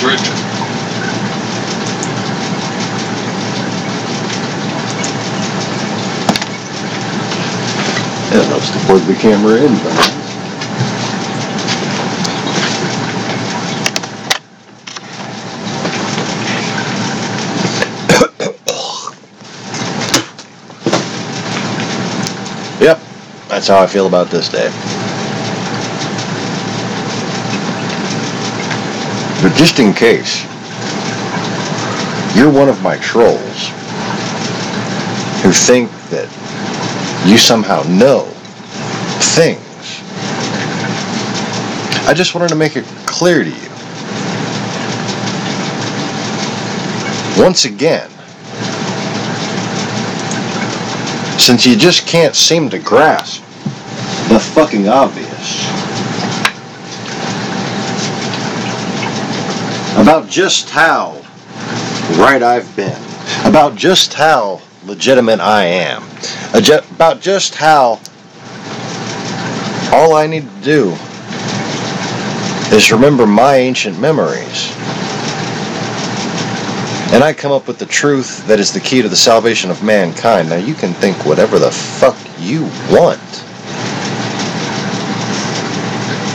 100. It helps to plug the camera in, though. Yep, that's how I feel about this day. But just in case you're one of my trolls who think that you somehow know things, I just wanted to make it clear to you. Once again, since you just can't seem to grasp the fucking obvious about just how right I've been, about just how legitimate I am, about just how all I need to do is remember my ancient memories, and I come up with the truth that is the key to the salvation of mankind. Now you can think whatever the fuck you want.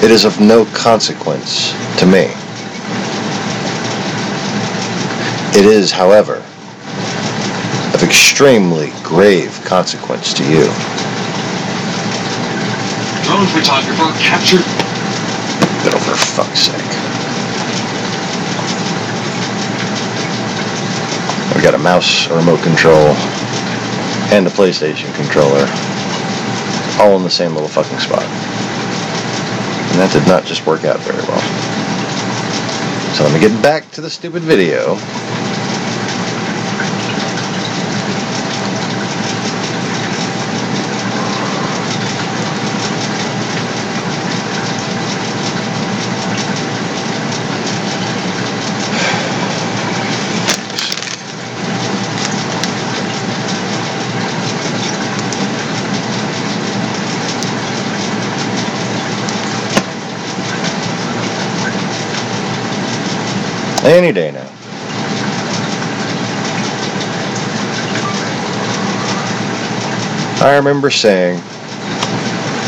It is of no consequence to me. It is, however, of extremely grave consequence to you. Drone photographer captured. Oh, for fuck's sake. We got a mouse, a remote control, and a PlayStation controller, all in the same little fucking spot. And that did not just work out very well. So let me get back to the stupid video. Any day now. I remember saying,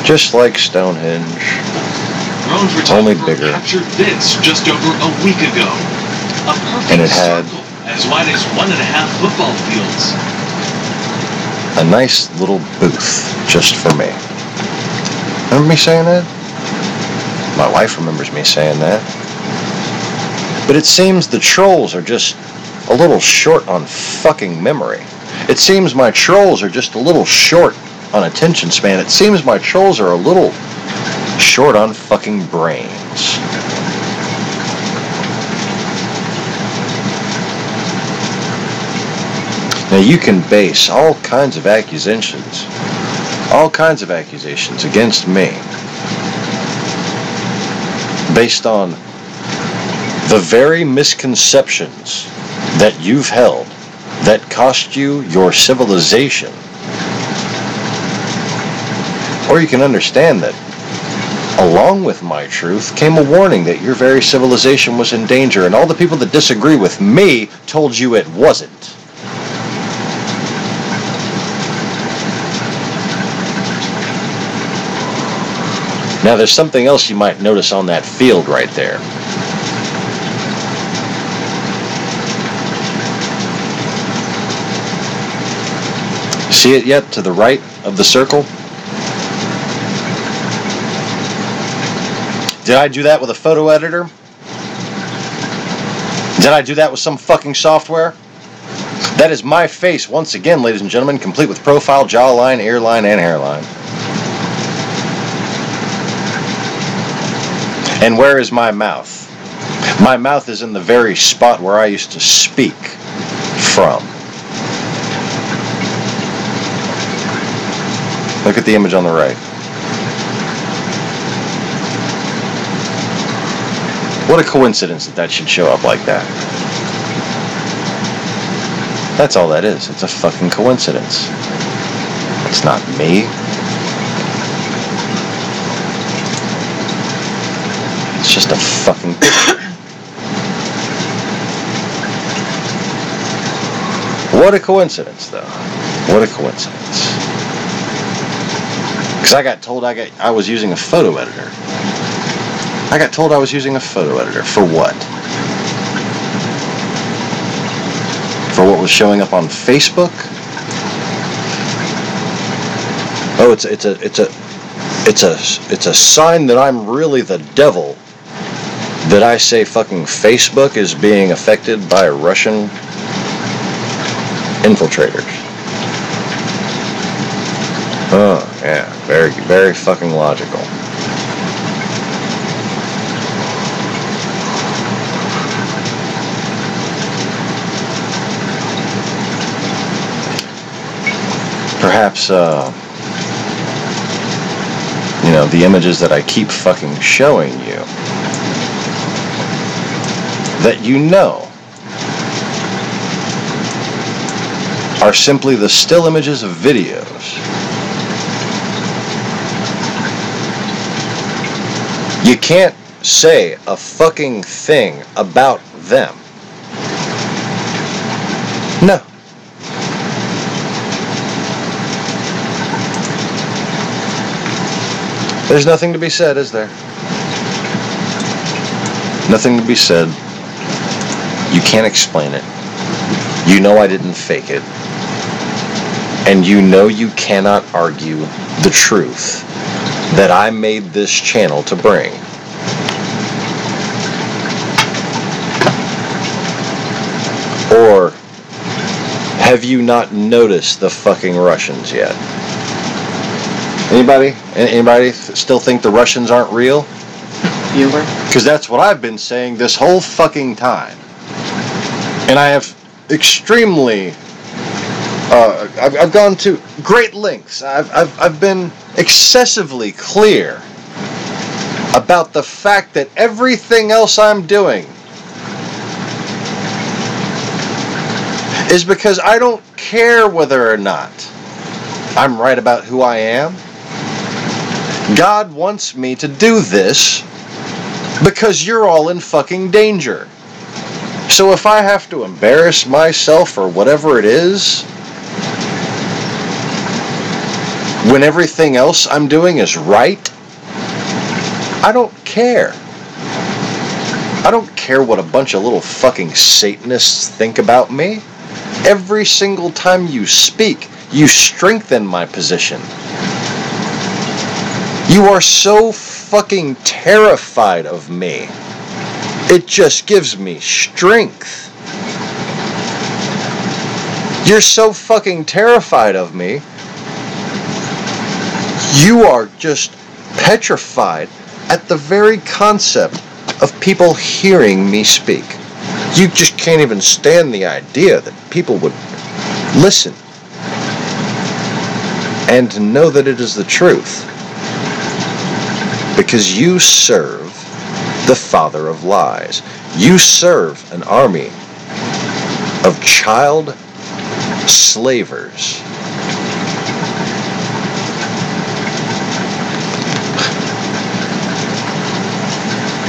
just like Stonehenge, only bigger. Captured this just over a week ago. A perfect and it had circle as wide as 1.5 football fields. A nice little booth just for me. Remember me saying that? My wife remembers me saying that. But it seems the trolls are just a little short on fucking memory. It seems my trolls are just a little short on attention span. It seems my trolls are a little short on fucking brains. Now you can base all kinds of accusations against me based on the very misconceptions that you've held that cost you your civilization. Or you can understand that along with my truth came a warning that your very civilization was in danger, and all the people that disagree with me told you it wasn't. Now there's something else you might notice on that field right there. See it yet to the right of the circle? Did I do that with a photo editor? Did I do that with some fucking software? That is my face once again, ladies and gentlemen, complete with profile, jawline, earline, and hairline. And where is my mouth? My mouth is in the very spot where I used to speak from. Look at the image on the right. What a coincidence that should show up like that. That's all that is. It's a fucking coincidence. It's not me. It's just a fucking picture. What a coincidence, though. What a coincidence. Because I got told I was using a photo editor. I got told I was using a photo editor. For what? For what was showing up on Facebook? Oh, it's a sign that I'm really the devil. That I say fucking Facebook is being affected by Russian infiltrators. Oh, yeah. Very, very fucking logical. Perhaps, the images that I keep fucking showing you, that are simply the still images of videos. You can't say a fucking thing about them. No. There's nothing to be said, is there? Nothing to be said. You can't explain it. You know I didn't fake it. And you know you cannot argue the truth that I made this channel to bring. Or have you not noticed the fucking Russians yet? Anybody still think the Russians aren't real? You were? Because that's what I've been saying this whole fucking time. And I have extremely I've gone to great lengths. I've been excessively clear about the fact that everything else I'm doing is because I don't care whether or not I'm right about who I am. God wants me to do this because you're all in fucking danger. So if I have to embarrass myself or whatever it is, when everything else I'm doing is right, I don't care. I don't care what a bunch of little fucking Satanists think about me. Every single time you speak, you strengthen my position. You are so fucking terrified of me. It just gives me strength. You're so fucking terrified of me. You are just petrified at the very concept of people hearing me speak. You just can't even stand the idea that people would listen and know that it is the truth. Because you serve the father of lies. You serve an army of child slavers.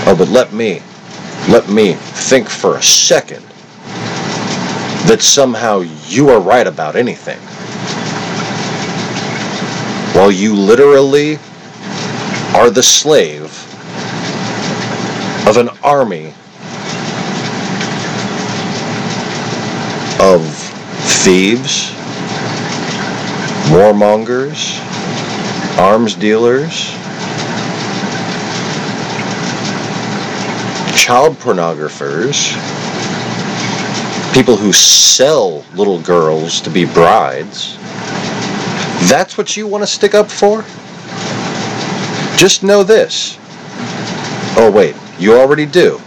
Oh, but let me think for a second that somehow you are right about anything, while you literally are the slave of an army of thieves, warmongers, arms dealers, child pornographers, people who sell little girls to be brides. That's what you want to stick up for? Just know this. Oh wait, you already do.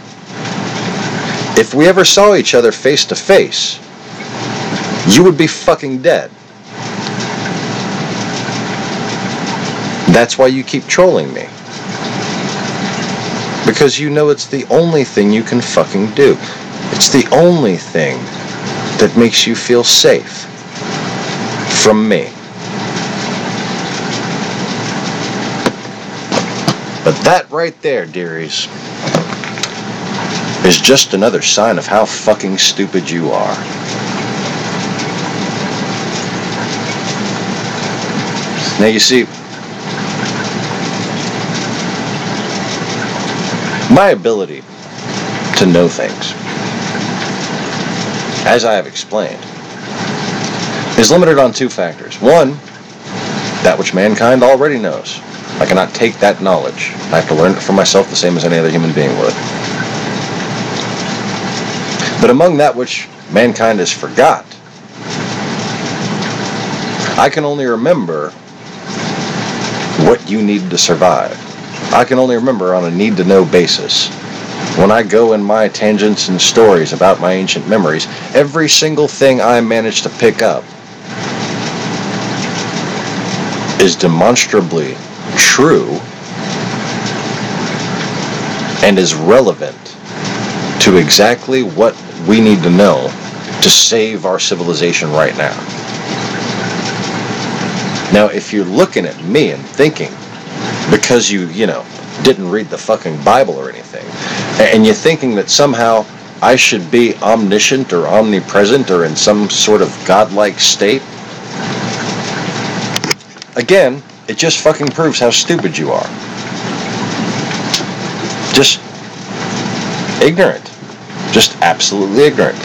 If we ever saw each other face to face, you would be fucking dead. That's why you keep trolling me. Because you know it's the only thing you can fucking do. It's the only thing that makes you feel safe from me. But that right there, dearies, is just another sign of how fucking stupid you are. Now you see, my ability to know things, as I have explained, is limited on two factors. One, that which mankind already knows. I cannot take that knowledge. I have to learn it for myself the same as any other human being would. But among that which mankind has forgot, I can only remember what you need to survive. I can only remember on a need-to-know basis. When I go in my tangents and stories about my ancient memories, every single thing I manage to pick up is demonstrably true and is relevant to exactly what we need to know to save our civilization right now. Now, if you're looking at me and thinking, because you didn't read the fucking Bible or anything, and you're thinking that somehow I should be omniscient or omnipresent or in some sort of godlike state, again, it just fucking proves how stupid you are. Just ignorant. Just absolutely ignorant.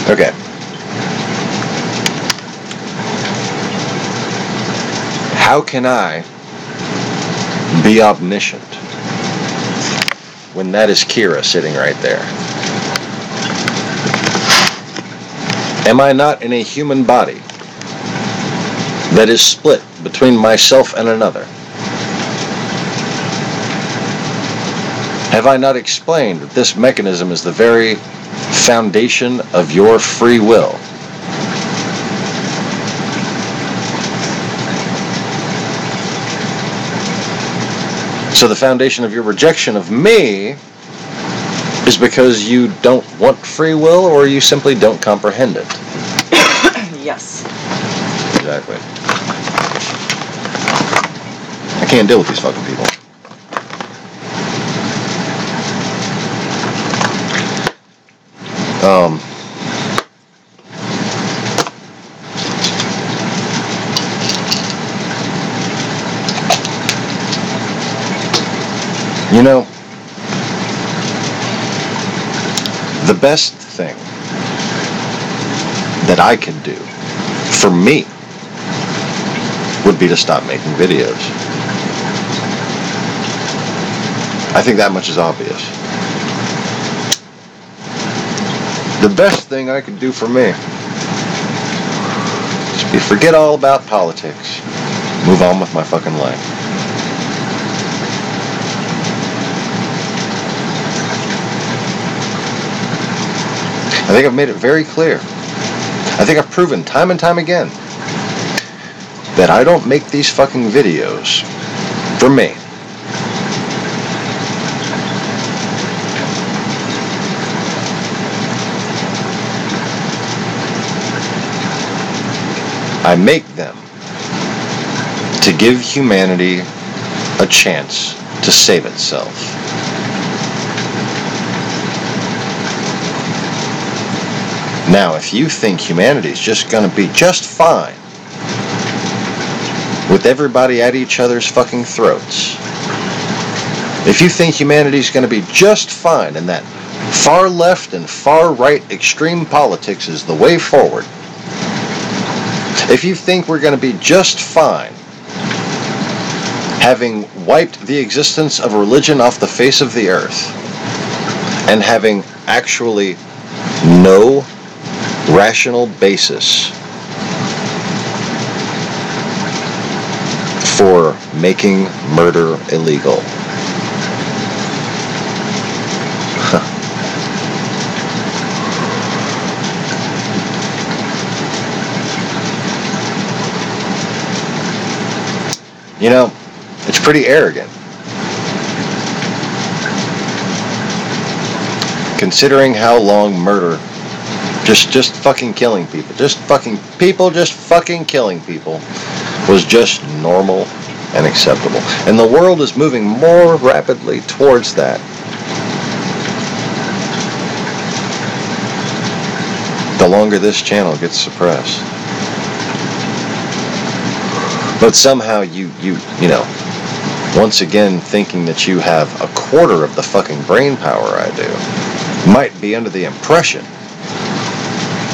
Okay. How can I be omniscient when that is Kira sitting right there? Am I not in a human body that is split between myself and another? Have I not explained that this mechanism is the very foundation of your free will? So the foundation of your rejection of me is because you don't want free will, or you simply don't comprehend it. Yes. Exactly. I can't deal with these fucking people. The best thing that I could do for me would be to stop making videos. I think that much is obvious. The best thing I could do for me is to forget all about politics, move on with my fucking life. I think I've made it very clear. I think I've proven time and time again that I don't make these fucking videos for me. I make them to give humanity a chance to save itself. Now, if you think humanity's just going to be just fine with everybody at each other's fucking throats, if you think humanity's going to be just fine and that far left and far right extreme politics is the way forward, if you think we're going to be just fine having wiped the existence of religion off the face of the earth and having actually no rational basis for making murder illegal. It's pretty arrogant. Considering how long murder, just fucking killing people, just fucking killing people was just normal and acceptable. And the world is moving more rapidly towards that. The longer this channel gets suppressed. But somehow you know, once again thinking that you have a quarter of the fucking brain power I do, might be under the impression,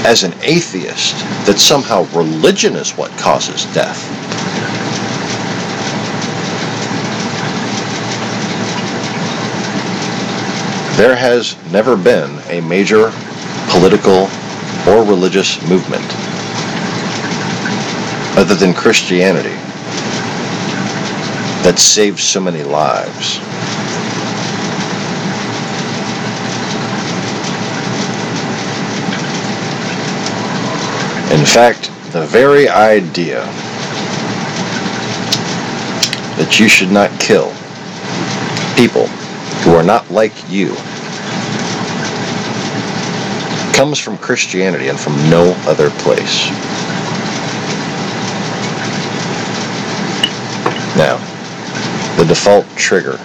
as an atheist, that somehow religion is what causes death. There has never been a major political or religious movement other than Christianity that saved so many lives. In fact, the very idea that you should not kill people who are not like you comes from Christianity and from no other place. Now, the default trigger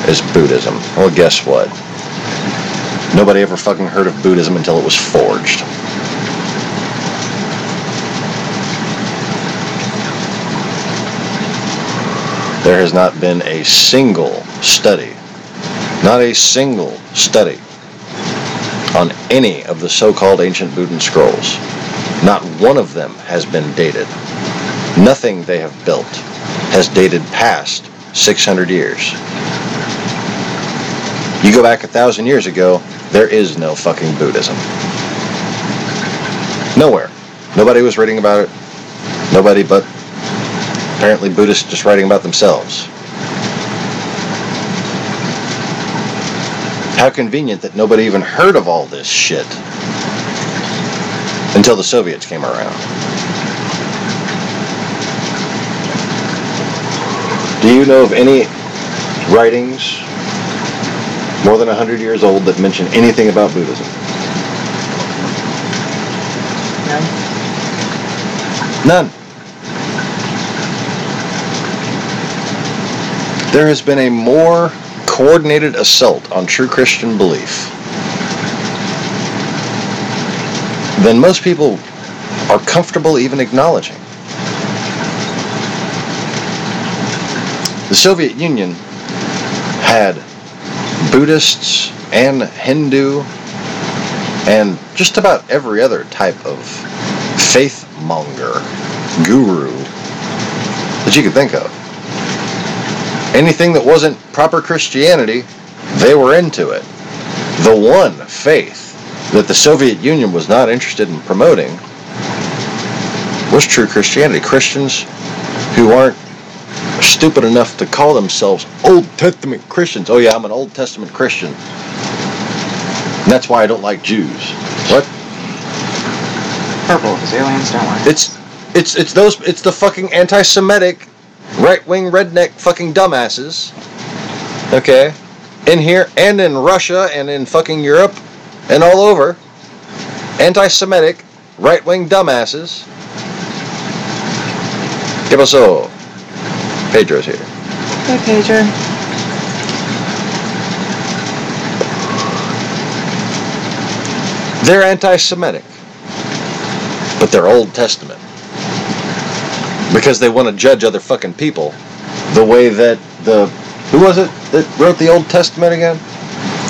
is Buddhism. Well, guess what? Nobody ever fucking heard of Buddhism until it was forged. There has not been a single study, not a single study, on any of the so-called ancient Buddhist scrolls. Not one of them has been dated. Nothing they have built has dated past 600 years. You go back 1,000 years ago, there is no fucking Buddhism. Nowhere. Nobody was reading about it. Nobody but apparently Buddhists just writing about themselves. How convenient that nobody even heard of all this shit until the Soviets came around. Do you know of any writings more than 100 years old that mention anything about Buddhism? None. There has been a more coordinated assault on true Christian belief than most people are comfortable even acknowledging. The Soviet Union had Buddhists and Hindu and just about every other type of faith monger, guru that you could think of. Anything that wasn't proper Christianity, they were into it. The one faith that the Soviet Union was not interested in promoting was true Christianity. Christians who aren't stupid enough to call themselves Old Testament Christians. Oh yeah, I'm an Old Testament Christian. And that's why I don't like Jews. What? Purple, because aliens don't like it. It's the fucking anti-Semitic, right-wing redneck fucking dumbasses. Okay? In here, and in Russia, and in fucking Europe, and all over. Anti-Semitic, right-wing dumbasses. ¿Qué pasó? Pedro's here. Hey, Pedro. They're anti-Semitic, but they're Old Testament. Because they want to judge other fucking people the way that who was it that wrote the Old Testament again?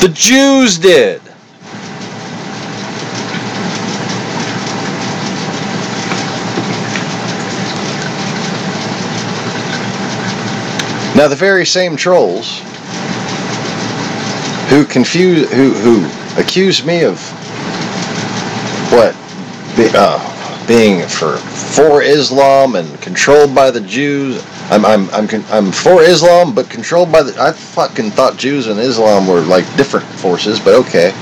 The Jews did. Now the very same trolls who accuse me of what being for Islam and controlled by the Jews. I'm for Islam but controlled by the. I fucking thought Jews and Islam were like different forces, but okay.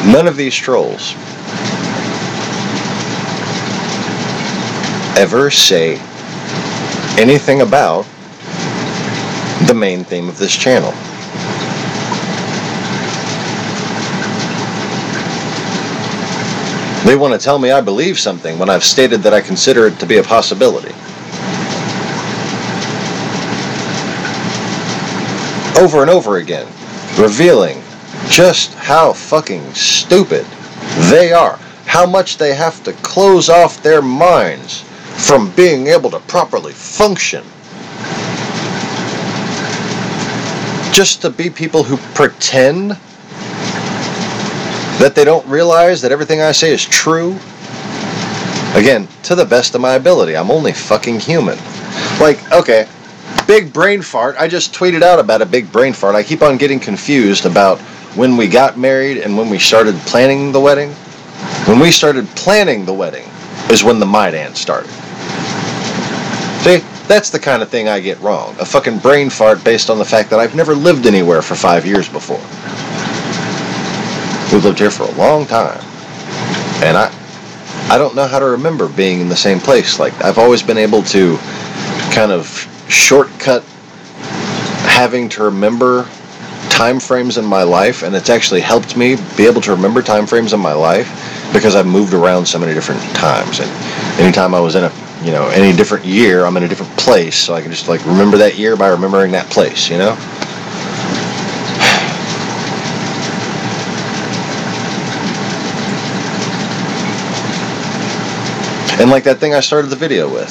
None of these trolls ever say anything about the main theme of this channel. They want to tell me I believe something when I've stated that I consider it to be a possibility. over and over again, revealing just how fucking stupid they are. How much they have to close off their minds from being able to properly function. Just to be people who pretend that they don't realize that everything I say is true. Again, to the best of my ability. I'm only fucking human. Like, okay, big brain fart. I just tweeted out about a big brain fart. I keep on getting confused about when we got married and when we started planning the wedding. When we started planning the wedding is when the my dance started. See, that's the kind of thing I get wrong. A fucking brain fart based on the fact that I've never lived anywhere for 5 years before. We've lived here for a long time. And I don't know how to remember being in the same place. Like, I've always been able to kind of shortcut having to remember time frames in my life, and it's actually helped me be able to remember time frames in my life because I've moved around so many different times. And anytime I was in any different year, I'm in a different place, so I can just like remember that year by remembering that place, you know? And like that thing I started the video with.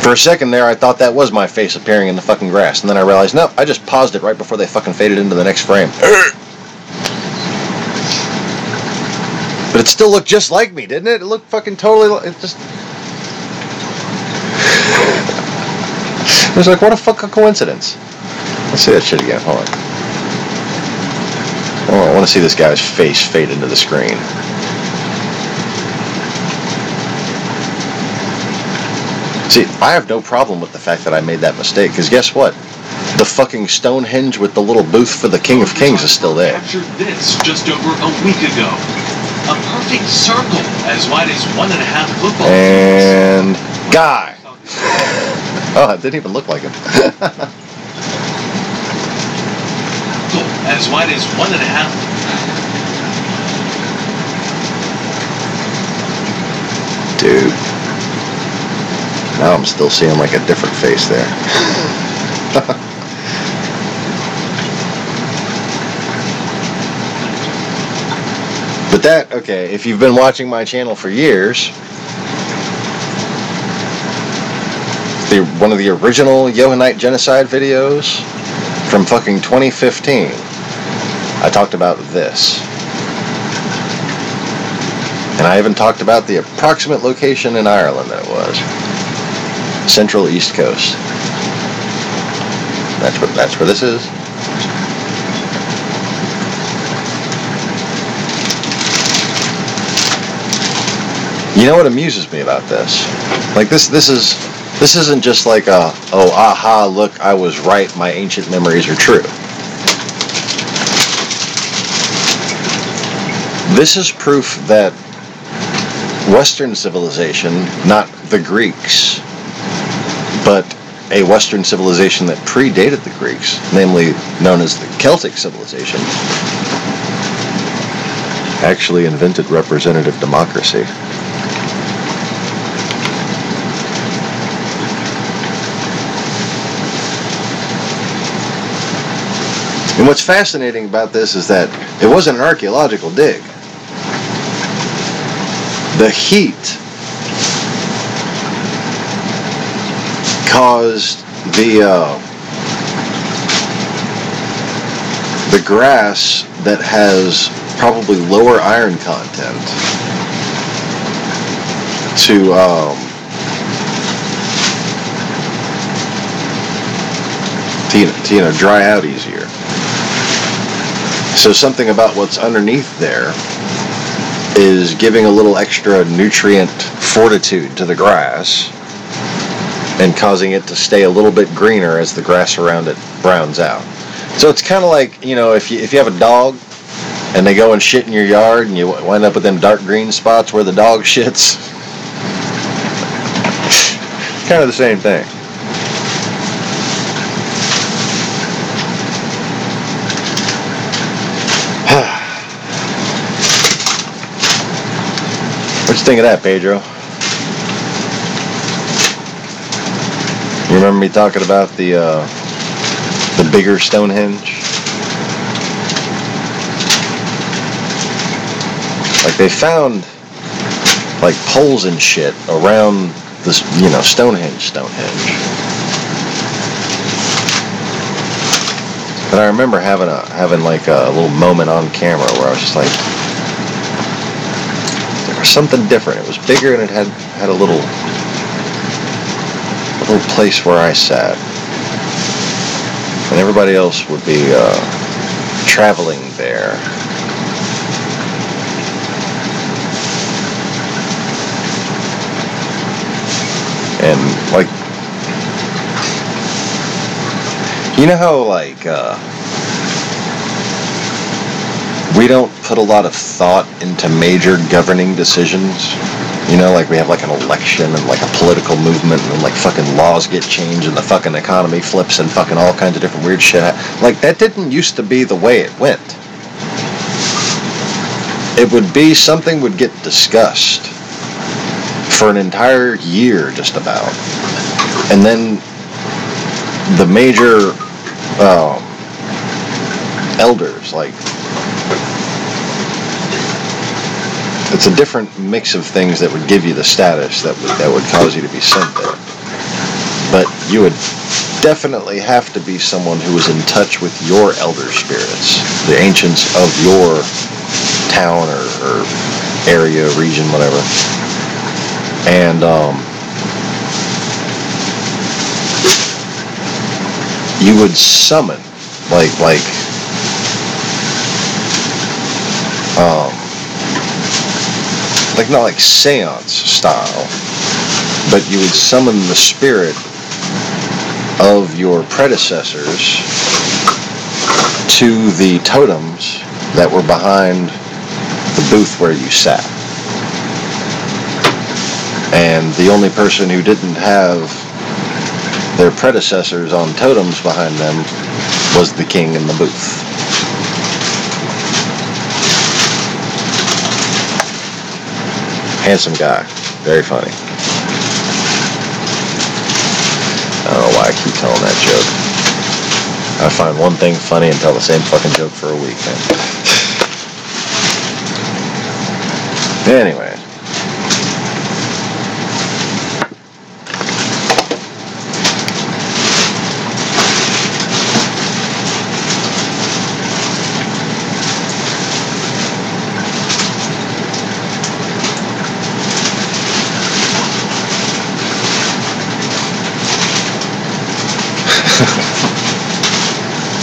For a second there, I thought that was my face appearing in the fucking grass. And then I realized, no, I just paused it right before they fucking faded into the next frame. But it still looked just like me, didn't it? It looked fucking totally... It just... It was like, what a fucking coincidence. Let's see that shit again. Hold on. Oh, I want to see this guy's face fade into the screen. See, I have no problem with the fact that I made that mistake, because guess what? The fucking Stonehenge with the little booth for the King of Kings is still there. Captured this just over a week ago. A perfect circle as wide as 1.5 football fields. And guy. Oh, it didn't even look like him. As wide as 1.5. Dude. Now I'm still seeing like a different face there. But that, okay, if you've been watching my channel for years, one of the original Johannite genocide videos from fucking 2015, I talked about this. And I even talked about the approximate location in Ireland that it was. Central East Coast. That's where this is. You know what amuses me about this? Like this isn't just like a, oh, aha, look, I was right, my ancient memories are true. This is proof that Western civilization, not the Greeks, but a Western civilization that predated the Greeks, namely known as the Celtic civilization, actually invented representative democracy. And what's fascinating about this is that it wasn't an archaeological dig. The heat caused the grass that has probably lower iron content to dry out easier. So something about what's underneath there is giving a little extra nutrient fortitude to the grass and causing it to stay a little bit greener as the grass around it browns out. So it's kind of like, if you have a dog and they go and shit in your yard and you wind up with them dark green spots where the dog shits. Kind of the same thing. What you think of that, Pedro? You remember me talking about the bigger Stonehenge? Like, they found, like, poles and shit around this, Stonehenge. But I remember having like a little moment on camera where I was just like, there was something different. It was bigger and it had a little place where I sat, and everybody else would be traveling there. And like, you know how like we don't put a lot of thought into major governing decisions? Like we have like an election and like a political movement and then like fucking laws get changed and the fucking economy flips and fucking all kinds of different weird shit. Like, that didn't used to be the way it went. It would be something would get discussed for an entire year just about. And then the major elders, like, it's a different mix of things that would give you the status that would cause you to be sent there. But you would definitely have to be someone who was in touch with your elder spirits, the ancients of your town or area, region, whatever. And you would summon not like seance style, but you would summon the spirit of your predecessors to the totems that were behind the booth where you sat. And the only person who didn't have their predecessors on totems behind them was the king in the booth. Handsome guy. Very funny. I don't know why I keep telling that joke. I find one thing funny and tell the same fucking joke for a week, man. Anyway.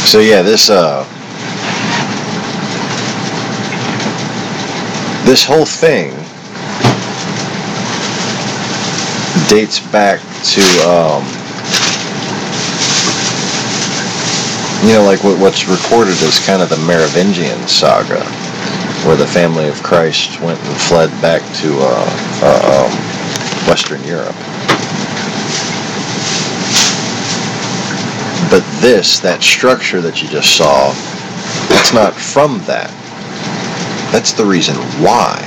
So yeah, this whole thing dates back to like what's recorded as kind of the Merovingian saga, where the family of Christ went and fled back to Western Europe. But that structure that you just saw, it's not from that. That's the reason why.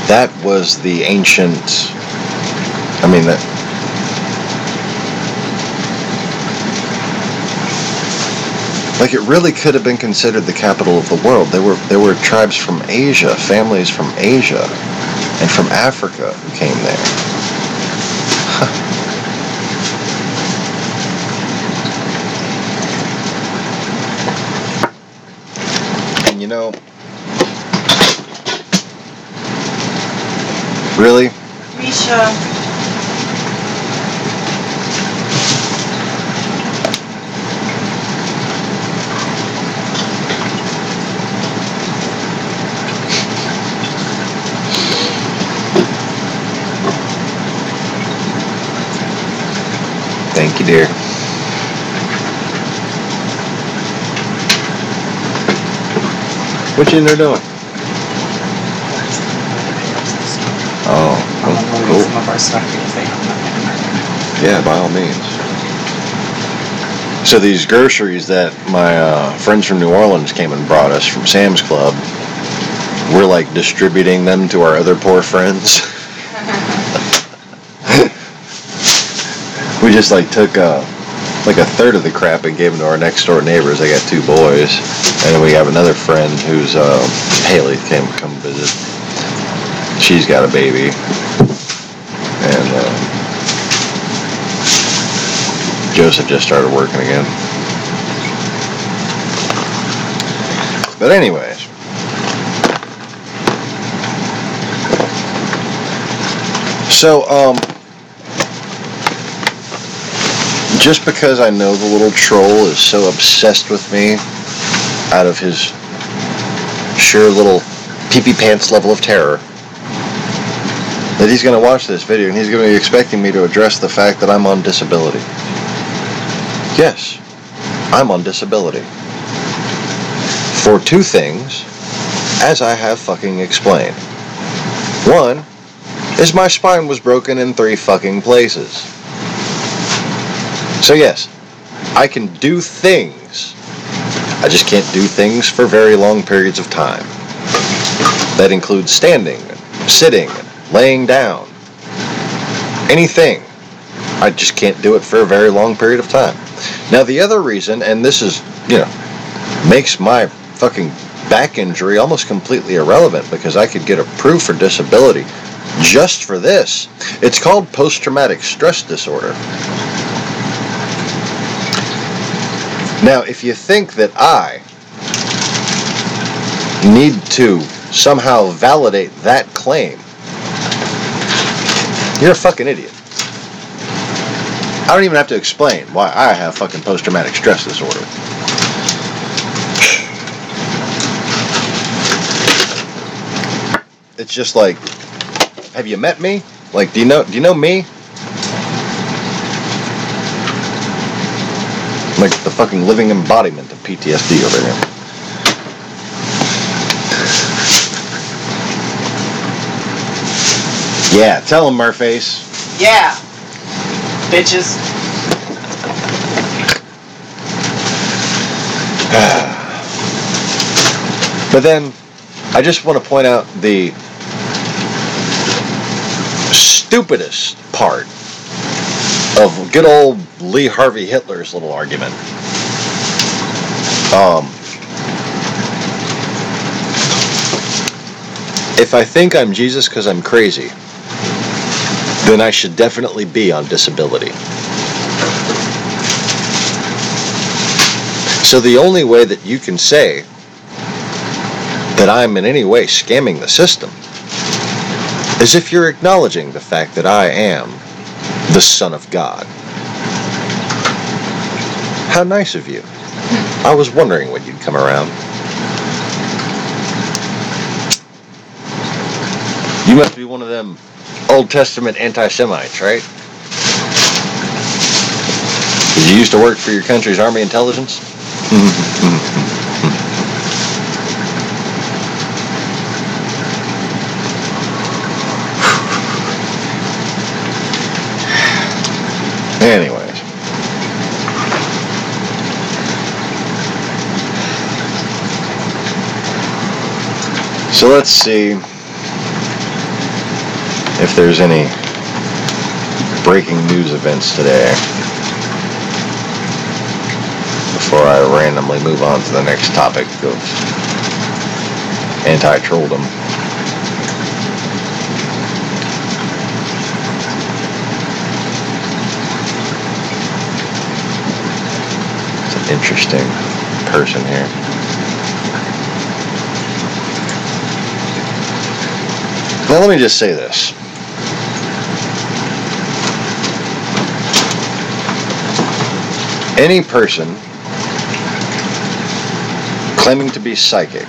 That was the ancient, like, it really could have been considered the capital of the world. There were tribes from Asia, families from Asia, and from Africa who came there. Really? Misha. Thank you, dear. What you in there doing? Oh, cool. Some of our stuff Yeah, by all means. So these groceries that my friends from New Orleans came and brought us from Sam's Club, we're like distributing them to our other poor friends. We just like took like a third of the crap and gave them to our next door neighbors. I got 2 boys, and then we have another friend who's Haley came come visit. She's got a baby, and Joseph just started working again. But anyways, so just because I know the little troll is so obsessed with me out of his sheer little pee-pee pants level of terror, that he's going to watch this video and he's going to be expecting me to address the fact that I'm on disability. Yes, I'm on disability. For 2 things, as I have fucking explained. 1 is my spine was broken in 3 fucking places. So yes, I can do things. I just can't do things for very long periods of time. That includes standing, sitting, laying down. Anything. I just can't do it for a very long period of time. Now the other reason, and this is, makes my fucking back injury almost completely irrelevant, because I could get approved for disability just for this. It's called post-traumatic stress disorder. Now, if you think that I need to somehow validate that claim, you're a fucking idiot. I don't even have to explain why I have fucking post-traumatic stress disorder. It's just like, have you met me? Like, do you know me? Like the fucking living embodiment of PTSD over here. Yeah, tell him, Murphy's. Yeah, bitches. But then, I just want to point out the stupidest part of good old Lee Harvey Hitler's little argument. If I think I'm Jesus because I'm crazy, then I should definitely be on disability. So the only way that you can say that I'm in any way scamming the system is if you're acknowledging the fact that I am the Son of God. How nice of you. I was wondering when you'd come around. You must be one of them Old Testament anti-Semites, right? Did you used to work for your country's army intelligence? Anyways. So let's see if there's any breaking news events today before I randomly move on to the next topic of anti-trolldom. Interesting person here. Now let me just say this. Any person claiming to be psychic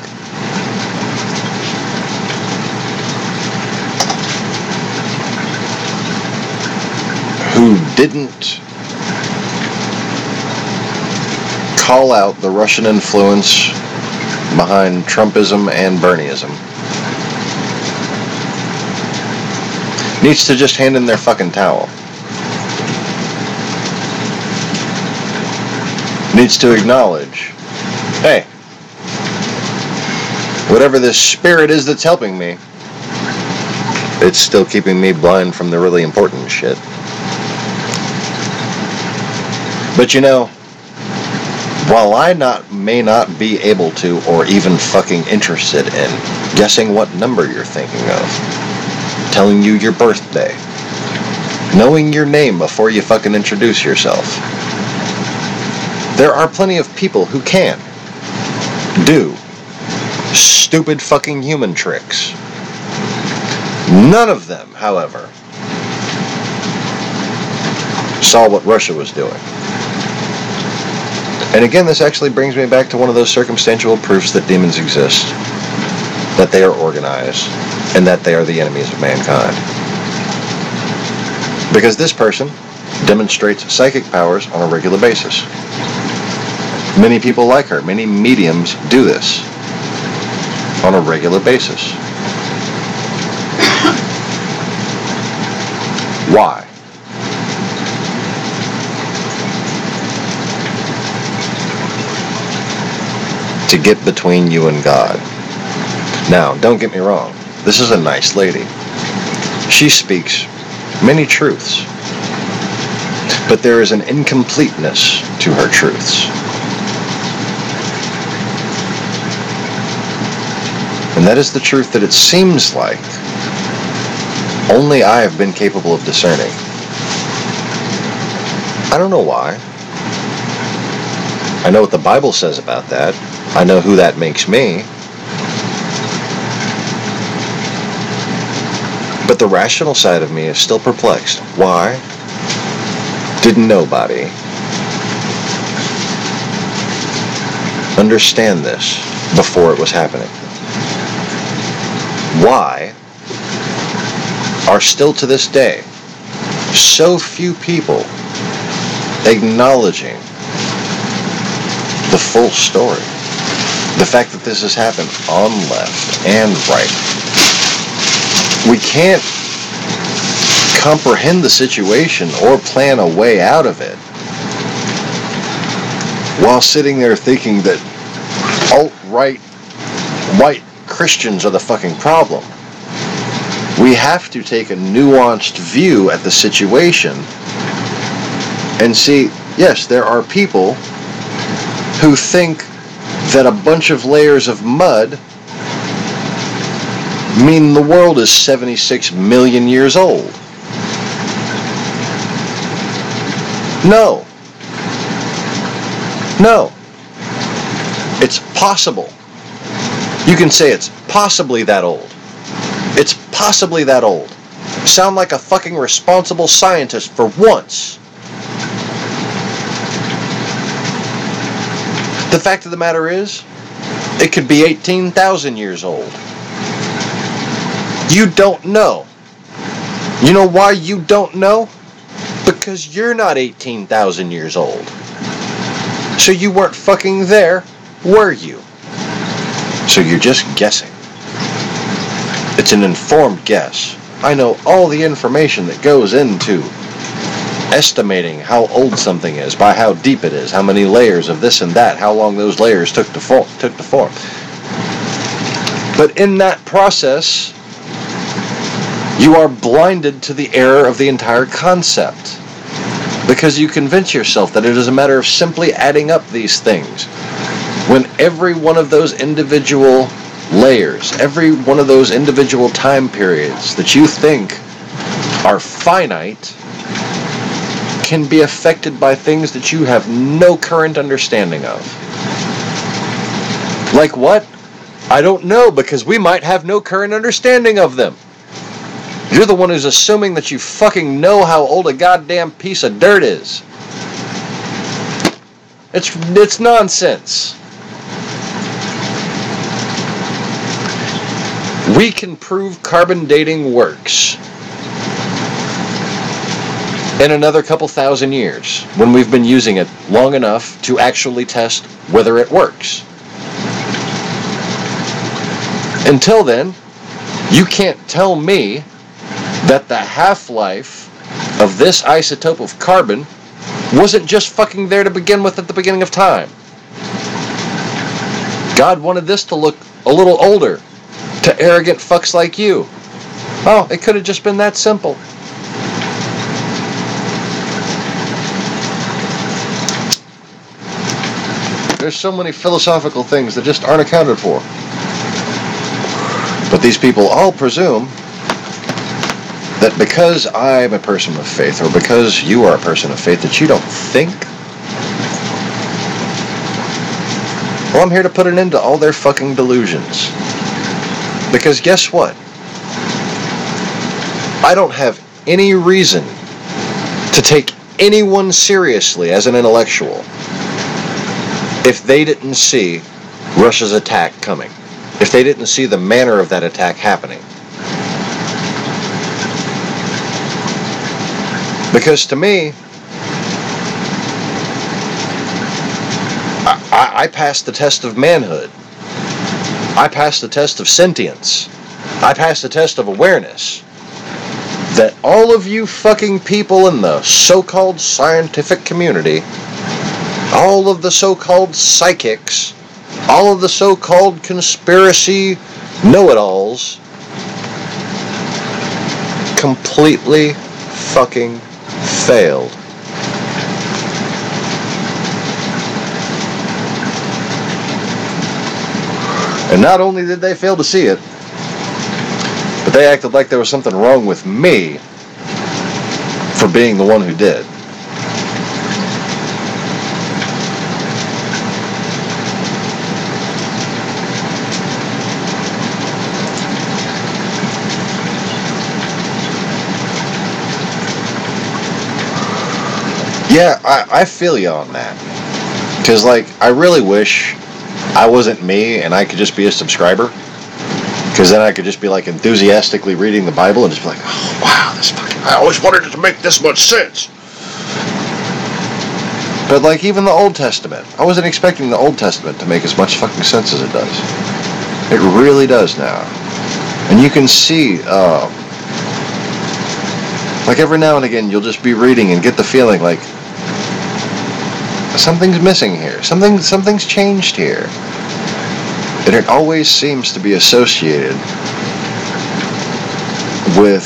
who didn't call out the Russian influence behind Trumpism and Bernieism needs to just hand in their fucking towel. Needs to acknowledge, hey, whatever this spirit is that's helping me, it's still keeping me blind from the really important shit. But you know, while I may not be able to or even fucking interested in guessing what number you're thinking of, telling you your birthday, knowing your name before you fucking introduce yourself, there are plenty of people who can do stupid fucking human tricks. None of them, however, saw what Russia was doing. And again, this actually brings me back to one of those circumstantial proofs that demons exist, that they are organized, and that they are the enemies of mankind. Because this person demonstrates psychic powers on a regular basis. Many people like her, many mediums do this on a regular basis. Why? To get between you and God. Now, don't get me wrong. This is a nice lady. She speaks many truths. But there is an incompleteness to her truths. And that is the truth that it seems like only I have been capable of discerning. I don't know why. I know what the Bible says about that. I know who that makes me. But the rational side of me is still perplexed. Why did nobody understand this before it was happening? Why are still to this day so few people acknowledging the full story? The fact that this has happened on left and right. We can't comprehend the situation or plan a way out of it while sitting there thinking that alt-right white Christians are the fucking problem. We have to take a nuanced view at the situation and see, yes, there are people who think that a bunch of layers of mud mean the world is 76 million years old. No. No. It's possible. You can say it's possibly that old. It's possibly that old. Sound like a fucking responsible scientist for once. The fact of the matter is, it could be 18,000 years old. You don't know. You know why you don't know? Because you're not 18,000 years old. So you weren't fucking there, were you? So you're just guessing. It's an informed guess. I know all the information that goes into estimating how old something is by how deep it is, how many layers of this and that, how long those layers took to form. But in that process, you are blinded to the error of the entire concept because you convince yourself that it is a matter of simply adding up these things, when every one of those individual layers, every one of those individual time periods that you think are finite can be affected by things that you have no current understanding of. Like what? I don't know, because we might have no current understanding of them. You're the one who's assuming that you fucking know how old a goddamn piece of dirt is. It's nonsense. We can prove carbon dating works in another couple thousand years, when we've been using it long enough to actually test whether it works. Until then, you can't tell me that the half-life of this isotope of carbon wasn't just fucking there to begin with at the beginning of time. God wanted this to look a little older to arrogant fucks like you. Oh, it could have just been that simple. There's so many philosophical things that just aren't accounted for. But these people all presume that because I'm a person of faith, or because you are a person of faith, that you don't think. Well, I'm here to put an end to all their fucking delusions. Because guess what? I don't have any reason to take anyone seriously as an intellectual if they didn't see Russia's attack coming. If they didn't see the manner of that attack happening. Because to me, I passed the test of manhood. I passed the test of sentience. I passed the test of awareness. That all of you fucking people in the so-called scientific community, all of the so-called psychics, all of the so-called conspiracy know-it-alls, completely fucking failed. And not only did they fail to see it, but they acted like there was something wrong with me for being the one who did. Yeah, I feel you on that. Because, like, I really wish I wasn't me and I could just be a subscriber. Because then I could just be, like, enthusiastically reading the Bible and just be like, oh, wow, this fucking... I always wanted it to make this much sense. But, like, even the Old Testament. I wasn't expecting the Old Testament to make as much fucking sense as it does. It really does now. And you can see, like, every now and again, you'll just be reading and get the feeling, like, something's missing here. Something's changed here. And it always seems to be associated with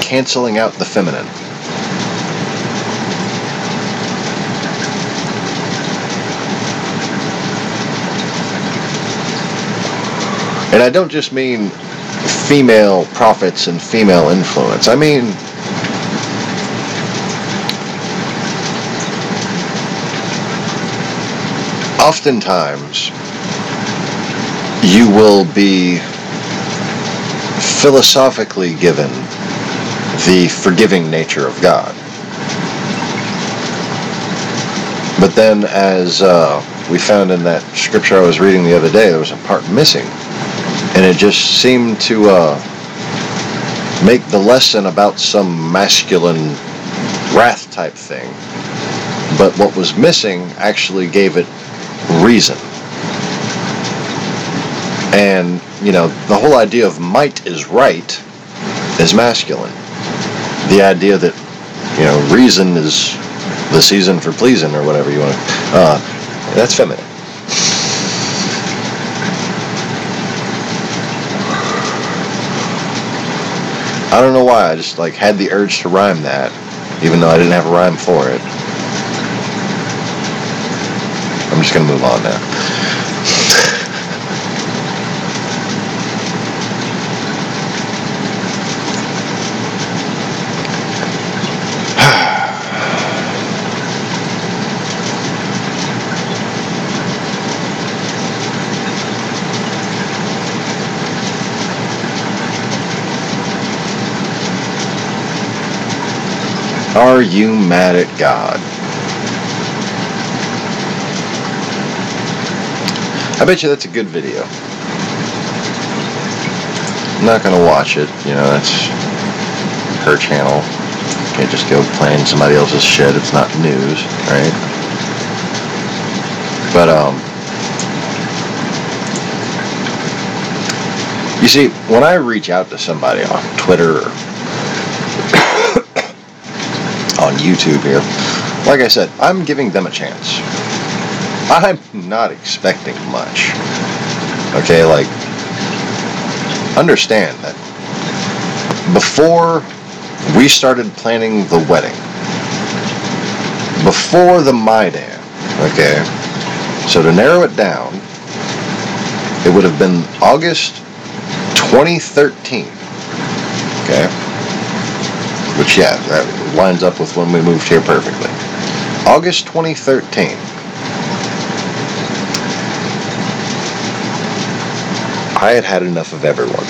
canceling out the feminine. And I don't just mean female prophets and female influence. I mean oftentimes you will be philosophically given the forgiving nature of God. But then, as we found in that scripture I was reading the other day, there was a part missing. And it just seemed to make the lesson about some masculine wrath type thing. But what was missing actually gave it reason. And, you know, the whole idea of might is right is masculine. The idea that, you know, reason is the season for pleasing or whatever you want to, that's feminine. I don't know why, I just, like, had the urge to rhyme that, even though I didn't have a rhyme for it. I'm just going to move on now. Are you mad at God? I bet you that's a good video. I'm not going to watch it. You know, that's her channel. Can't just go playing somebody else's shit. It's not news, right? But, you see, when I reach out to somebody on Twitter or on YouTube here, like I said, I'm giving them a chance. I'm not expecting much. Okay, like, understand that before we started planning the wedding, before the Maidan, Okay. So to narrow it down, it would have been August 2013. Okay. Which, yeah, that lines up with when we moved here perfectly. August 2013. I had had enough of everyone.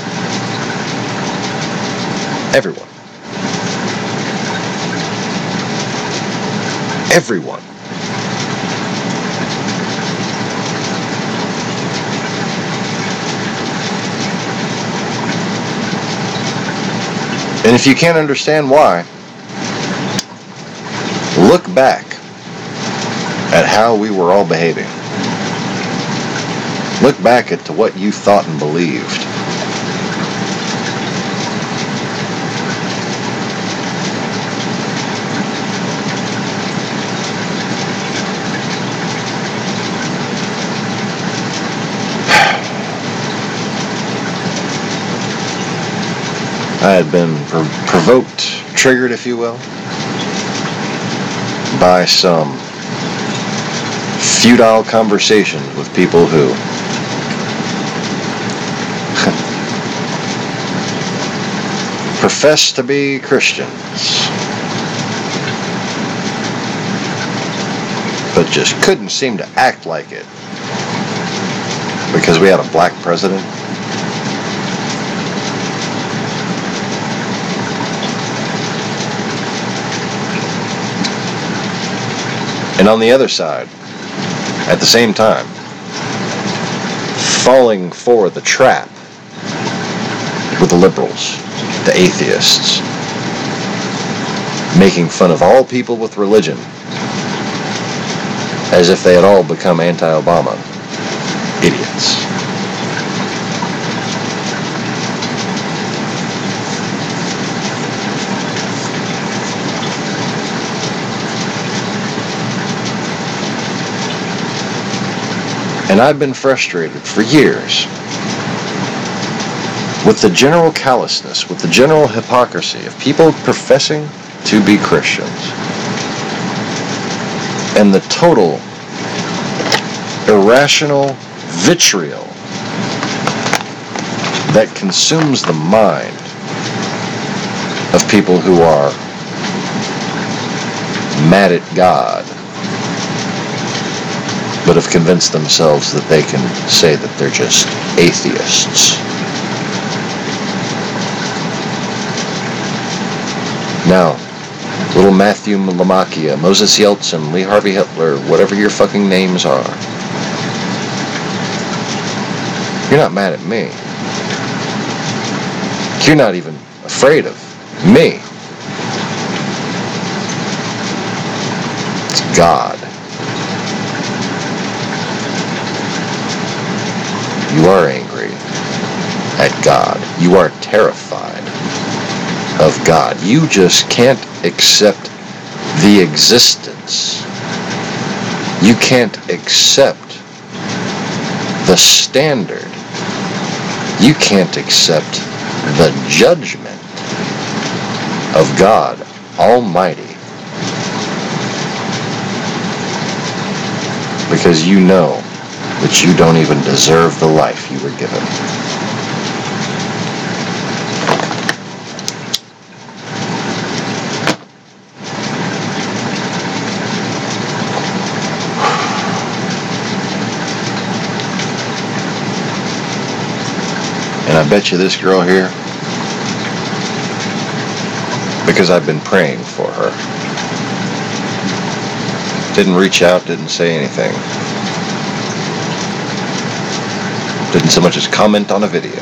Everyone. Everyone. And if you can't understand why, look back at how we were all behaving. Look back at to what you thought and believed. I had been provoked, triggered, if you will, by some futile conversations with people who profess to be Christians, but just couldn't seem to act like it because we had a black president. And on the other side, at the same time, falling for the trap with the liberals, the atheists, making fun of all people with religion as if they had all become anti-Obama idiots. And I've been frustrated for years with the general callousness, with the general hypocrisy of people professing to be Christians, and the total irrational vitriol that consumes the mind of people who are mad at God, but have convinced themselves that they can say that they're just atheists. Now, little Matthew Lamachia, Moses Yeltsin, Lee Harvey Hitler, whatever your fucking names are, you're not mad at me. You're not even afraid of me. It's God. You are angry at God. You are terrified of God. You just can't accept the existence. You can't accept the standard. You can't accept the judgment of God Almighty. Because you know that you don't even deserve the life you were given. And I bet you this girl here, because I've been praying for her, didn't reach out, didn't say anything. Didn't so much as comment on a video.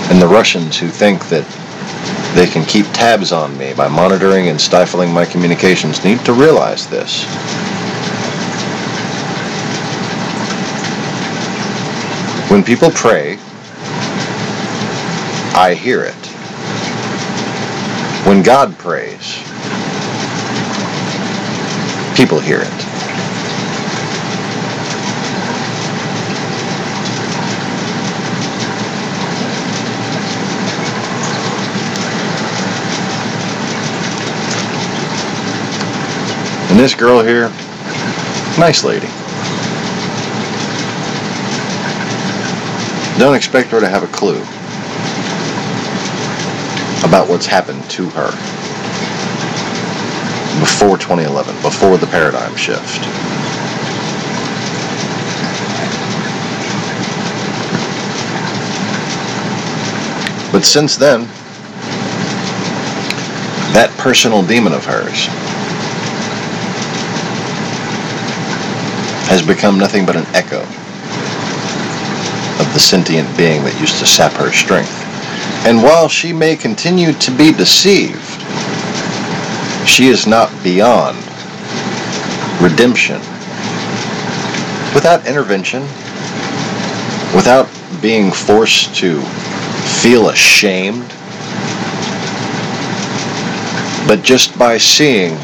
And the Russians who think that they can keep tabs on me by monitoring and stifling my communications need to realize this. When people pray, I hear it. When God prays, people hear it. And this girl here, nice lady. Don't expect her to have a clue about what's happened to her before 2011, before the paradigm shift. But since then, that personal demon of hers has become nothing but an echo of the sentient being that used to sap her strength. And while she may continue to be deceived, she is not beyond redemption. Without intervention, without being forced to feel ashamed, but just by seeing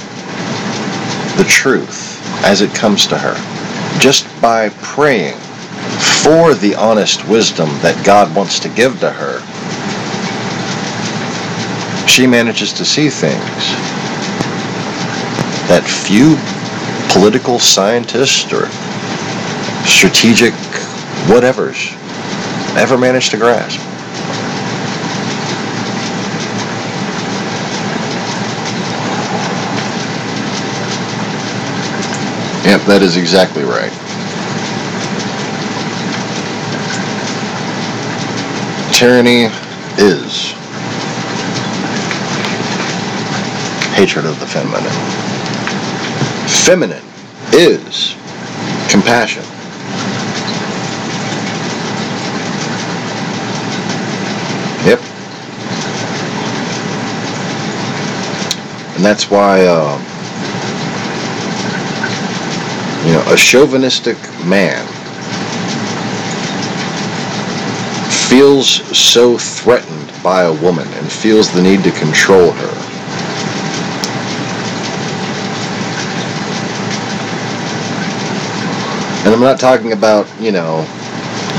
the truth as it comes to her, just by praying for the honest wisdom that God wants to give to her, she manages to see things that few political scientists or strategic whatevers ever managed to grasp. Yep, that is exactly right. Tyranny is hatred of the feminine. Feminine is compassion. Yep. And that's why, a chauvinistic man feels so threatened by a woman and feels the need to control her. And I'm not talking about,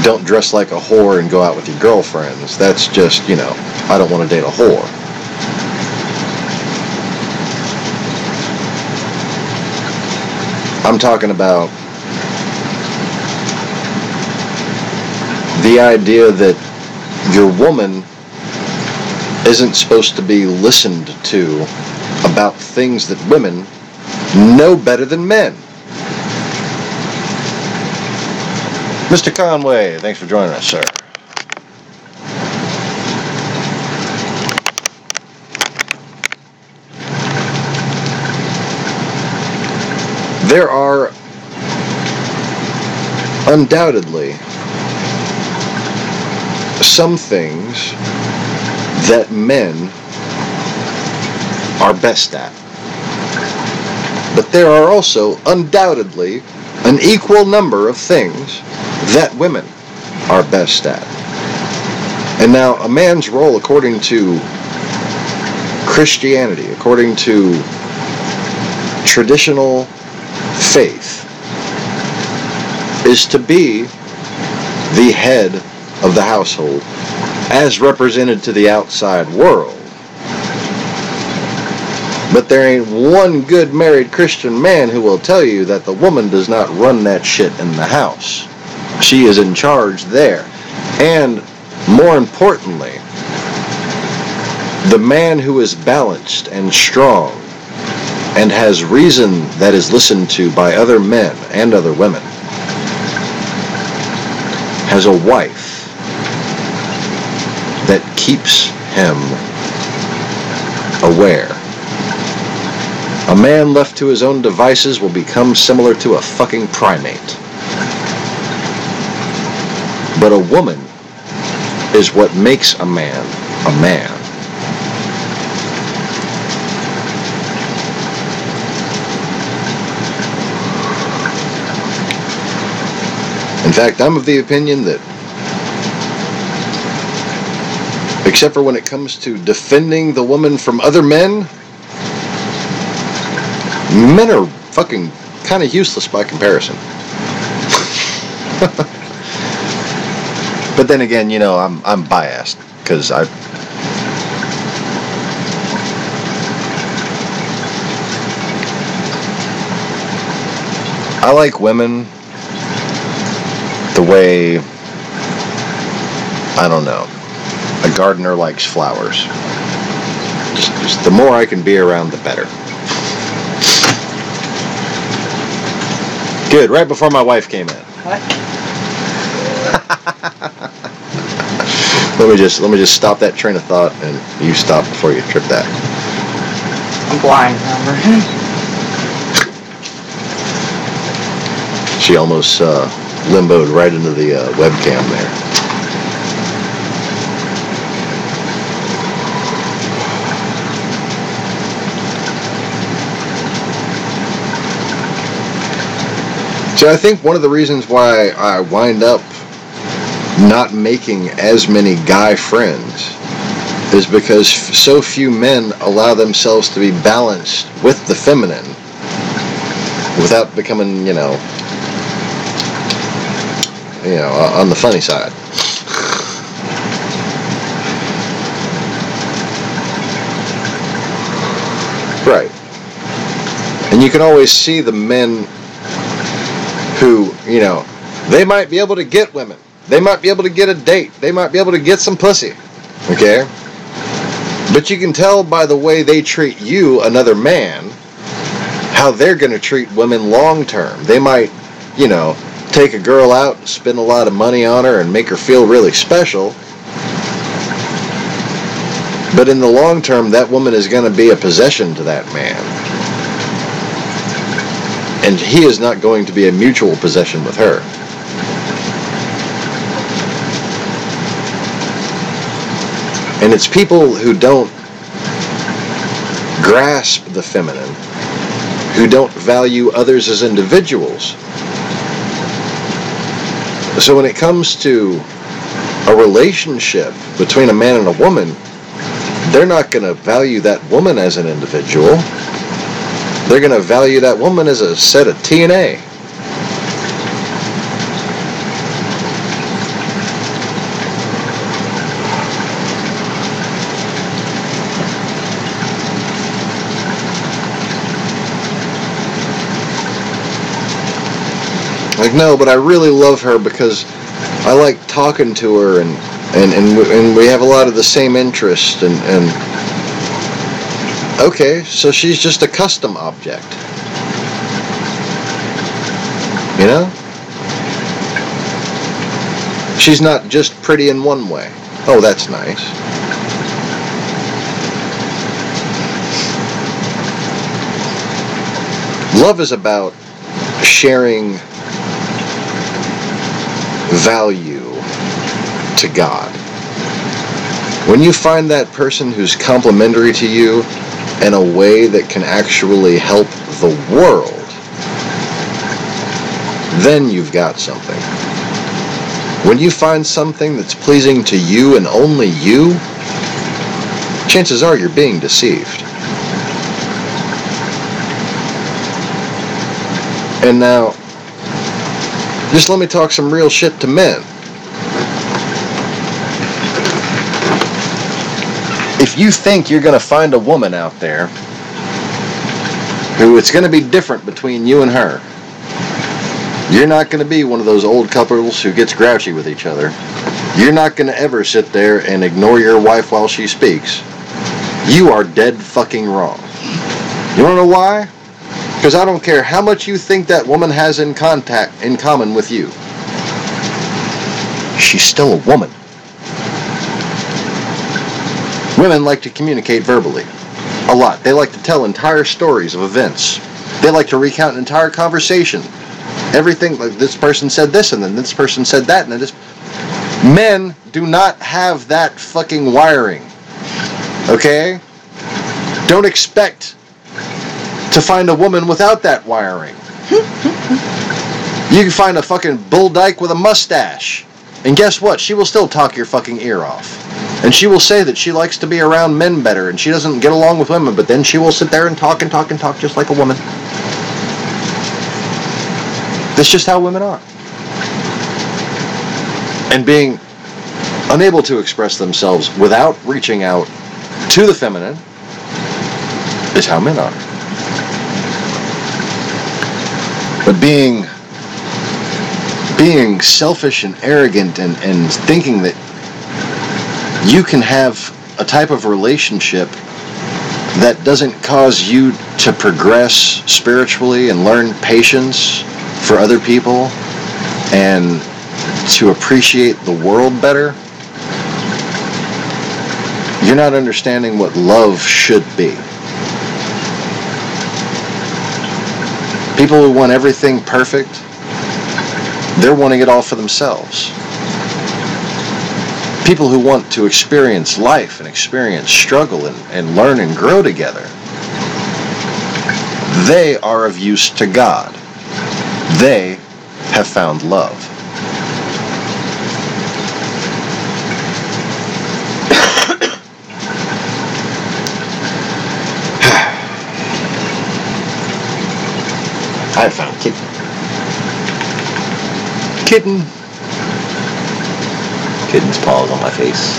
don't dress like a whore and go out with your girlfriends. That's just, I don't want to date a whore. I'm talking about the idea that your woman isn't supposed to be listened to about things that women know better than men. Mr. Conway, thanks for joining us, sir. There are undoubtedly some things that men are best at. But there are also undoubtedly an equal number of things that women are best at. And now a man's role, according to Christianity, according to traditional faith, is to be the head of the household as represented to the outside world. But there ain't one good married Christian man who will tell you that the woman does not run that shit in the house. She is in charge there. And more importantly, the man who is balanced and strong and has reason that is listened to by other men and other women has a wife that keeps him aware. A man left to his own devices will become similar to a fucking primate. But a woman is what makes a man a man. In fact, I'm of the opinion that, except for when it comes to defending the woman from other men, men are fucking kind of useless by comparison. But then again, I'm biased because I like women the way, I don't know, a gardener likes flowers. Just the more I can be around, the better. Good, right before my wife came in. What? Let me just stop that train of thought, and you stop before you trip that. I'm blind, remember? She almost limboed right into the webcam there. So I think one of the reasons why I wind up not making as many guy friends is because so few men allow themselves to be balanced with the feminine without becoming, you know, on the funny side. Right. And you can always see the men who, you know, they might be able to get women. They might be able to get a date. They might be able to get some pussy. Okay? But you can tell by the way they treat you, another man, how they're going to treat women long term. They might, you know, take a girl out and spend a lot of money on her and make her feel really special. But in the long term, that woman is going to be a possession to that man. And he is not going to be a mutual possession with her. And it's people who don't grasp the feminine, who don't value others as individuals. So when it comes to a relationship between a man and a woman, they're not going to value that woman as an individual. They're going to value that woman as a set of TNA. Like, no, but I really love her because I like talking to her and we have a lot of the same interests and okay, so she's just a custom object. You know? She's not just pretty in one way. Oh, that's nice. Love is about sharing value to God. When you find that person who's complementary to you in a way that can actually help the world, then you've got something. When you find something that's pleasing to you and only you, chances are you're being deceived. And now, just let me talk some real shit to men. If you think you're going to find a woman out there who it's going to be different between you and her, you're not going to be one of those old couples who gets grouchy with each other. You're not going to ever sit there and ignore your wife while she speaks. You are dead fucking wrong. You want to know why? Because I don't care how much you think that woman has in common with you. She's still a woman. Women like to communicate verbally. A lot. They like to tell entire stories of events. They like to recount an entire conversation. Everything, like this person said this and then this person said that and then this. Men do not have that fucking wiring. Okay? Don't expect to find a woman without that wiring. You can find a fucking bull dyke with a mustache. And guess what? She will still talk your fucking ear off. And she will say that she likes to be around men better and she doesn't get along with women, but then she will sit there and talk just like a woman. That's just how women are. And being unable to express themselves without reaching out to the feminine is how men are. But being selfish and arrogant and thinking that you can have a type of relationship that doesn't cause you to progress spiritually and learn patience for other people and to appreciate the world better, you're not understanding what love should be. People who want everything perfect, they're wanting it all for themselves. People who want to experience life and experience struggle and learn and grow together, they are of use to God. They have found love. I found kitten. Kitten's paws on my face.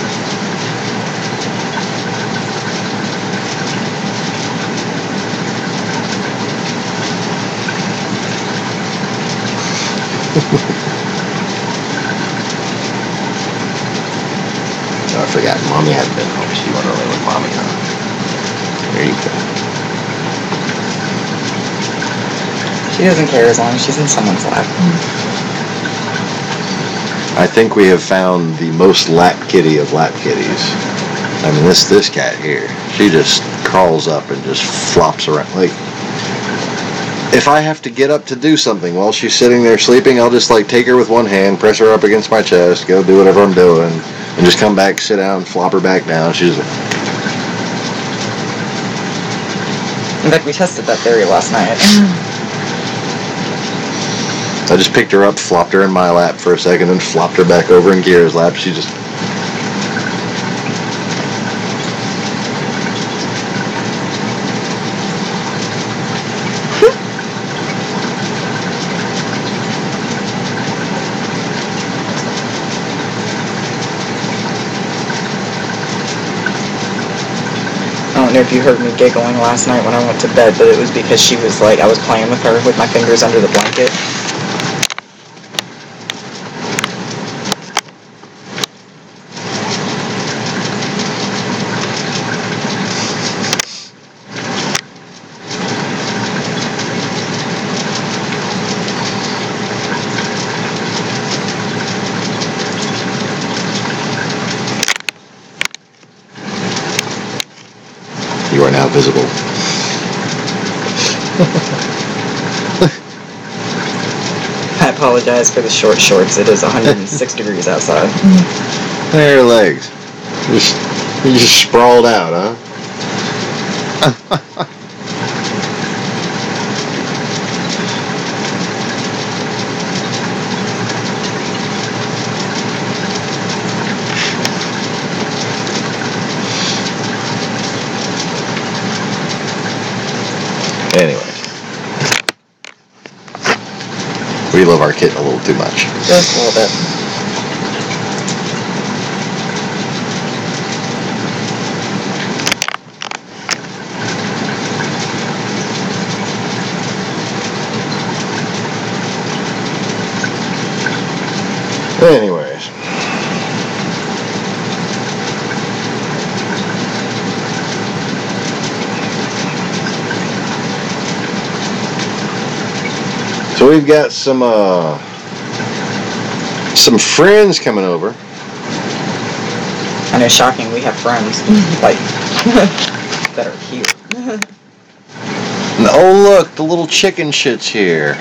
Oh, I forgot. Mommy hasn't been home. She went early with Mommy, huh? There you go. She doesn't care as long as she's in someone's lap. I think we have found the most lap kitty of lap kitties. I mean, this cat here, she just crawls up and just flops around. Like, if I have to get up to do something while she's sitting there sleeping, I'll just like take her with one hand, press her up against my chest, go do whatever I'm doing, and just come back, sit down, flop her back down. She's like, in fact, we tested that theory last night. I just picked her up, flopped her in my lap for a second, and flopped her back over in Kira's lap. She just... I don't know if you heard me giggling last night when I went to bed, but it was because she was like, I was playing with her with my fingers under the blanket. You are now visible. I apologize for the short shorts. It is 106 degrees outside. There are your legs. You just sprawled out, huh? Anyway, we love our kitten a little too much. Just a little bit. Anyways. So we've got some friends coming over. I know, shocking, we have friends. Like, that are here. And, oh look, the little chicken shit's here.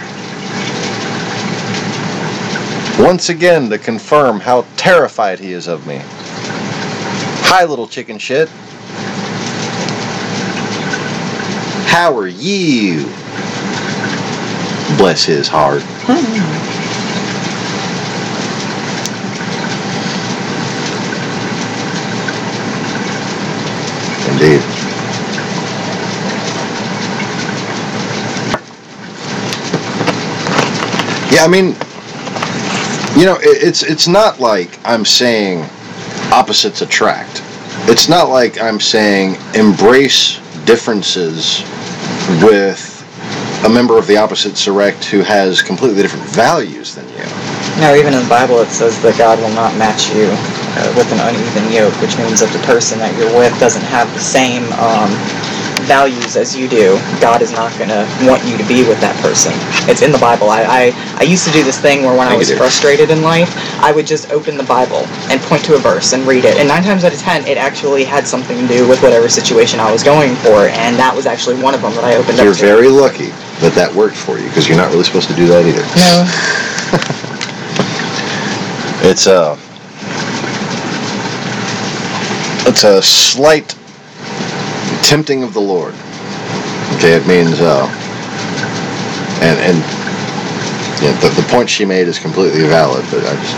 Once again to confirm how terrified he is of me. Hi, little chicken shit. How are you? Bless his heart. Indeed. Yeah, I mean, you know, it's not like I'm saying opposites attract. It's not like I'm saying embrace differences with a member of the opposite sect who has completely different values than you. No, even in the Bible it says that God will not match you with an uneven yoke, which means that the person that you're with doesn't have the same values as you do. God is not going to want you to be with that person. It's in the Bible. I used to do this thing where when I was frustrated in life, I would just open the Bible and point to a verse and read it. And 9 times out of 10, it actually had something to do with whatever situation I was going for. And that was actually one of them that I opened up to. You're very lucky that worked for you, because you're not really supposed to do that either. No. It's a slight tempting of the Lord. Okay, it means, and you know, the point she made is completely valid, but I just...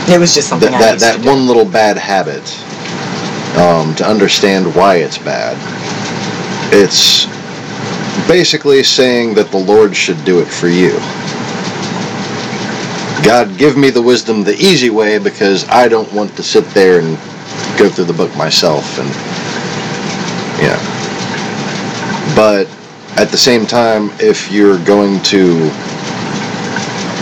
It was just something I used to do. One little bad habit, to understand why it's bad, it's basically saying that the Lord should do it for you. God, give me the wisdom the easy way, because I don't want to sit there and go through the book myself, and but at the same time, if you're going to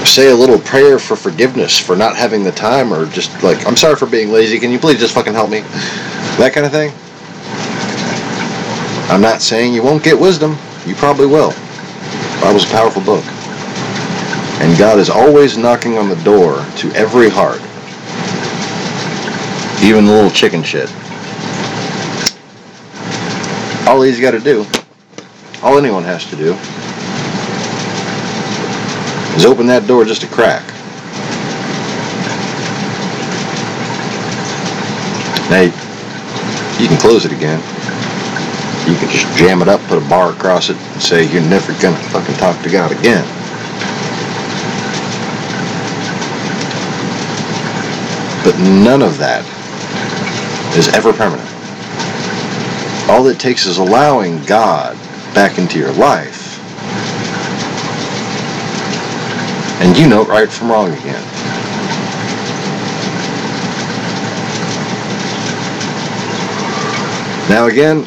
say a little prayer for forgiveness for not having the time, or just like, I'm sorry for being lazy, can you please just fucking help me, that kind of thing, I'm not saying you won't get wisdom. You probably will. The Bible's a powerful book, and God is always knocking on the door to every heart, even the little chicken shit. All he's got to do, all anyone has to do, is open that door just a crack. Now, you can close it again. You can just jam it up, put a bar across it, and say, you're never gonna fucking talk to God again. But none of that is ever permanent. All it takes is allowing God back into your life, and you know right from wrong again. Now again,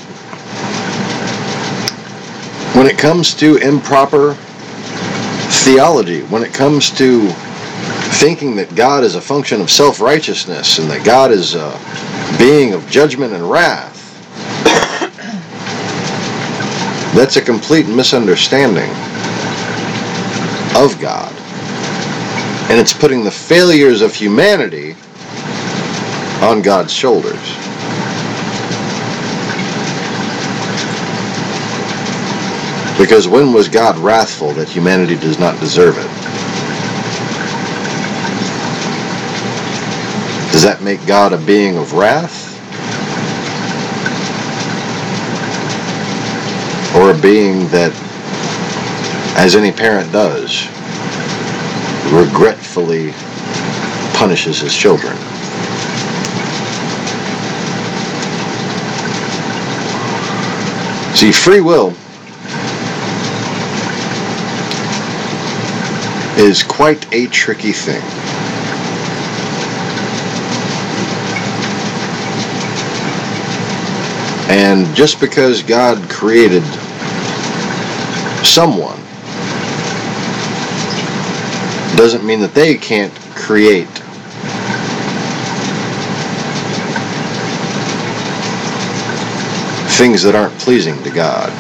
when it comes to improper theology, when it comes to thinking that God is a function of self-righteousness and that God is a being of judgment and wrath, that's a complete misunderstanding of God. And it's putting the failures of humanity on God's shoulders. Because when was God wrathful that humanity does not deserve it? Does that make God a being of wrath? Or a being that, as any parent does, regretfully punishes his children? See, free will is quite a tricky thing. And just because God created someone doesn't mean that they can't create things that aren't pleasing to God.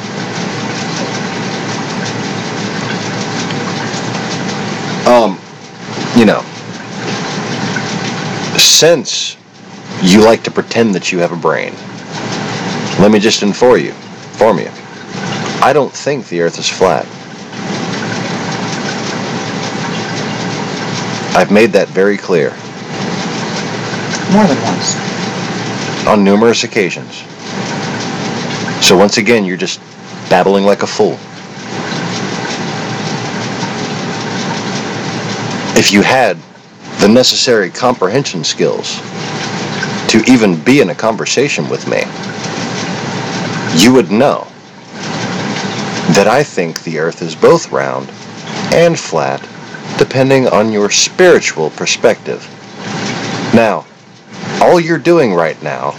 Since you like to pretend that you have a brain, let me just inform you. I don't think the earth is flat. I've made that very clear. More than once. On numerous occasions. So once again, you're just babbling like a fool. If you had the necessary comprehension skills to even be in a conversation with me, you would know that I think the earth is both round and flat, depending on your spiritual perspective. Now, all you're doing right now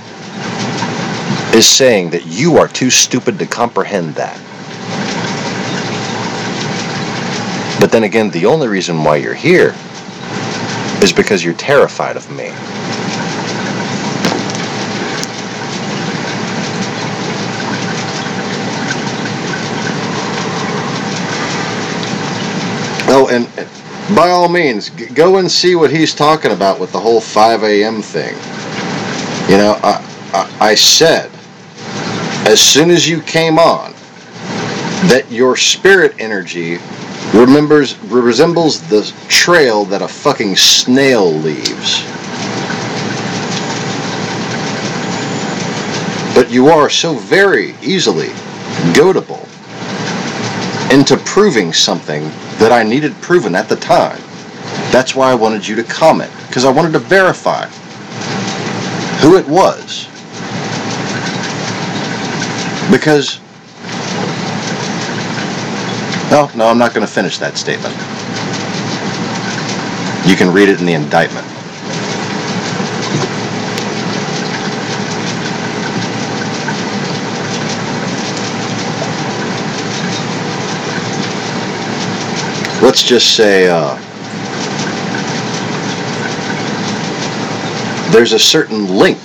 is saying that you are too stupid to comprehend that. But then again, the only reason why you're here is because you're terrified of me. Oh, and by all means, go and see what he's talking about with the whole 5 a.m. thing. You know, I said, as soon as you came on, that your spirit energy resembles the trail that a fucking snail leaves. But you are so very easily goadable into proving something that I needed proven at the time. That's why I wanted you to comment, because I wanted to verify who it was. Because, no, I'm not going to finish that statement. You can read it in the indictment. Let's just say there's a certain link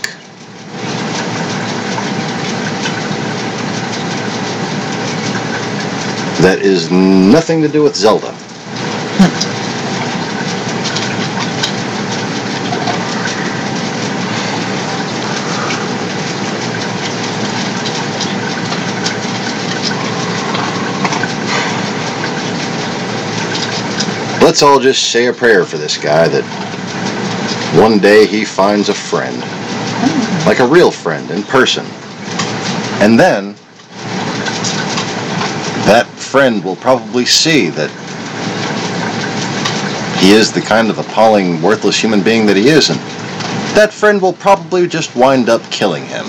that is nothing to do with Zelda. Let's all just say a prayer for this guy that one day he finds a friend, like a real friend in person. And then that friend will probably see that he is the kind of appalling, worthless human being that he is, and that friend will probably just wind up killing him.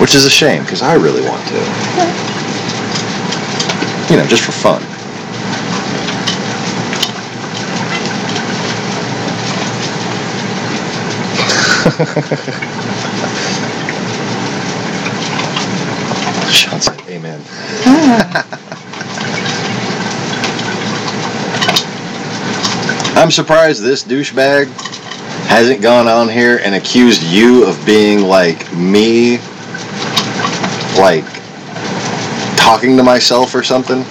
Which is a shame, because I really want to. You know, just for fun. Sean said, amen. I'm surprised this douchebag hasn't gone on here and accused you of being like me, like talking to myself or something.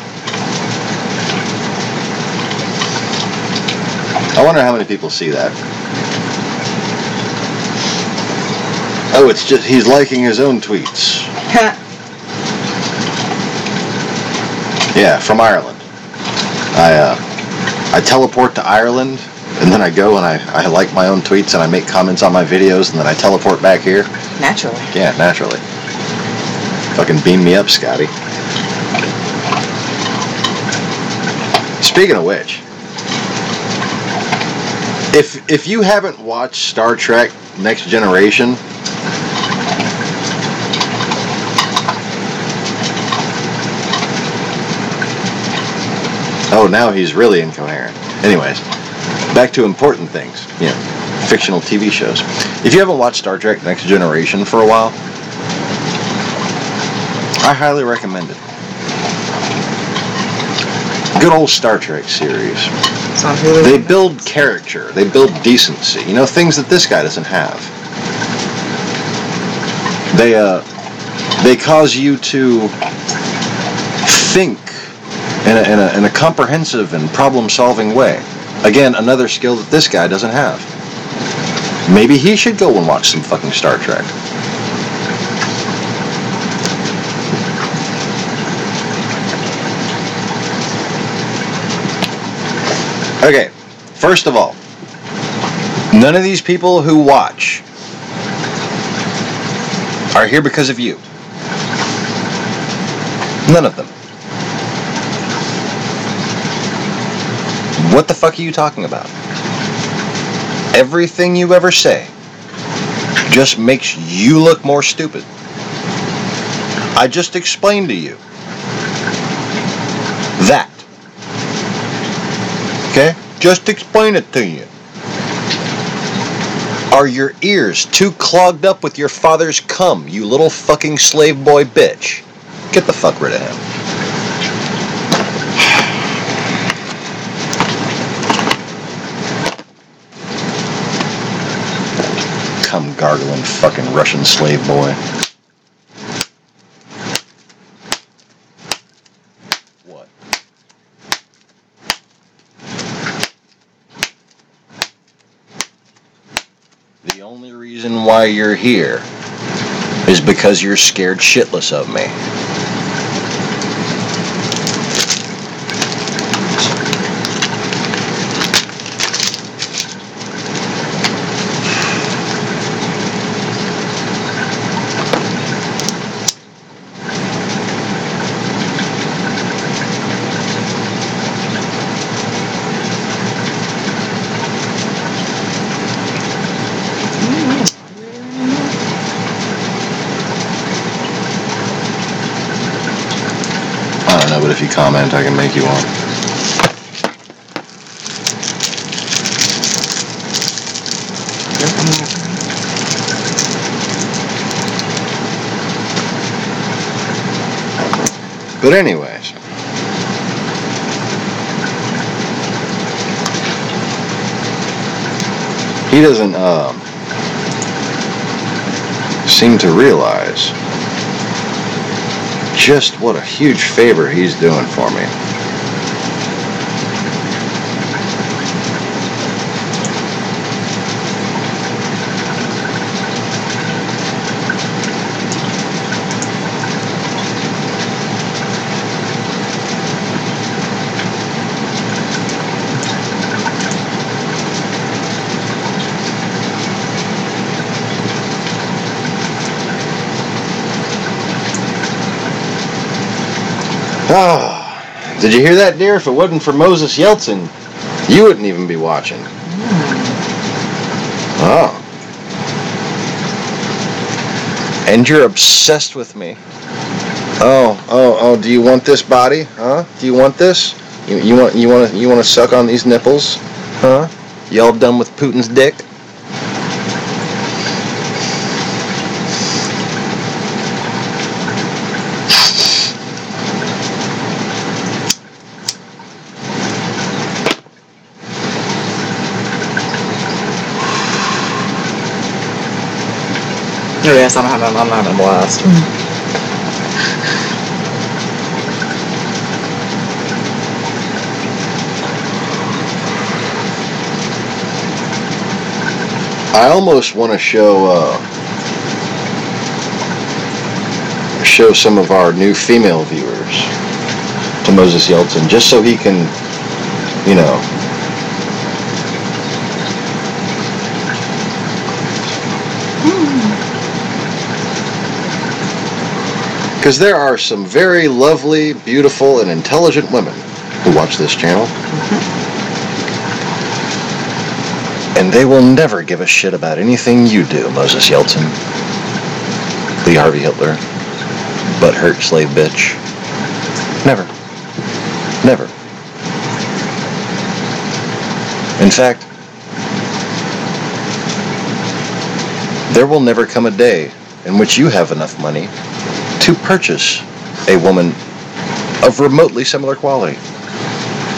I wonder how many people see that. Oh, it's just he's liking his own tweets. Yeah, from Ireland. I teleport to Ireland, and then I go and I like my own tweets and I make comments on my videos, and then I teleport back here. Naturally. Yeah, naturally. Fucking beam me up, Scotty. Speaking of which, if you haven't watched Star Trek Next Generation, oh, now he's really incoherent. Anyways, back to important things. You know, fictional TV shows. If you haven't watched Star Trek Next Generation for a while, I highly recommend it. Good old Star Trek series. They build character. They build decency. You know, things that this guy doesn't have. They cause you to think in a comprehensive and problem-solving way. Again, another skill that this guy doesn't have. Maybe he should go and watch some fucking Star Trek. Okay, first of all, none of these people who watch are here because of you. None of them. What the fuck are you talking about? Everything you ever say just makes you look more stupid. I just explained to you that. Okay? Just explain it to you. Are your ears too clogged up with your father's cum, you little fucking slave boy bitch? Get the fuck rid of him. Cum gargling fucking Russian slave boy. What? The only reason why you're here is because you're scared shitless of me. I don't know, but if you comment, I can make you one. But anyways, he doesn't seem to realize just what a huge favor he's doing for me. Oh, did you hear that, dear? If it wasn't for Moses Yeltsin, you wouldn't even be watching. Oh. And you're obsessed with me. Oh, do you want this body? Huh? Do you want this? You want to suck on these nipples? Huh? You all done with Putin's dick? Oh yes, I'm having a blast. I almost want to show some of our new female viewers to Moses Yeltsin, just so he can, you know, because there are some very lovely, beautiful, and intelligent women who watch this channel. And they will never give a shit about anything you do, Moses Yeltsin. Lee Harvey Hitler. Butthurt slave bitch. Never. Never. In fact, there will never come a day in which you have enough money to purchase a woman of remotely similar quality.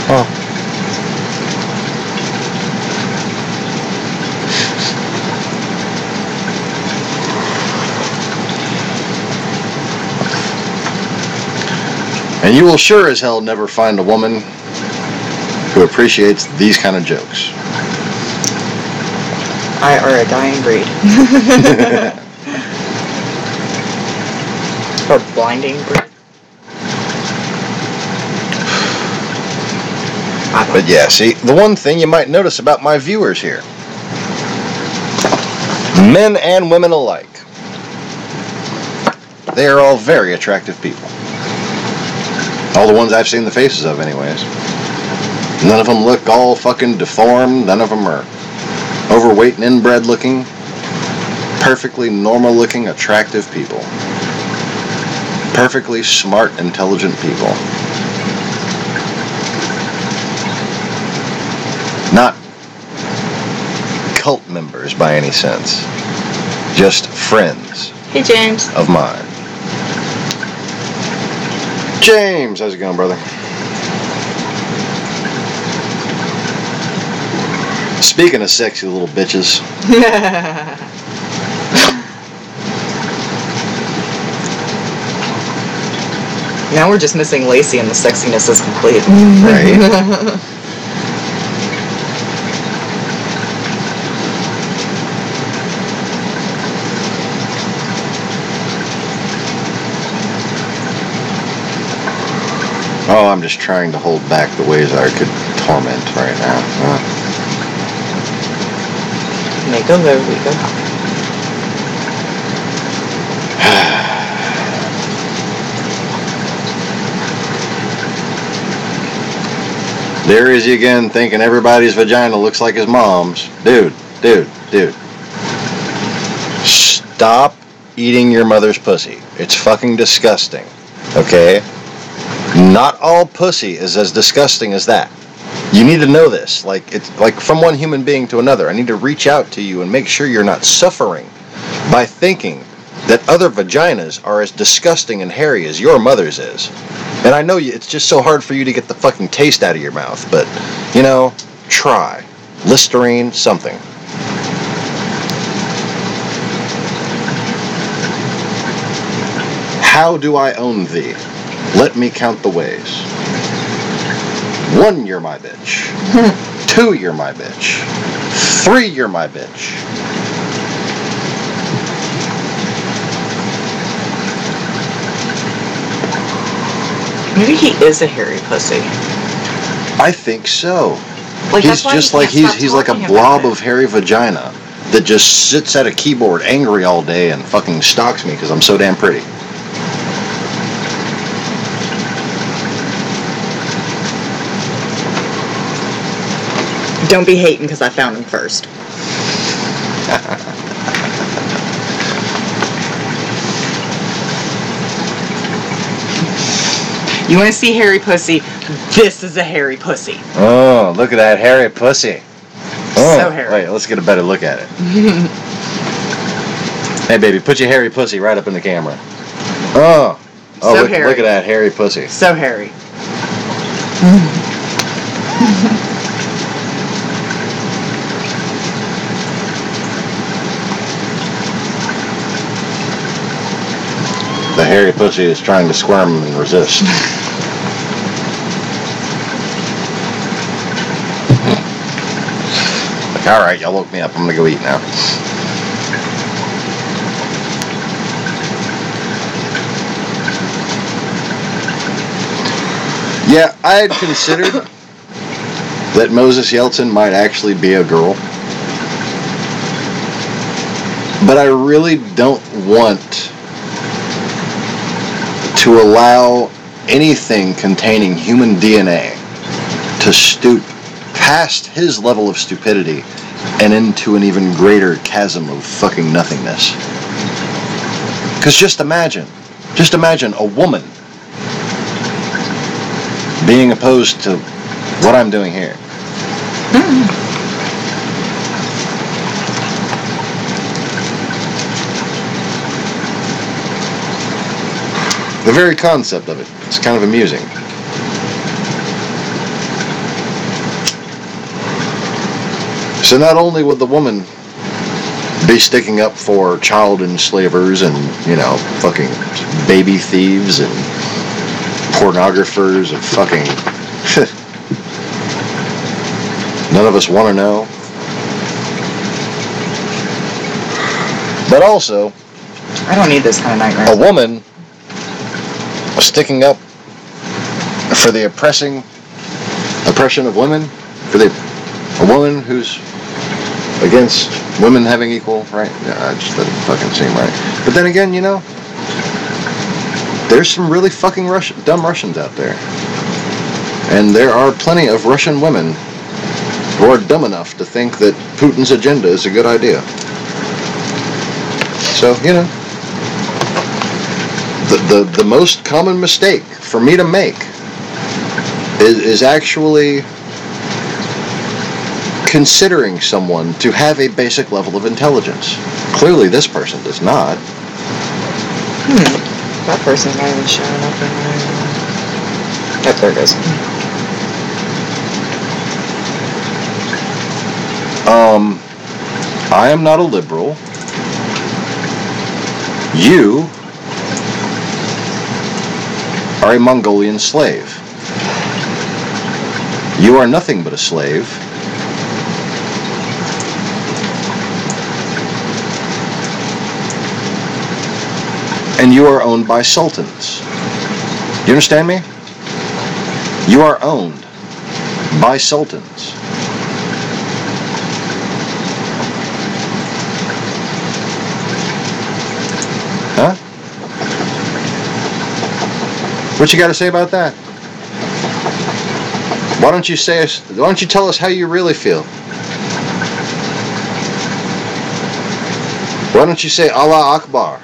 Oh. And you will sure as hell never find a woman who appreciates these kind of jokes. I are a dying breed. Or blinding breed. But yeah, see, the one thing you might notice about my viewers here, men and women alike, they are all very attractive people. All the ones I've seen the faces of, anyways. None of them look all fucking deformed. None of them are overweight and inbred looking. Perfectly normal looking, attractive people. Perfectly smart, intelligent people. Not cult members by any sense. Just friends. Hey, James. Of mine. James, how's it going, brother? Speaking of sexy little bitches. Now we're just missing Lacey and the sexiness is complete. Right? Oh, I'm just trying to hold back the ways I could torment right now. Make a low, we go. There is he again, thinking everybody's vagina looks like his mom's. Dude. Stop eating your mother's pussy. It's fucking disgusting. Okay? Not all pussy is as disgusting as that. You need to know this. Like, it's like from one human being to another. I need to reach out to you and make sure you're not suffering by thinking that other vaginas are as disgusting and hairy as your mother's is. And I know it's just so hard for you to get the fucking taste out of your mouth, but, you know, try. Listerine, something. How do I own thee? Let me count the ways. 1, you're my bitch. 2, you're my bitch. 3, you're my bitch. Maybe he is a hairy pussy. I think so. Like, He's just like he's like a blob of hairy vagina that just sits at a keyboard angry all day and fucking stalks me because I'm so damn pretty. Don't be hating because I found him first. You want to see hairy pussy? This is a hairy pussy. Oh, look at that hairy pussy. Oh, so hairy. Wait, let's get a better look at it. Hey, baby, put your hairy pussy right up in the camera. Oh, so look hairy. Look at that hairy pussy. So hairy. The hairy pussy is trying to squirm and resist. Like, alright, y'all woke me up. I'm gonna go eat now. Yeah, I had considered that Moses Yeltsin might actually be a girl. But I really don't want to allow anything containing human DNA to stoop past his level of stupidity and into an even greater chasm of fucking nothingness. Because just imagine a woman being opposed to what I'm doing here. The very concept of it is kind of amusing. So not only would the woman be sticking up for child enslavers and, you know, fucking baby thieves and pornographers and fucking none of us want to know. But also, I don't need this kind of nightmare. A woman sticking up for the oppression of women, for a woman who's against women having equal right. Yeah, it just doesn't fucking seem right. But then again, you know, there's some really fucking dumb Russians out there, and there are plenty of Russian women who are dumb enough to think that Putin's agenda is a good idea. So, you know, the most common mistake for me to make is actually considering someone to have a basic level of intelligence. Clearly this person does not. That person's not even showing up in my... Yep, there it goes. I am not a liberal. You are a Mongolian slave. You are nothing but a slave. And you are owned by sultans. Do you understand me? You are owned by sultans. Huh? What you got to say about that? Why don't you tell us how you really feel? Why don't you say Allah Akbar?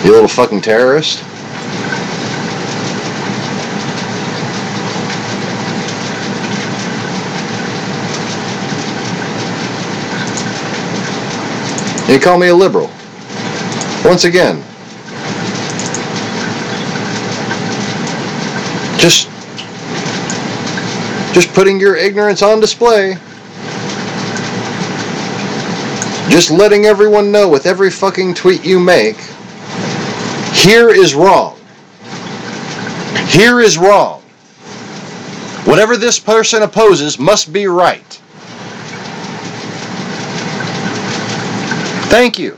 You little fucking terrorist. You call me a liberal. Once again, just putting your ignorance on display. Just letting everyone know with every fucking tweet you make, here is wrong. Here is wrong. Whatever this person opposes must be right. Thank you.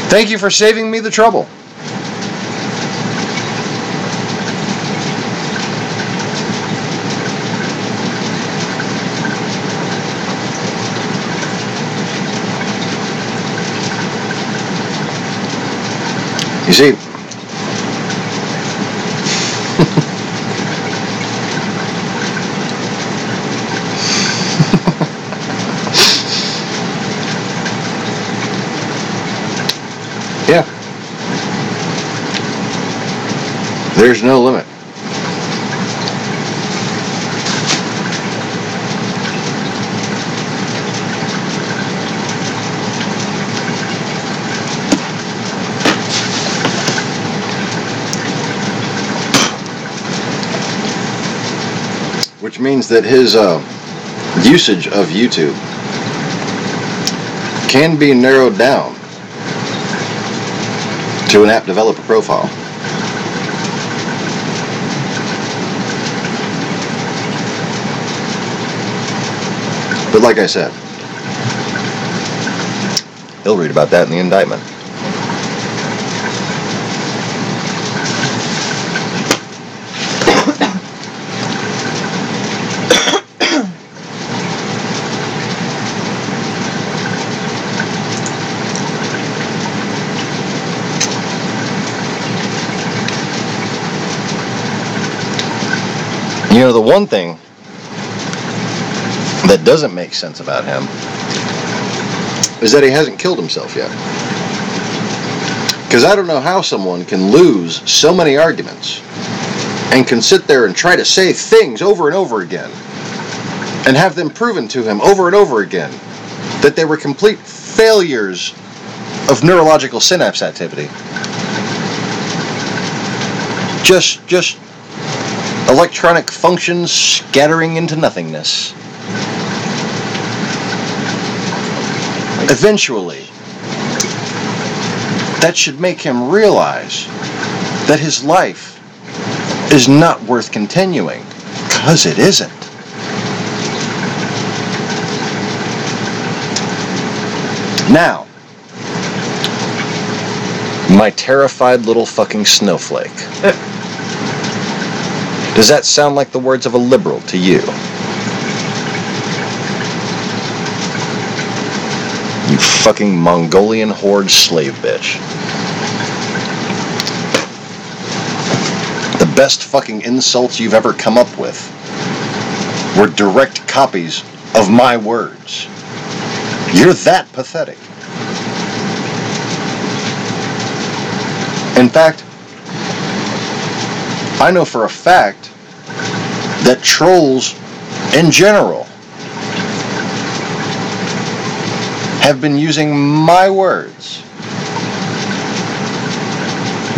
Thank you for saving me the trouble. You see, yeah, there's no limit. Which means that his usage of YouTube can be narrowed down to an app developer profile. But like I said, he'll read about that in the indictment. You know, the one thing that doesn't make sense about him is that he hasn't killed himself yet. Because I don't know how someone can lose so many arguments and can sit there and try to say things over and over again and have them proven to him over and over again that they were complete failures of neurological synapse activity. Just electronic functions scattering into nothingness. Eventually, that should make him realize that his life is not worth continuing, because it isn't. Now, my terrified little fucking snowflake. Does that sound like the words of a liberal to you? You fucking Mongolian horde slave bitch. The best fucking insults you've ever come up with were direct copies of my words. You're that pathetic. In fact, I know for a fact that trolls in general have been using my words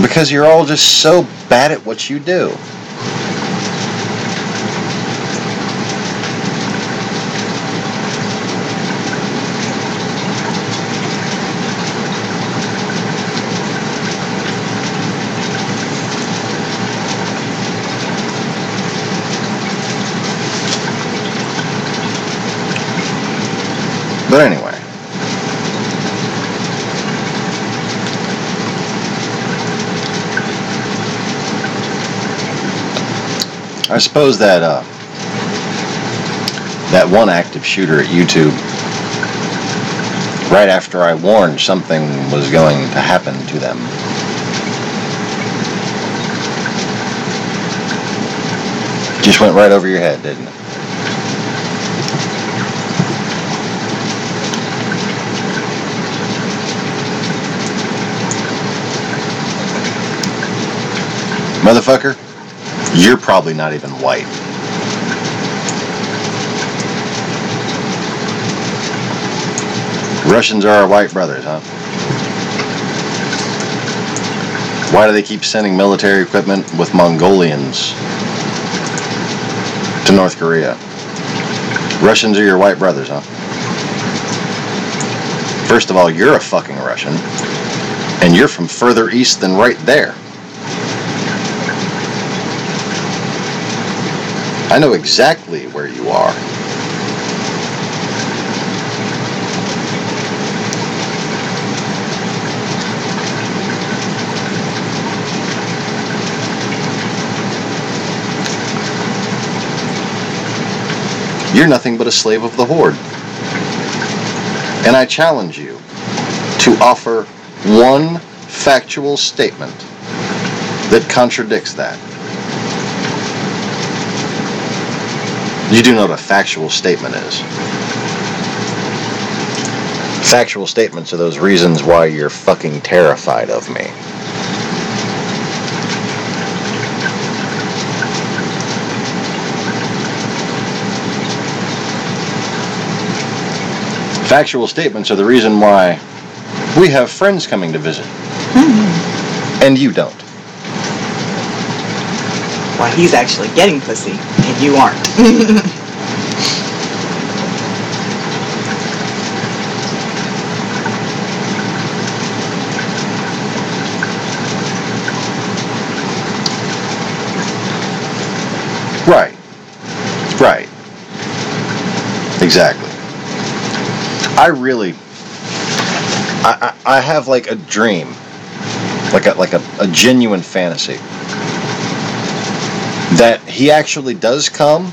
because you're all just so bad at what you do. But anyway, I suppose that that one active shooter at YouTube, right after I warned something was going to happen to them, just went right over your head, didn't it? Motherfucker, you're probably not even white. Russians are our white brothers, huh? Why do they keep sending military equipment with Mongolians to North Korea? Russians are your white brothers, huh? First of all, you're a fucking Russian, and you're from further east than right there. I know exactly where you are. You're nothing but a slave of the Horde. And I challenge you to offer one factual statement that contradicts that. You do know what a factual statement is. Factual statements are those reasons why you're fucking terrified of me. Factual statements are the reason why we have friends coming to visit. And you don't. Why he's actually getting pussy, and you aren't. Right. Right. Exactly. I have like a dream, like a genuine fantasy that he actually does come,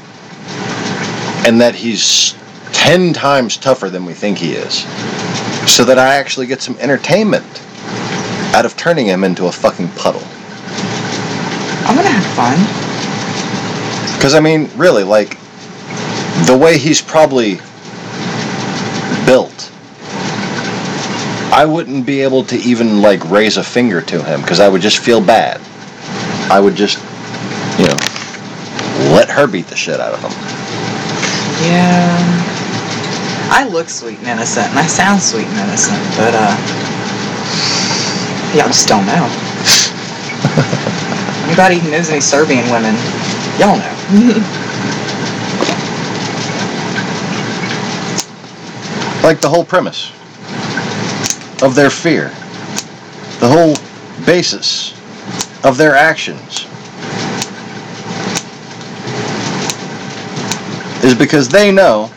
and that he's 10 times tougher than we think he is, so that I actually get some entertainment out of turning him into a fucking puddle. I'm gonna have fun. Because I mean, really, like, the way he's probably built, I wouldn't be able to even like raise a finger to him because I would just feel bad. I would just, you know, let her beat the shit out of him. Yeah. I look sweet and innocent, and I sound sweet and innocent, but y'all just don't know. Anybody who knows any Serbian women, y'all know. Like the whole premise of their fear, the whole basis of their actions is because they know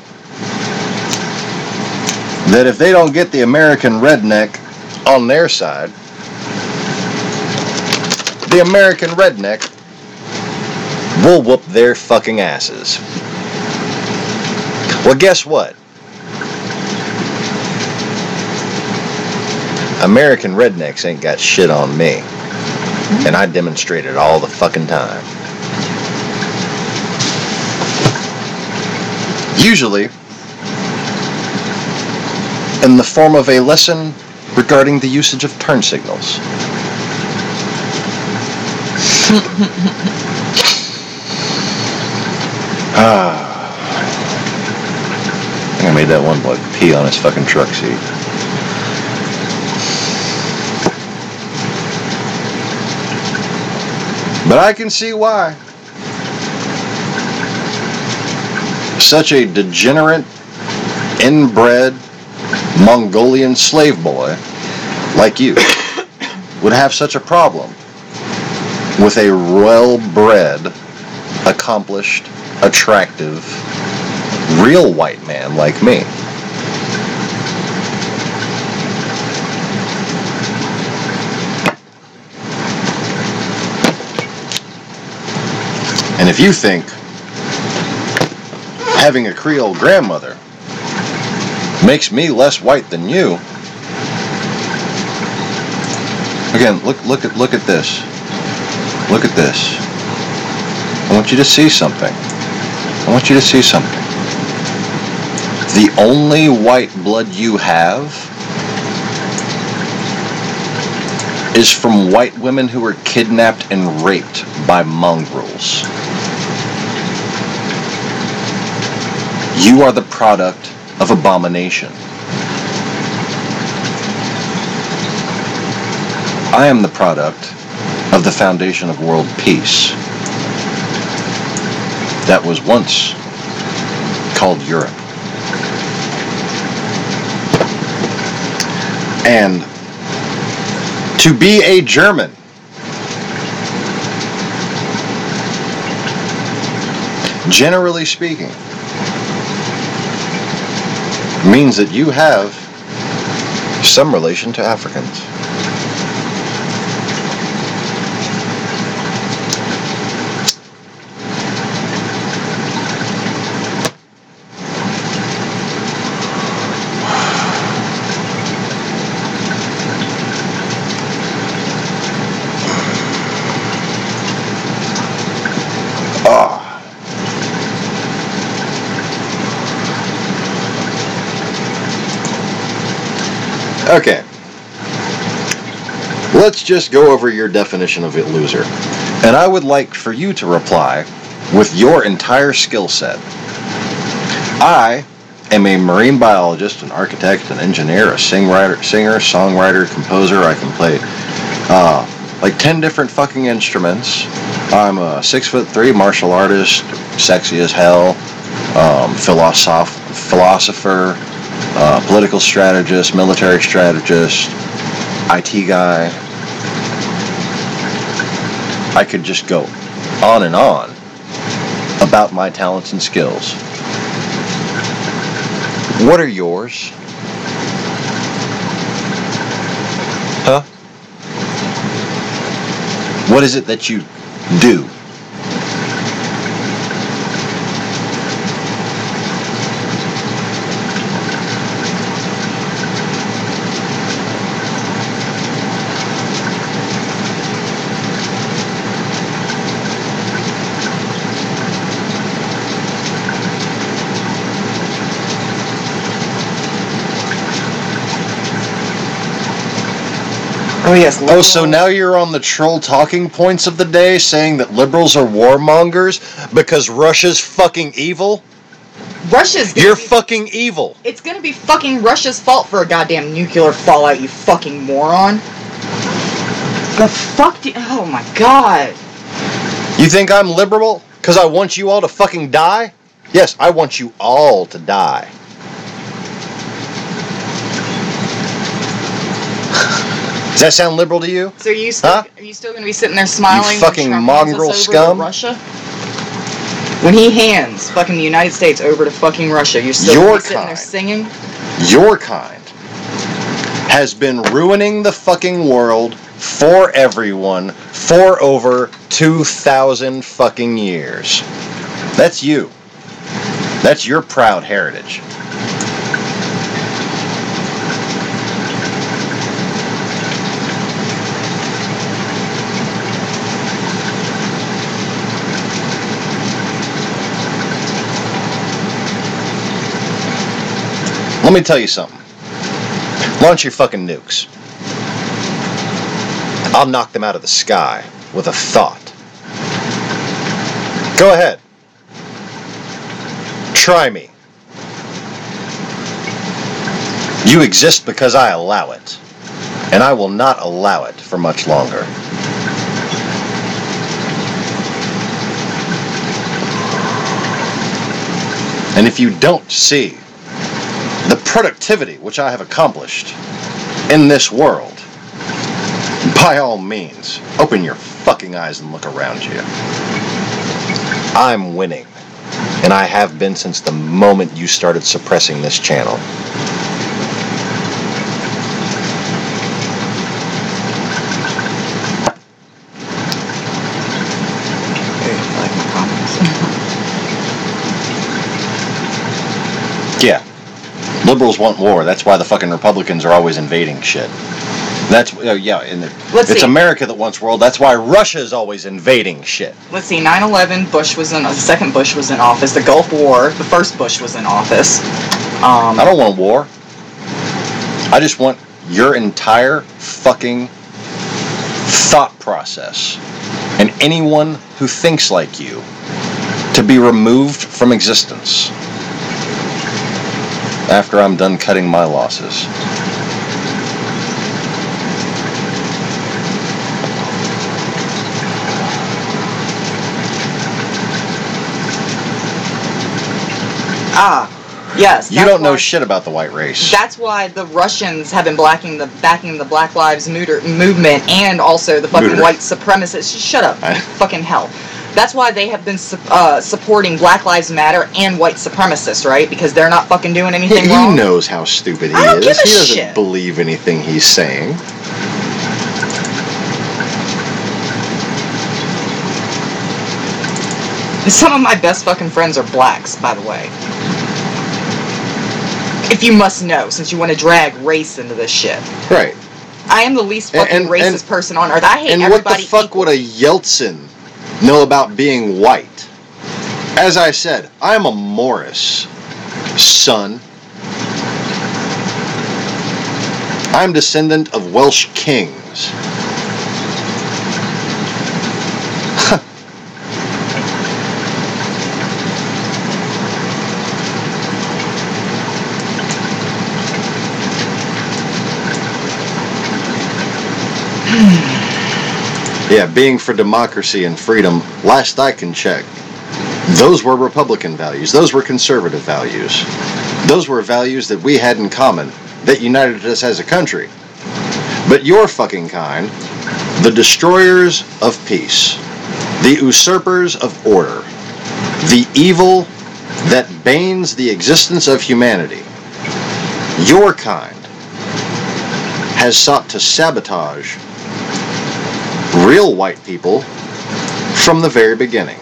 that if they don't get the American redneck on their side, the American redneck will whoop their fucking asses. Well, guess what? American rednecks ain't got shit on me. And I demonstrate it all the fucking time. Usually in the form of a lesson regarding the usage of turn signals. I think I made that one boy pee on his fucking truck seat. But I can see why. Such a degenerate, inbred, Mongolian slave boy like you would have such a problem with a well-bred, accomplished, attractive, real white man like me. And if you think having a Creole grandmother makes me less white than you, again, look at this. Look at this. I want you to see something. I want you to see something. The only white blood you have is from white women who were kidnapped and raped by mongrels. You are the product of abomination. I am the product of the foundation of world peace that was once called Europe. And to be a German generally speaking means that you have some relation to Africans. Okay, let's just go over your definition of a loser. And I would like for you to reply with your entire skill set. I am a marine biologist, an architect, an engineer, a singer, songwriter, composer. I can play like 10 different fucking instruments. I'm a 6'3" martial artist, sexy as hell, philosopher, political strategist, military strategist, IT guy. I could just go on and on about my talents and skills. What are yours? Huh? What is it that you do? Oh yes. Oh, so now you're on the troll talking points of the day saying that liberals are warmongers because Russia's fucking evil? You're fucking evil. It's gonna be fucking Russia's fault for a goddamn nuclear fallout, you fucking moron. The fuck oh my god. You think I'm liberal because I want you all to fucking die? Yes, I want you all to die. Does that sound liberal to you? So are you still going to be sitting there smiling? You fucking when Trump mongrel hands us over scum. to Russia? When he hands fucking the United States over to fucking Russia, you're still going to be sitting there singing? Your kind has been ruining the fucking world for everyone for over 2,000 fucking years. That's you. That's your proud heritage. Let me tell you something. Launch your fucking nukes. I'll knock them out of the sky with a thought. Go ahead. Try me. You exist because I allow it. And I will not allow it for much longer. And if you don't see the productivity which I have accomplished in this world, by all means, open your fucking eyes and look around you. I'm winning. And I have been since the moment you started suppressing this channel. Yeah. Liberals want war. That's why the fucking Republicans are always invading shit. That's, it's America that wants world. That's why Russia is always invading shit. Let's see, 9/11, the second Bush was in office. The Gulf War, the first Bush was in office. I don't want war. I just want your entire fucking thought process and anyone who thinks like you to be removed from existence after I'm done cutting my losses. Yes. You don't know shit about the white race. That's why the Russians have been backing the Black Lives movement and also the fucking white supremacists. Shut up. Fucking hell. That's why they have been supporting Black Lives Matter and white supremacists, right? Because they're not fucking doing anything wrong. He knows how stupid he is. He doesn't believe anything he's saying. Some of my best fucking friends are blacks, by the way. If you must know, since you want to drag race into this shit. Right. I am the least fucking racist person on earth. I hate everybody. And what the fuck would a Yeltsin know about being white? As I said, I'm a Morris, son. I'm descendant of Welsh kings. Yeah, being for democracy and freedom, last I can check, those were Republican values. Those were conservative values. Those were values that we had in common, that united us as a country. But your fucking kind, the destroyers of peace, the usurpers of order, the evil that banes the existence of humanity, your kind has sought to sabotage real white people from the very beginning.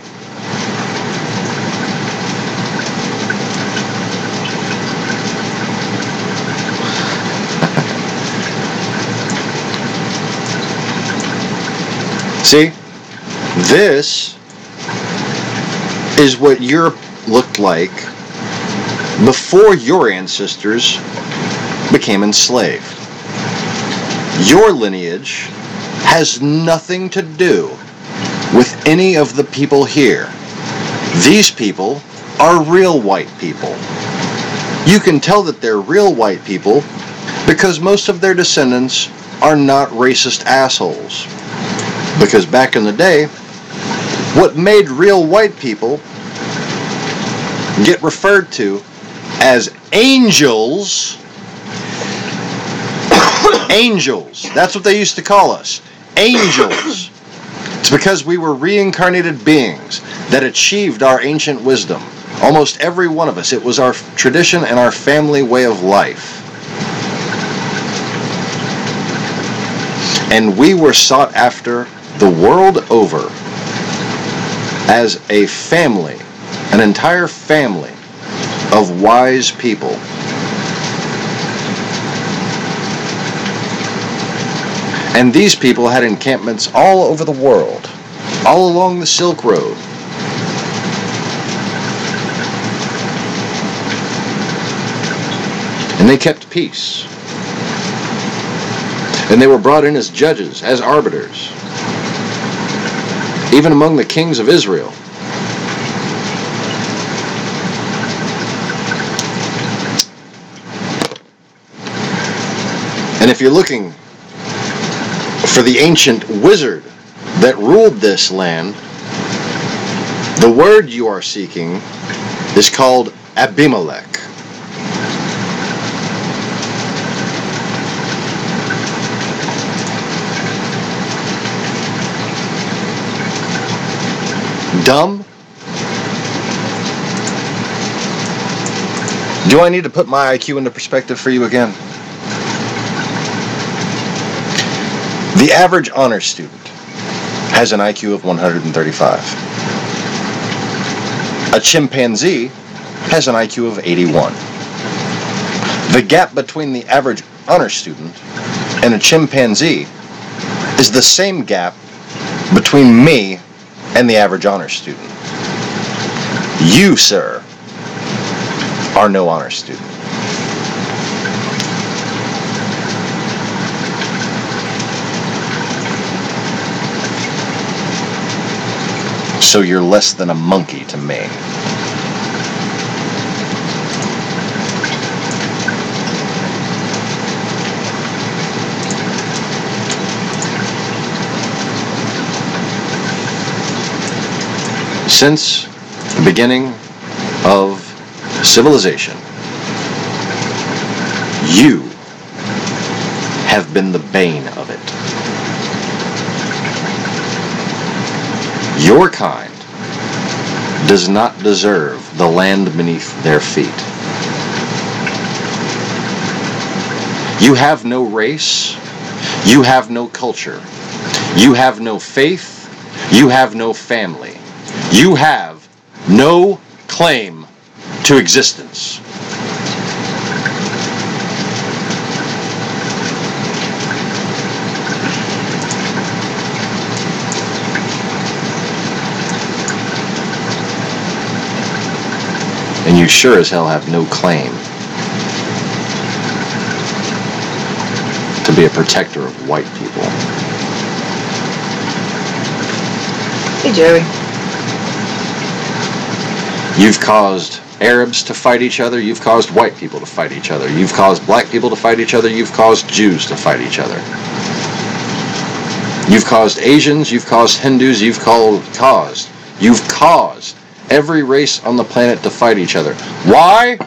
See, this is what Europe looked like before your ancestors became enslaved. Your lineage has nothing to do with any of the people here. These people are real white people. You can tell that they're real white people because most of their descendants are not racist assholes. Because back in the day, what made real white people get referred to as angels, angels, that's what they used to call us. Angels. It's because we were reincarnated beings that achieved our ancient wisdom. Almost every one of us. It was our tradition and our family way of life. And we were sought after the world over as a family, an entire family of wise people. And these people had encampments all over the world, all along the Silk Road. And they kept peace. And they were brought in as judges, as arbiters. Even among the kings of Israel, And if you're looking for the ancient wizard that ruled this land, the word you are seeking is called Abimelech. Dumb? Do I need to put my IQ into perspective for you again? The average honors student has an IQ of 135. A chimpanzee has an IQ of 81. The gap between the average honors student and a chimpanzee is the same gap between me and the average honors student. You, sir, are no honors student. So you're less than a monkey to me. Since the beginning of civilization, you have been the bane of it. Your kind does not deserve the land beneath their feet. You have no race. You have no culture. You have no faith. You have no family. You have no claim to existence. And you sure as hell have no claim to be a protector of white people. Hey, Joey. You've caused Arabs to fight each other. You've caused white people to fight each other. You've caused black people to fight each other. You've caused Jews to fight each other. You've caused Asians. You've caused Hindus. You've caused every race on the planet to fight each other. Why?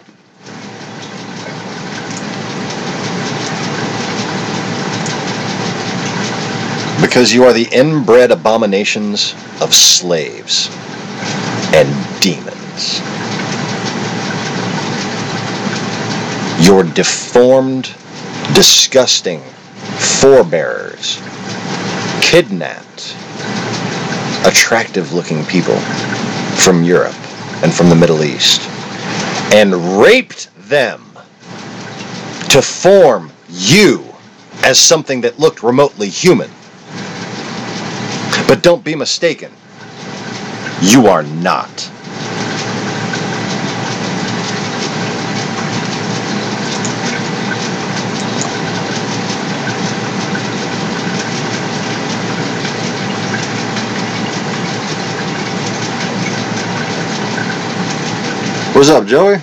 Because you are the inbred abominations of slaves and demons. Your deformed, disgusting forebearers kidnapped attractive-looking people from Europe and from the Middle East and raped them to form you as something that looked remotely human. But don't be mistaken, you are not. What's up, Joey?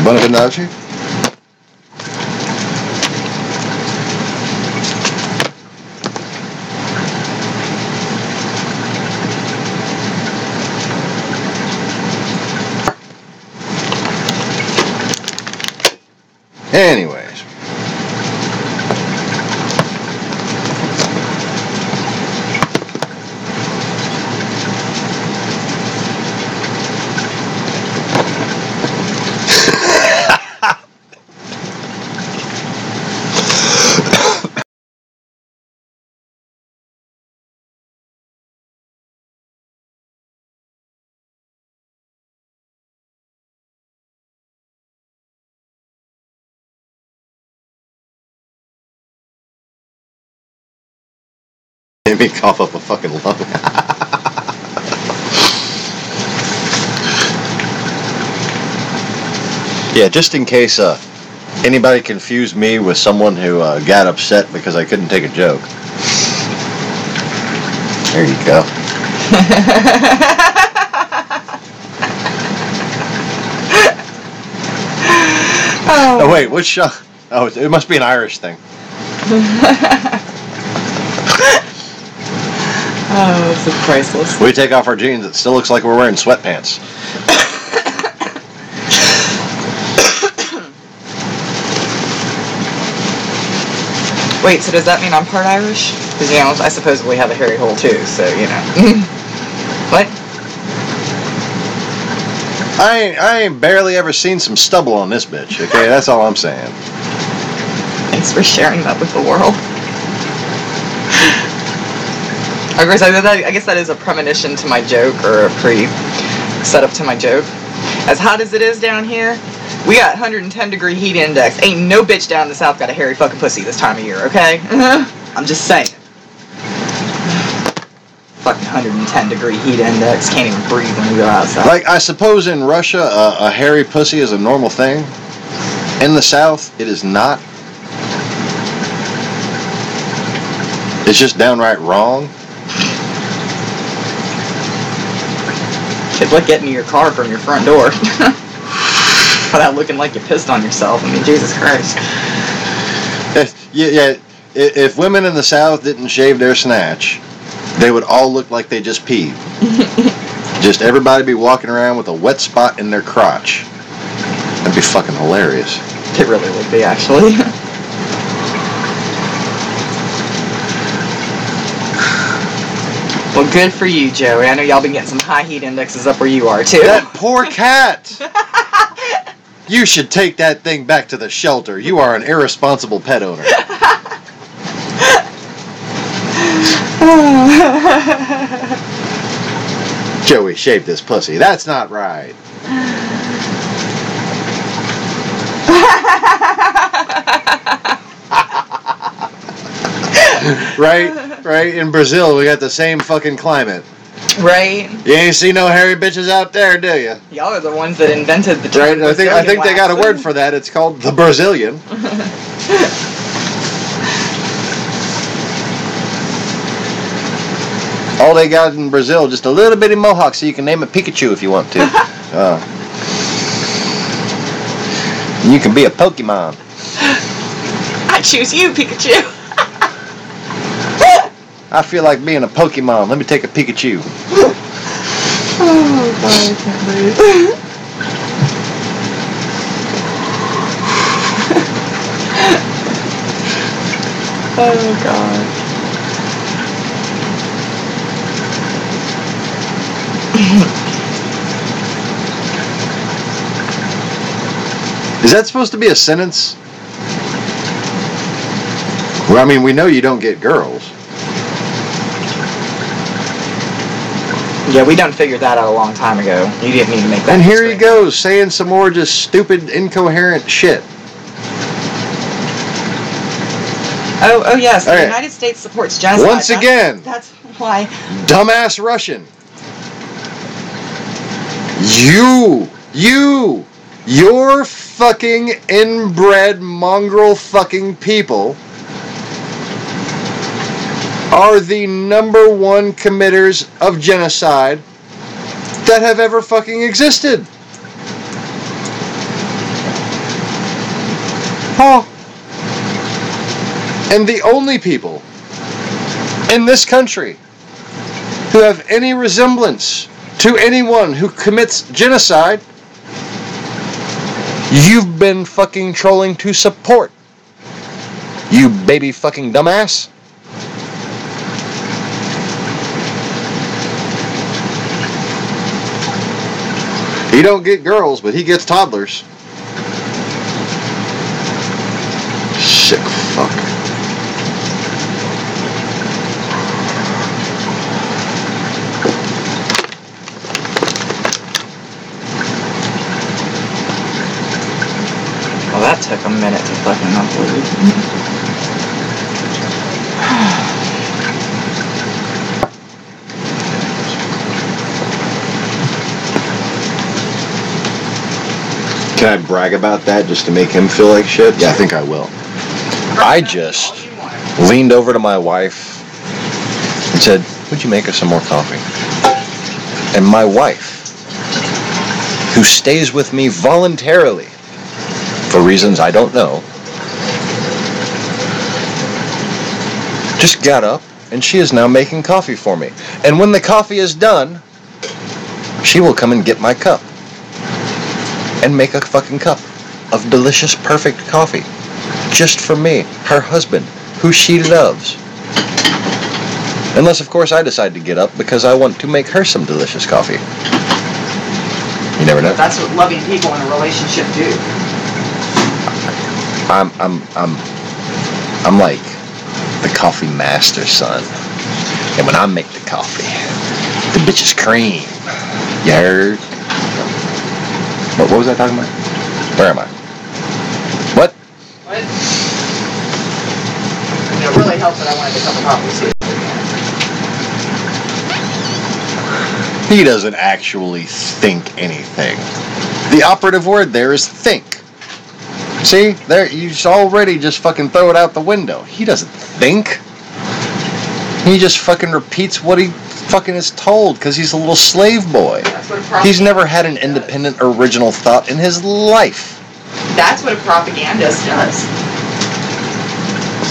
Buonanotte. Anyways. Made me cough up a fucking lung. Yeah, just in case anybody confused me with someone who got upset because I couldn't take a joke. There you go. Oh wait, which shot? Oh, it must be an Irish thing. Oh, this is priceless. We take off our jeans, it still looks like we're wearing sweatpants. Wait, so does that mean I'm part Irish? Because, you know, I suppose we have a hairy hole too, so, you know. What? I ain't barely ever seen some stubble on this bitch, okay? That's all I'm saying. Thanks for sharing that with the world. Of course, I guess that is a premonition to my joke, or a pre-setup to my joke. As hot as it is down here, we got 110 degree heat index. Ain't no bitch down in the south got a hairy fucking pussy this time of year, okay? I'm just saying. Fucking 110 degree heat index. Can't even breathe when we go outside. Like, I suppose in Russia, a hairy pussy is a normal thing. In the south, it is not. It's just downright wrong. It's like getting to your car from your front door. Without looking like you pissed on yourself. I mean, Jesus Christ. Yeah, if women in the South didn't shave their snatch, they would all look like they just peed. Just everybody be walking around with a wet spot in their crotch. That'd be fucking hilarious. It really would be, actually. Well, good for you, Joey. I know y'all been getting some high heat indexes up where you are, too. That poor cat! You should take that thing back to the shelter. You are an irresponsible pet owner. Joey, shave this pussy. That's not right. Right? In Brazil, we got the same fucking climate. Right? You ain't see no hairy bitches out there, do you? Y'all are the ones that invented the term. Right? I think they got a word for that. It's called the Brazilian. All they got in Brazil, just a little bitty mohawk, so you can name it Pikachu if you want to. You can be a Pokemon. I choose you, Pikachu. I feel like being a Pokemon. Let me take a Pikachu. Oh, God, I can't breathe. Oh, God. Is that supposed to be a sentence? Well, I mean, we know you don't get girls. Yeah, we done figured that out a long time ago. You didn't need to make that. And here he goes, saying some more just stupid, incoherent shit. Oh yes, the Okay. United States supports genocide. Once again. That's why. Dumbass Russian. Your fucking inbred mongrel fucking people are the number one committers of genocide that have ever fucking existed. Huh. And the only people in this country who have any resemblance to anyone who commits genocide, you've been fucking trolling to support. You baby fucking dumbass. He don't get girls, but he gets toddlers. Sick fuck. Well, that took a minute to fucking upload. Can I brag about that just to make him feel like shit? Yeah, I think I will. I just leaned over to my wife and said, would you make us some more coffee? And my wife, who stays with me voluntarily for reasons I don't know, just got up and she is now making coffee for me. And when the coffee is done, she will come and get my cup and make a fucking cup of delicious, perfect coffee just for me, her husband, who she loves. Unless, of course, I decide to get up because I want to make her some delicious coffee. You never know. That's what loving people in a relationship do. I'm like the coffee master, son. And when I make the coffee, the bitch is cream. You heard? What was I talking about? Where am I? What? What? It really helped that I wanted a cup of coffee too. He doesn't actually think anything. The operative word there is think. See? There, you already just fucking throw it out the window. He doesn't think. He just fucking repeats what he fucking is told because he's a little slave boy. He's never had an independent, original thought in his life. That's what a propagandist does.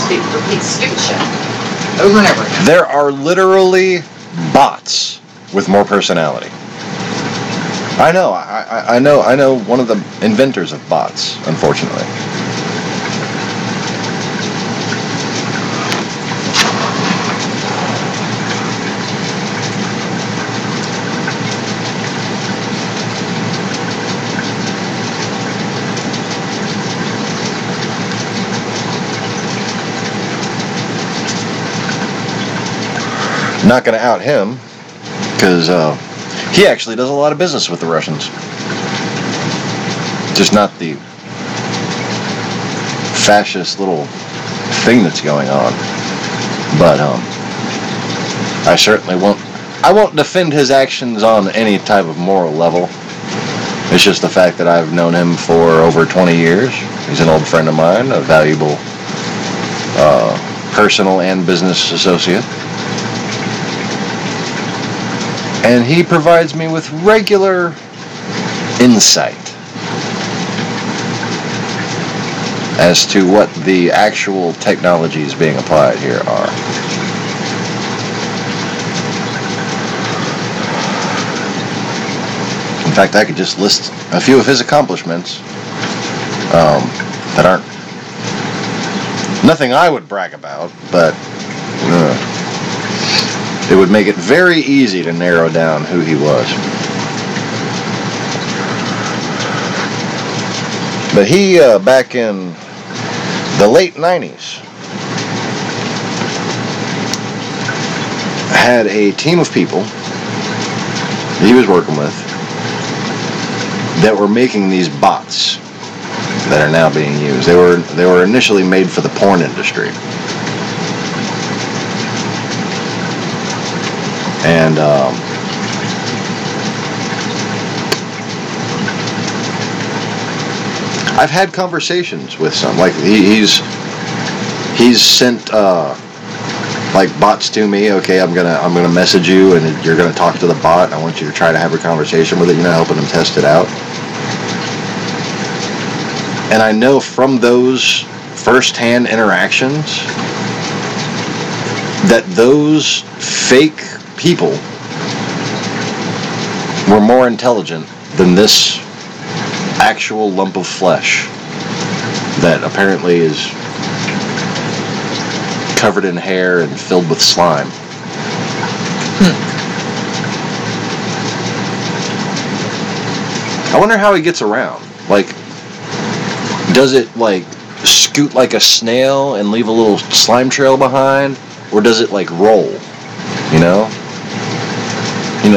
Repeat stupid shit. Over and over again. There are literally bots with more personality. I know one of the inventors of bots, unfortunately. Not going to out him, because he actually does a lot of business with the Russians. Just not the fascist little thing that's going on. But I certainly won't defend his actions on any type of moral level. It's just the fact that I've known him for over 20 years. He's an old friend of mine, a valuable personal and business associate. And he provides me with regular insight as to what the actual technologies being applied here are. In fact, I could just list a few of his accomplishments that aren't nothing I would brag about, but it would make it very easy to narrow down who he was. But he, back in the late 90s, had a team of people that he was working with that were making these bots that are now being used. They were initially made for the porn industry. And I've had conversations with some. Like he's sent like bots to me. Okay, I'm gonna message you, and you're gonna talk to the bot. I want you to try to have a conversation with it. Helping them test it out. And I know from those first-hand interactions that those fake people were more intelligent than this actual lump of flesh that apparently is covered in hair and filled with slime. I wonder how he gets around. Like, does it like scoot like a snail and leave a little slime trail behind, or does it like roll? You know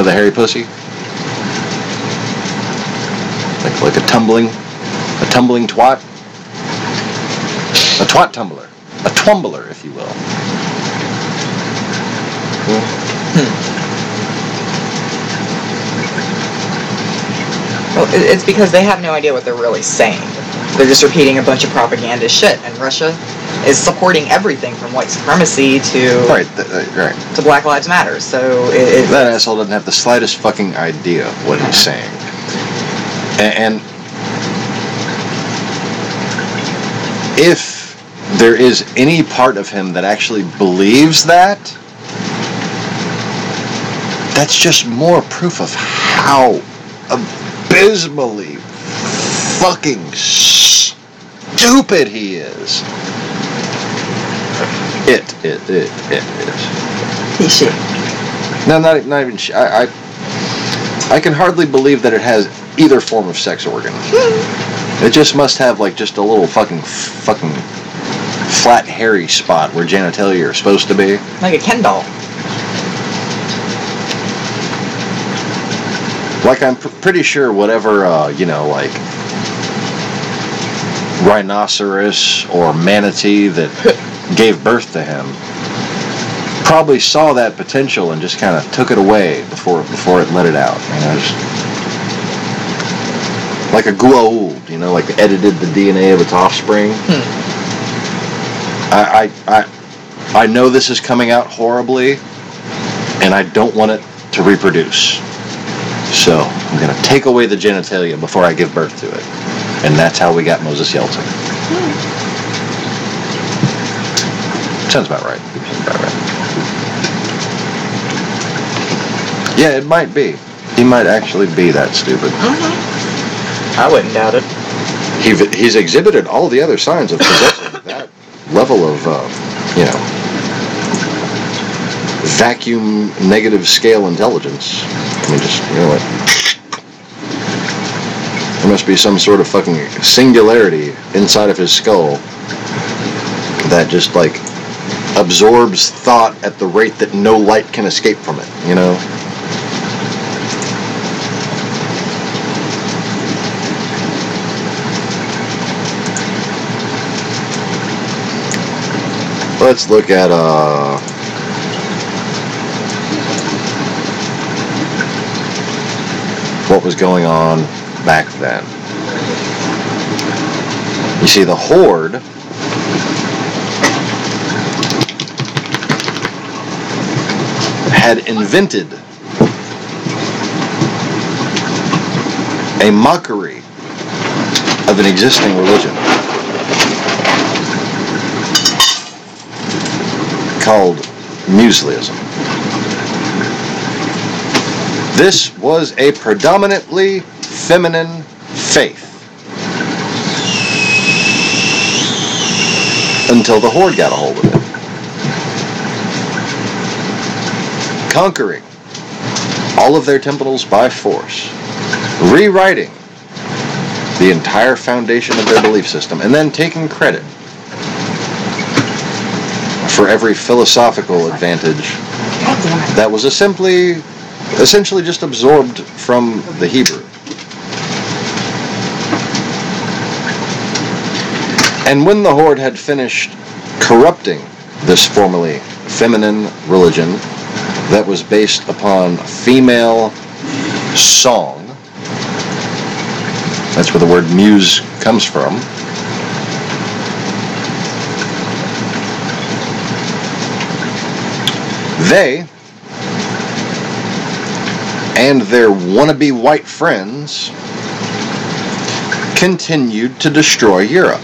the hairy pussy, like a tumbling twat, a twat tumbler, a twumbler, if you will. Well, it's because they have no idea what they're really saying. They're just repeating a bunch of propaganda shit, and Russia is supporting everything from white supremacy to Right. to Black Lives Matter. So that asshole doesn't have the slightest fucking idea what he's saying. And if there is any part of him that actually believes that, that's just more proof of how abysmally fucking stupid he is. It is. He shit. No, not even. I can hardly believe that it has either form of sex organ. It just must have like just a little fucking flat hairy spot where genitalia are supposed to be. Like a Ken doll. Like I'm pretty sure whatever like rhinoceros or manatee that gave birth to him probably saw that potential and just kind of took it away before it let it out. Just like a Goa'uld, like edited the DNA of its offspring. I know this is coming out horribly, and I don't want it to reproduce. So I'm going to take away the genitalia before I give birth to it. And that's how we got Moses Yeltsin. Sounds about right. Yeah, it might be. He might actually be that stupid. I wouldn't doubt it. He's exhibited all the other signs of possessing that level of, vacuum negative scale intelligence. I mean, just, like, there must be some sort of fucking singularity inside of his skull that just, like, absorbs thought at the rate that no light can escape from it, Let's look at, what was going on back then. You see, the Horde had invented a mockery of an existing religion called Muesliism. This was a predominantly feminine faith until the Horde got a hold of it, conquering all of their temples by force, rewriting the entire foundation of their belief system, and then taking credit for every philosophical advantage that was essentially just absorbed from the Hebrew. And when the Horde had finished corrupting this formerly feminine religion that was based upon female song, that's where the word muse comes from, they and their wannabe white friends continued to destroy Europe.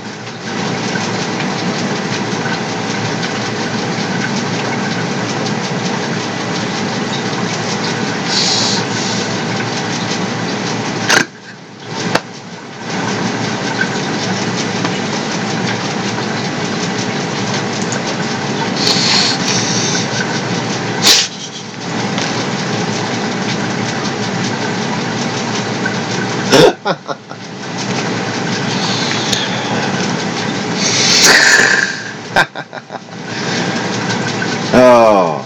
Oh.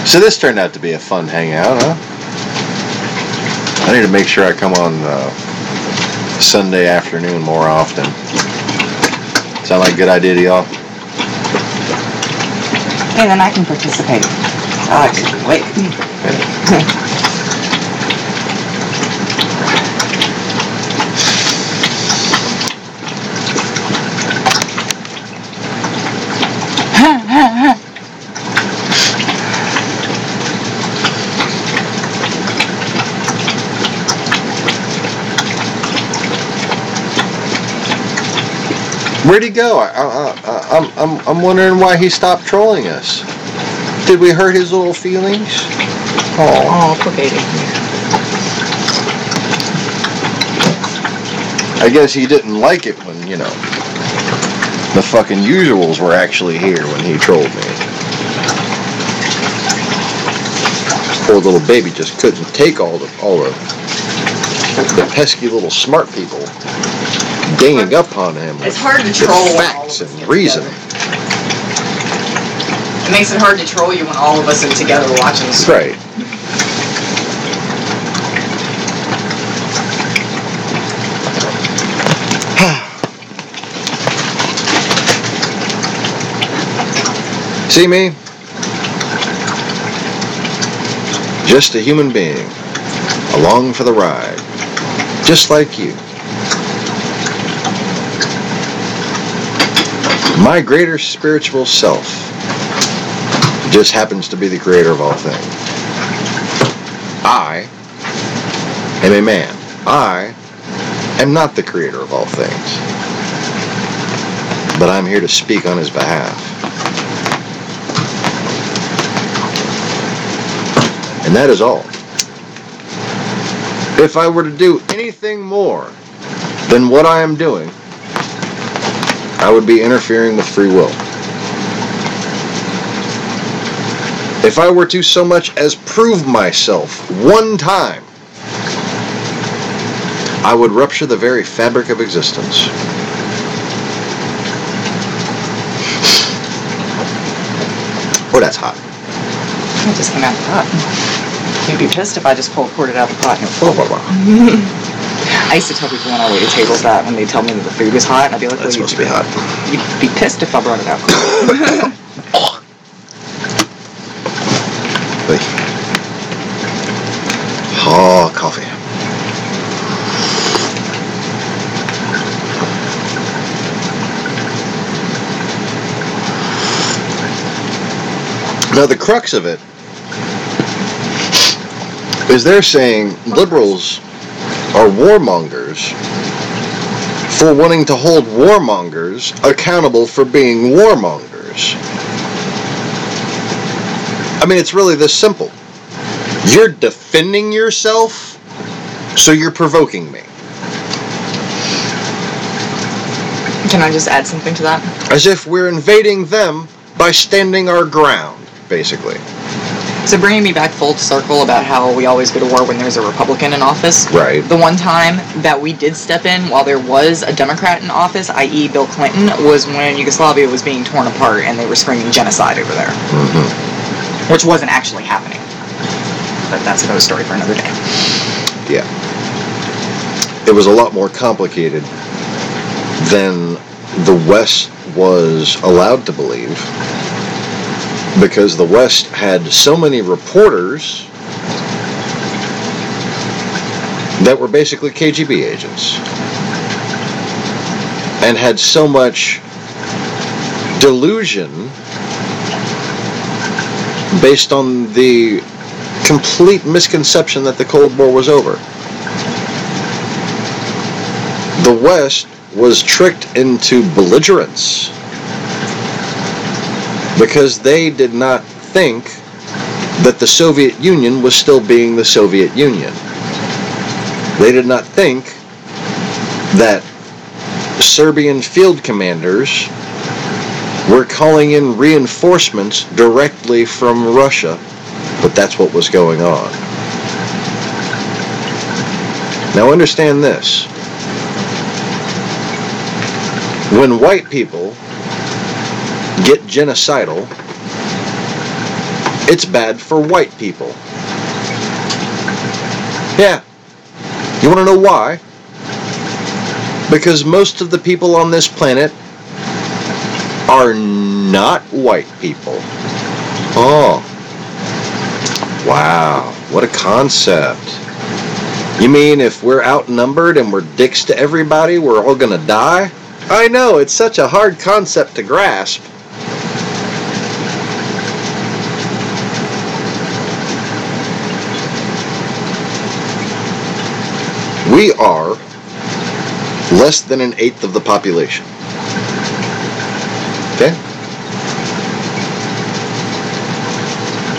So this turned out to be a fun hangout, huh? I need to make sure I come on Sunday afternoon more often. Sound like a good idea to y'all? Hey, then I can participate. I can't wait. Where'd he go? I'm wondering why he stopped trolling us. Did we hurt his little feelings? Oh, poor baby. I guess he didn't like it when, you know, the fucking usuals were actually here when he trolled me. Poor little baby just couldn't take all the pesky little smart people ganging up on him with It's hard to troll when all facts of us and get reason. It makes it hard to troll you when all of us are together watching the stream. Right. See me? Just a human being, along for the ride, just like you. My greater spiritual self just happens to be the creator of all things. I am a man. I am not the creator of all things. But I'm here to speak on his behalf. And that is all. If I were to do anything more than what I am doing, I would be interfering with free will. If I were to so much as prove myself one time, I would rupture the very fabric of existence. Oh, that's hot. It just came out of the pot. You'd be pissed if I just poured it out of the pot and it was full. I used to tell people when I waited tables that when they tell me that the food was hot, I'd be like, That's supposed to be hot. You'd be pissed if I brought it out. Oh, coffee. Now the crux of it is they're saying liberals are warmongers for wanting to hold warmongers accountable for being warmongers. I mean, it's really this simple. You're defending yourself, so you're provoking me. Can I just add something to that? As if we're invading them by standing our ground, basically. So bringing me back full circle about how we always go to war when there's a Republican in office. Right. The one time that we did step in while there was a Democrat in office, i.e. Bill Clinton, was when Yugoslavia was being torn apart and they were screaming genocide over there. Mm-hmm. Which wasn't actually happening. But that's another story for another day. Yeah. It was a lot more complicated than the West was allowed to believe, because the West had so many reporters that were basically KGB agents and had so much delusion based on the complete misconception that the Cold War was over. The West was tricked into belligerence because they did not think that the Soviet Union was still being the Soviet Union. They did not think that Serbian field commanders were calling in reinforcements directly from Russia, but that's what was going on. Now understand this. When white people get genocidal, it's bad for white people. Yeah. You want to know why? Because most of the people on this planet are not white people. Oh. Wow. What a concept. You mean if we're outnumbered and we're dicks to everybody, we're all gonna die? I know, it's such a hard concept to grasp. We are less than 1/8 of the population. Okay?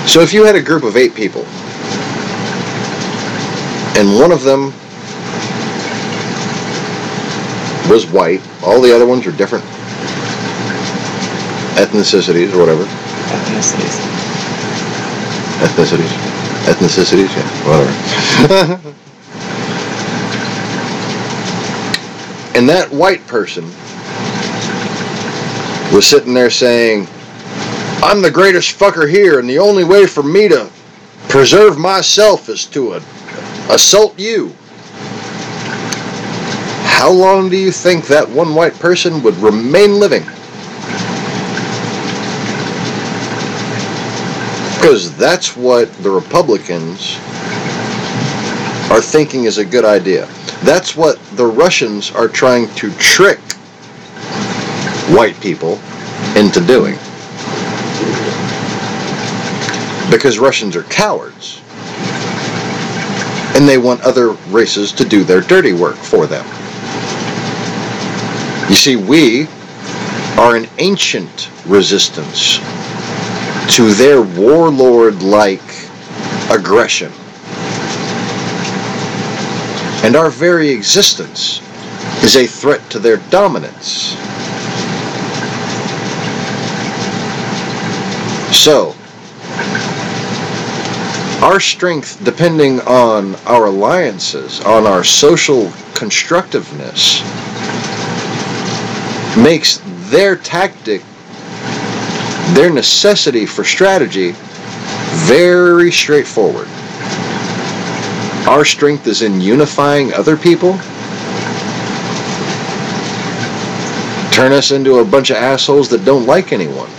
So if you had a group of 8 people, and one of them was white, all the other ones were different ethnicities or whatever. Ethnicities, yeah, whatever. And that white person was sitting there saying, I'm the greatest fucker here, and the only way for me to preserve myself is to assault you. How long do you think that one white person would remain living? Because that's what the Republicans are thinking is a good idea. That's what the Russians are trying to trick white people into doing. Because Russians are cowards. And they want other races to do their dirty work for them. You see, we are an ancient resistance to their warlord-like aggression. And our very existence is a threat to their dominance. So, our strength, depending on our alliances, on our social constructiveness, makes their tactic, their necessity for strategy, very straightforward. Our strength is in unifying other people, turn us into a bunch of assholes that don't like anyone.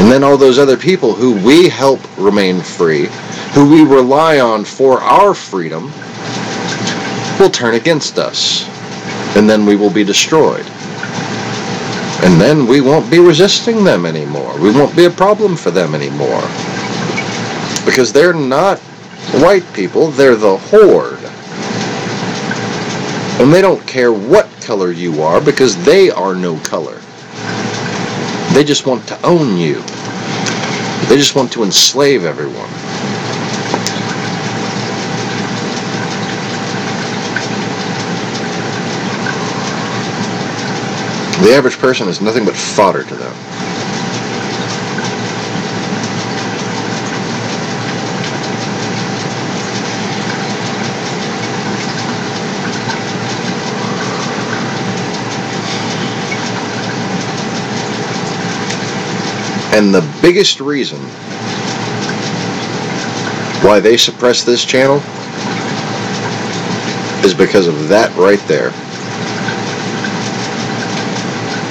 And then all those other people who we help remain free, who we rely on for our freedom, will turn against us. And then we will be destroyed. And then we won't be resisting them anymore. We won't be a problem for them anymore. Because they're not white people, they're the horde. And they don't care what color you are because they are no color. They just want to own you. They just want to enslave everyone. The average person is nothing but fodder to them. And the biggest reason why they suppress this channel is because of that right there.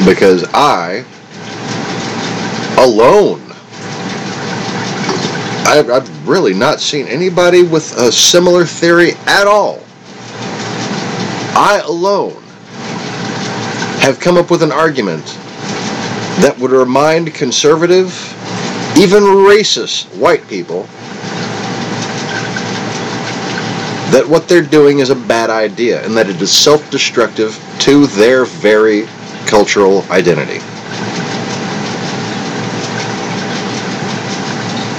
Because I, alone, I've really not seen anybody with a similar theory at all. I alone have come up with an argument that would remind conservative, even racist white people that what they're doing is a bad idea and that it is self-destructive to their very cultural identity.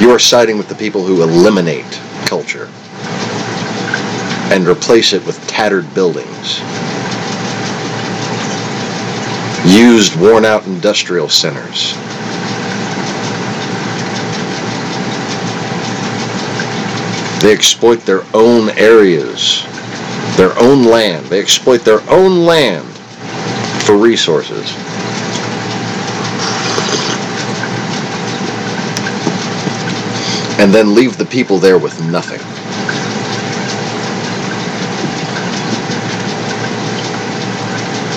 You are siding with the people who eliminate culture and replace it with tattered buildings, used, worn-out industrial centers. They exploit their own areas, their own land. They exploit their own land for resources. And then leave the people there with nothing.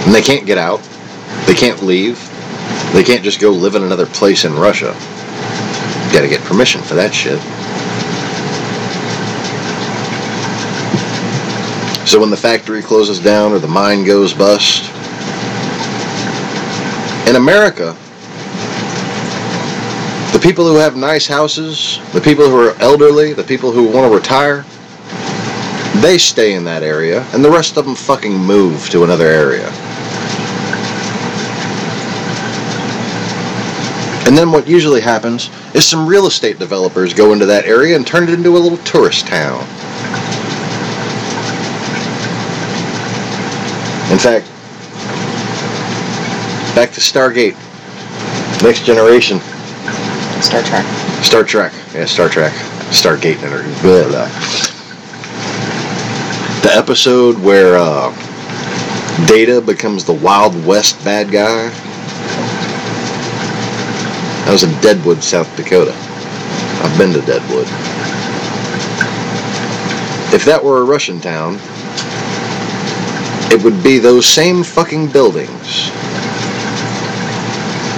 And they can't get out. They can't leave. They can't just go live in another place in Russia. You gotta get permission for that shit. So when the factory closes down or the mine goes bust, in America, the people who have nice houses, the people who are elderly, the people who want to retire, they stay in that area, and the rest of them fucking move to another area. And then what usually happens is some real estate developers go into that area and turn it into a little tourist town. In fact, back to Stargate, Next Generation. Star Trek. Star Trek. Yeah, Star Trek. Stargate. Blah, blah. The episode where Data becomes the Wild West bad guy. That was in Deadwood, South Dakota. I've been to Deadwood. If that were a Russian town, it would be those same fucking buildings.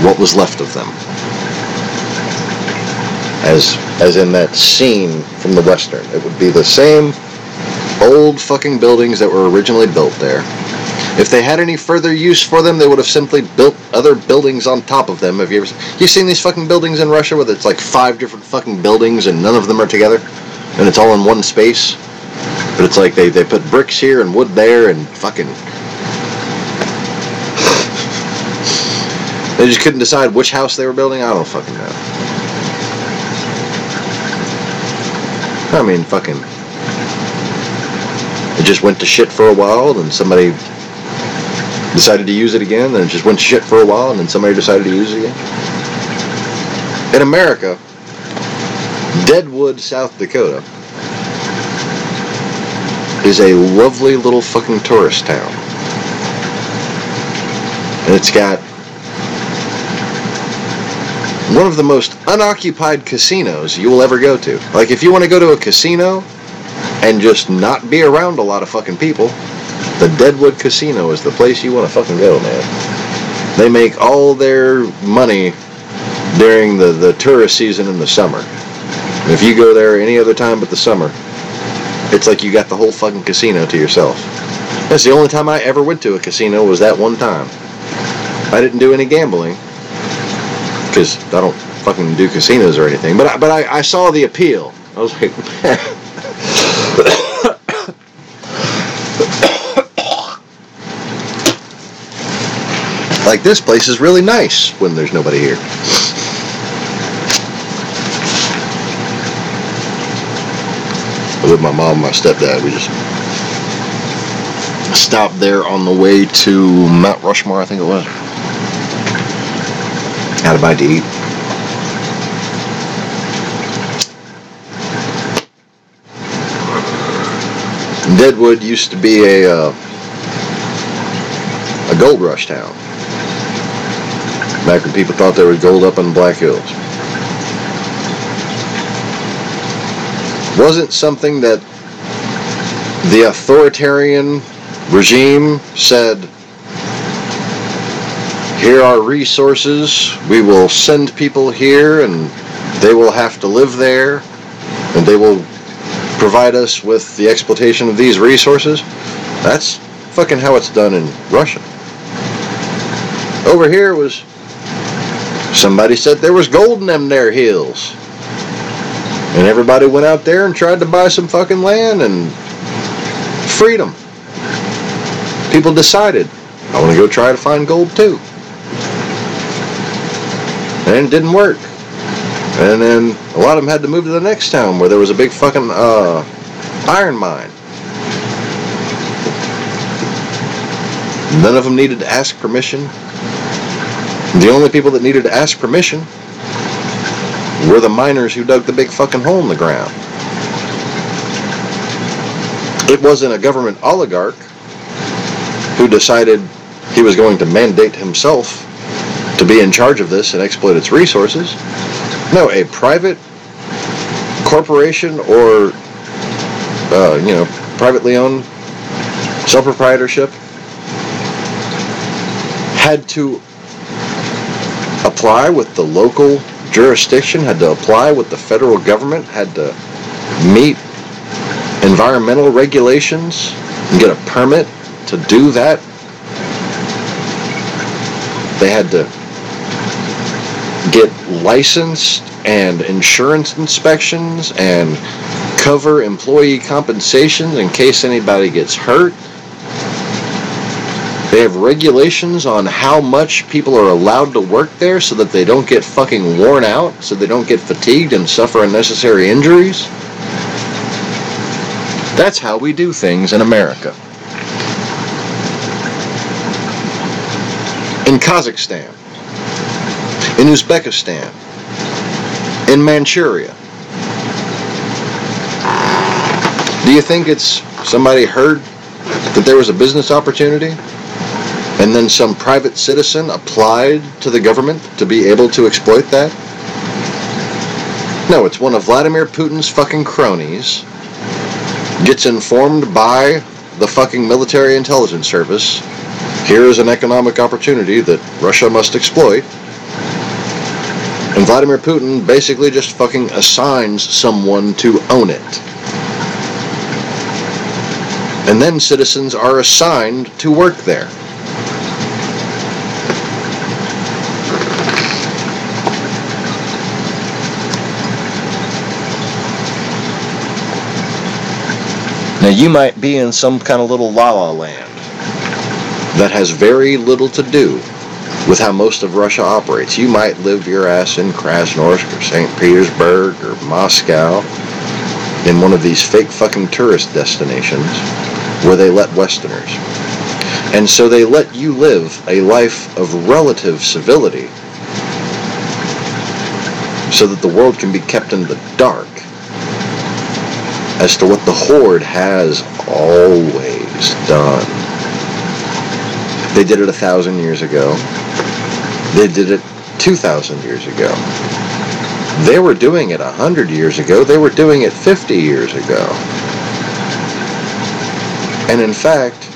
What was left of them. As in that scene from the Western. It would be the same old fucking buildings that were originally built there. If they had any further use for them, they would have simply built other buildings on top of them. Have you seen these fucking buildings in Russia where it's like 5 different fucking buildings and none of them are together? And it's all in one space? But it's like they put bricks here and wood there and fucking... They just couldn't decide which house they were building? I don't fucking know. I mean, fucking... It just went to shit for a while, then somebody decided to use it again, then it just went to shit for a while, and then somebody decided to use it again. In America, Deadwood, South Dakota, is a lovely little fucking tourist town. And it's got one of the most unoccupied casinos you will ever go to. Like, if you want to go to a casino and just not be around a lot of fucking people, the Deadwood Casino is the place you want to fucking go, man. They make all their money during the tourist season in the summer. And if you go there any other time but the summer, it's like you got the whole fucking casino to yourself. That's the only time I ever went to a casino, was that one time. I didn't do any gambling, because I don't fucking do casinos or anything. But I saw the appeal. I was like, like, this place is really nice when there's nobody here. With my mom and my stepdad, we just stopped there on the way to Mount Rushmore, I think it was. Had a bite to eat. Deadwood used to be a gold rush town. Back when people thought there was gold up in the Black Hills. Wasn't something that the authoritarian regime said, here are resources, we will send people here and they will have to live there and they will provide us with the exploitation of these resources. That's fucking how it's done in Russia. Over here was, somebody said there was gold in them there hills. And everybody went out there and tried to buy some fucking land and freedom. People decided, I want to go try to find gold too. And it didn't work. And then a lot of them had to move to the next town where there was a big fucking iron mine. None of them needed to ask permission. The only people that needed to ask permission were the miners who dug the big fucking hole in the ground. It wasn't a government oligarch who decided he was going to mandate himself to be in charge of this and exploit its resources. No, a private corporation or, privately owned self-proprietorship had to apply with the local jurisdiction, had to apply with the federal government, had to meet environmental regulations and get a permit to do that. They had to get licensed and insurance inspections and cover employee compensation in case anybody gets hurt. They have regulations on how much people are allowed to work there so that they don't get fucking worn out, so they don't get fatigued and suffer unnecessary injuries. That's how we do things in America. In Kazakhstan, in Uzbekistan, in Manchuria. Do you think it's somebody heard that there was a business opportunity and then some private citizen applied to the government to be able to exploit that? No, it's one of Vladimir Putin's fucking cronies, gets informed by the fucking military intelligence service, here is an economic opportunity that Russia must exploit, and Vladimir Putin basically just fucking assigns someone to own it. And then citizens are assigned to work there. Now you might be in some kind of little la-la land that has very little to do with how most of Russia operates. You might live your ass in Krasnoyarsk or St. Petersburg or Moscow in one of these fake fucking tourist destinations where they let Westerners. And so they let you live a life of relative civility so that the world can be kept in the dark as to what the Horde has always done. They did it 1,000 years ago. They did it 2,000 years ago. They were doing it 100 years ago. They were doing it 50 years ago. And in fact,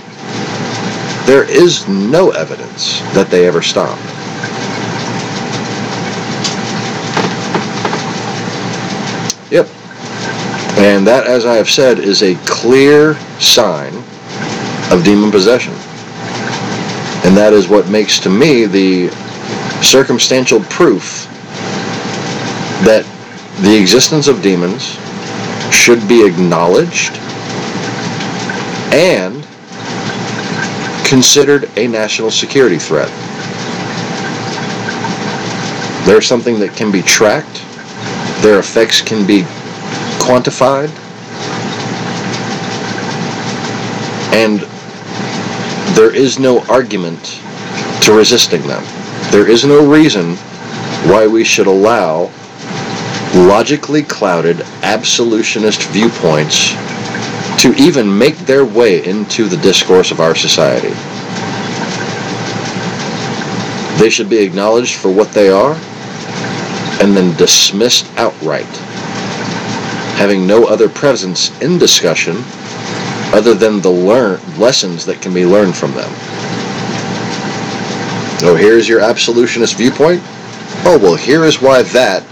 there is no evidence that they ever stopped. Yep. And that, as I have said, is a clear sign of demon possession. And that is what makes to me the circumstantial proof that the existence of demons should be acknowledged and considered a national security threat. They're something that can be tracked. Their effects can be quantified. And there is no argument to resisting them. There is no reason why we should allow logically clouded absolutionist viewpoints to even make their way into the discourse of our society. They should be acknowledged for what they are and then dismissed outright, having no other presence in discussion other than the lessons that can be learned from them. Oh, here's your absolutionist viewpoint? Oh, well, here is why that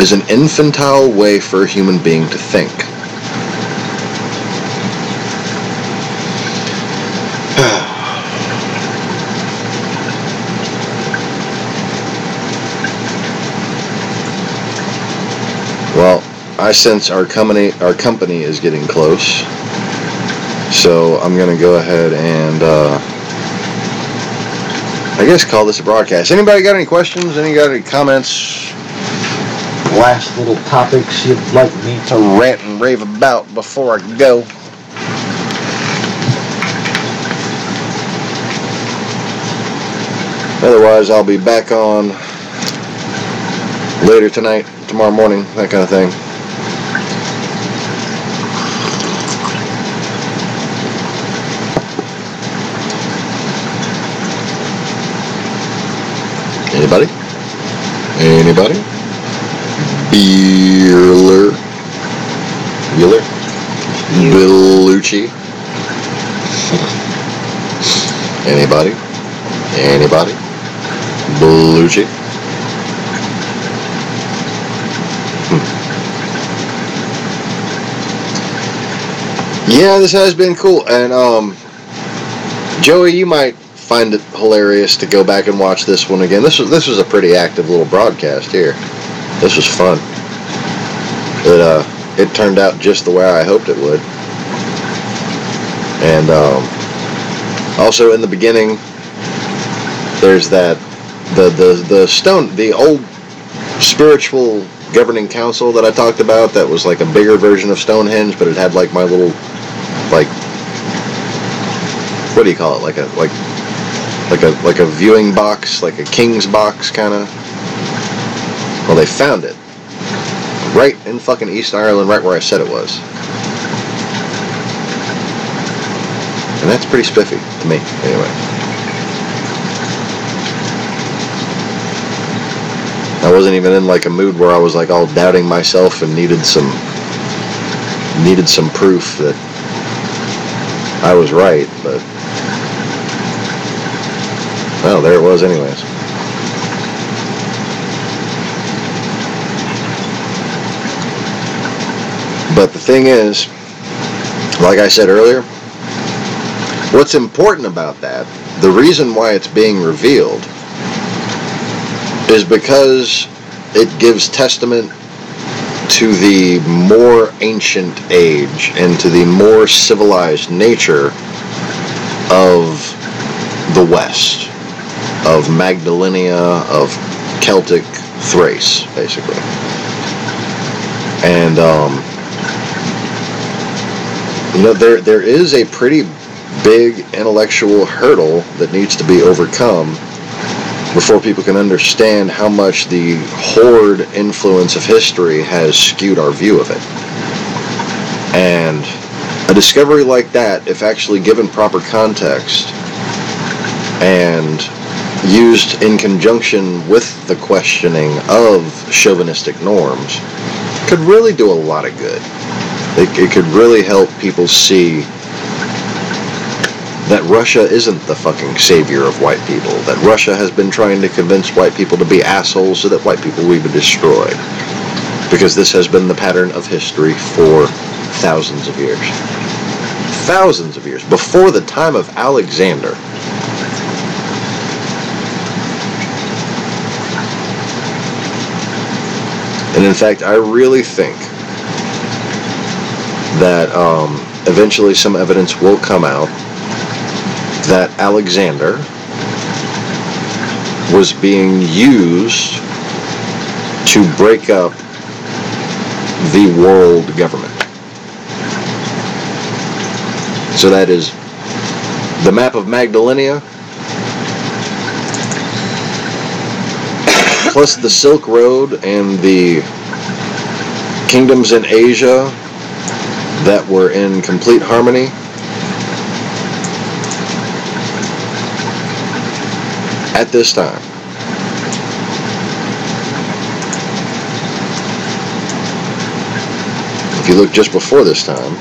is an infantile way for a human being to think. Well, I sense our company is getting close. So I'm going to go ahead and, I guess call this a broadcast. Anybody got any questions? Got any comments? Last little topics you'd like me to rant and rave about before I go? Otherwise, I'll be back on later tonight, tomorrow morning, that kind of thing. Anybody? Anybody? Bueller? Bellucci? Anybody? Anybody? Bellucci? Yeah, this has been cool. And, Joey, you might find it hilarious to go back and watch this one again. This was a pretty active little broadcast here. This was fun. It turned out just the way I hoped it would. And Also, in the beginning, there's that the old spiritual governing council that I talked about. That was like a bigger version of Stonehenge, but it had like my little, like, what do you call it? Like a viewing box, like a king's box, kind of. Well, they found it right in fucking East Ireland, right where I said it was. And that's pretty spiffy to me, anyway. I wasn't even in like a mood where I was like all doubting myself and needed some proof that I was right, but well, there it was anyways. But the thing is, like I said earlier, what's important about that, the reason why it's being revealed, is because it gives testament to the more ancient age and to the more civilized nature of the West, of Magdalenia, of Celtic Thrace, basically. And there is a pretty big intellectual hurdle that needs to be overcome before people can understand how much the horde influence of history has skewed our view of it. And a discovery like that, if actually given proper context and used in conjunction with the questioning of chauvinistic norms, could really do a lot of good. It could really help people see that Russia isn't the fucking savior of white people, that Russia has been trying to convince white people to be assholes so that white people will be destroyed. Because this has been the pattern of history for thousands of years. Thousands of years. Before the time of Alexander. And in fact, I really think that eventually some evidence will come out that Alexander was being used to break up the world government. So that is the map of Magdalenia, plus the Silk Road and the kingdoms in Asia that were in complete harmony. At this time. If you look just before this time,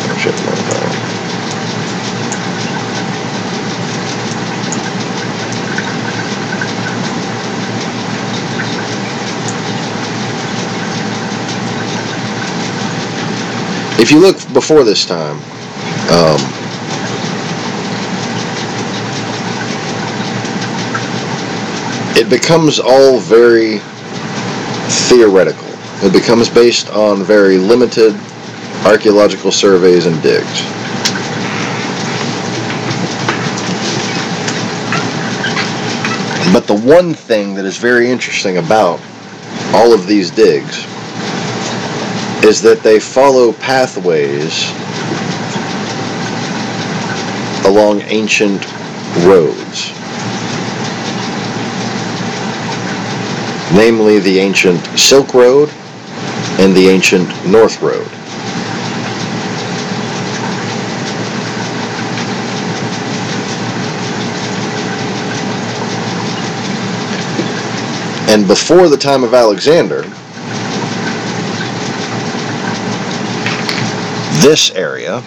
oh shit, if you look before this time, it becomes all very theoretical. It becomes based on very limited archaeological surveys and digs. But the one thing that is very interesting about all of these digs is that they follow pathways along ancient roads. Namely the ancient Silk Road and the ancient North Road. And before the time of Alexander, this area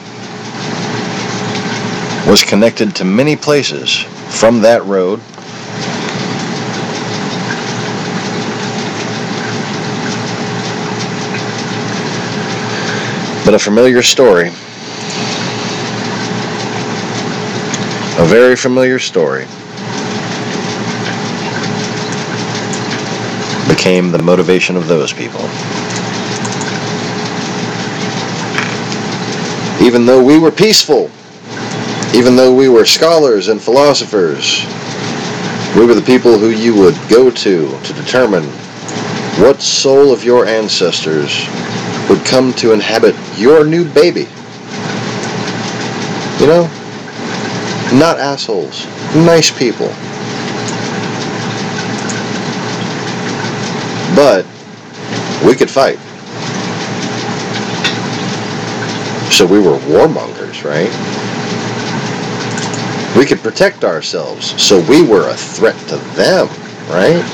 was connected to many places from that road but a familiar story, a very familiar story, became the motivation of those people. Even though we were peaceful, even though we were scholars and philosophers, we were the people who you would go to determine what soul of your ancestors would come to inhabit your new baby. You know? Not assholes. Nice people. But we could fight. So we were warmongers, right? We could protect ourselves, so we were a threat to them, right?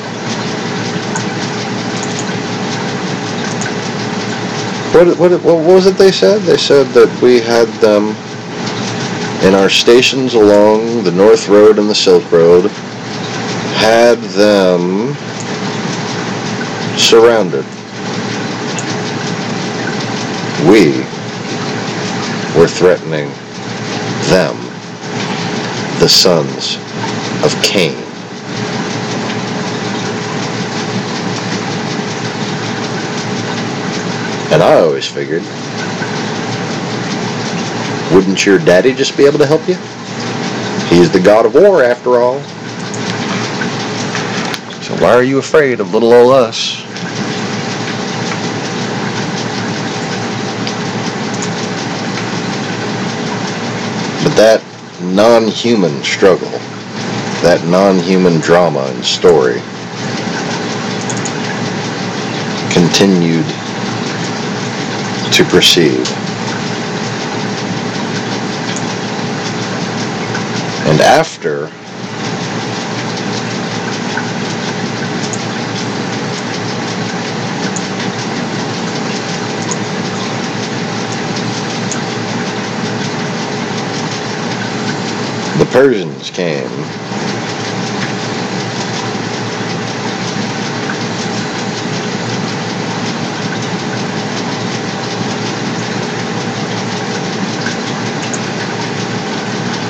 What was it they said? They said that we had them in our stations along the North Road and the Silk Road, had them surrounded. We were threatening them, the sons of Cain. And I always figured, wouldn't your daddy just be able to help you? He's the god of war, after all. So why are you afraid of little old us? But that non-human struggle, that non-human drama and story, continued to proceed. And after the Persians came,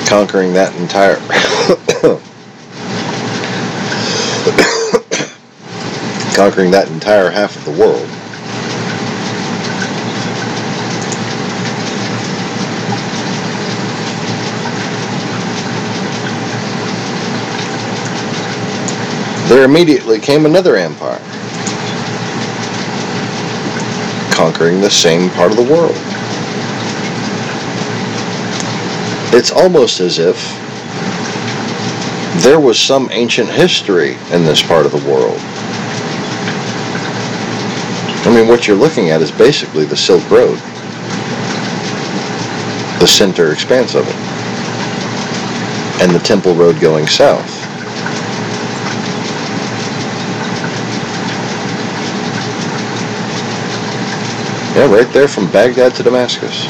conquering that entire conquering that entire half of the world. There immediately came another empire, conquering the same part of the world. It's almost as if there was some ancient history in this part of the world. I mean, what you're looking at is basically the Silk Road, the center expanse of it, and the Temple Road going south. Yeah, right there from Baghdad to Damascus.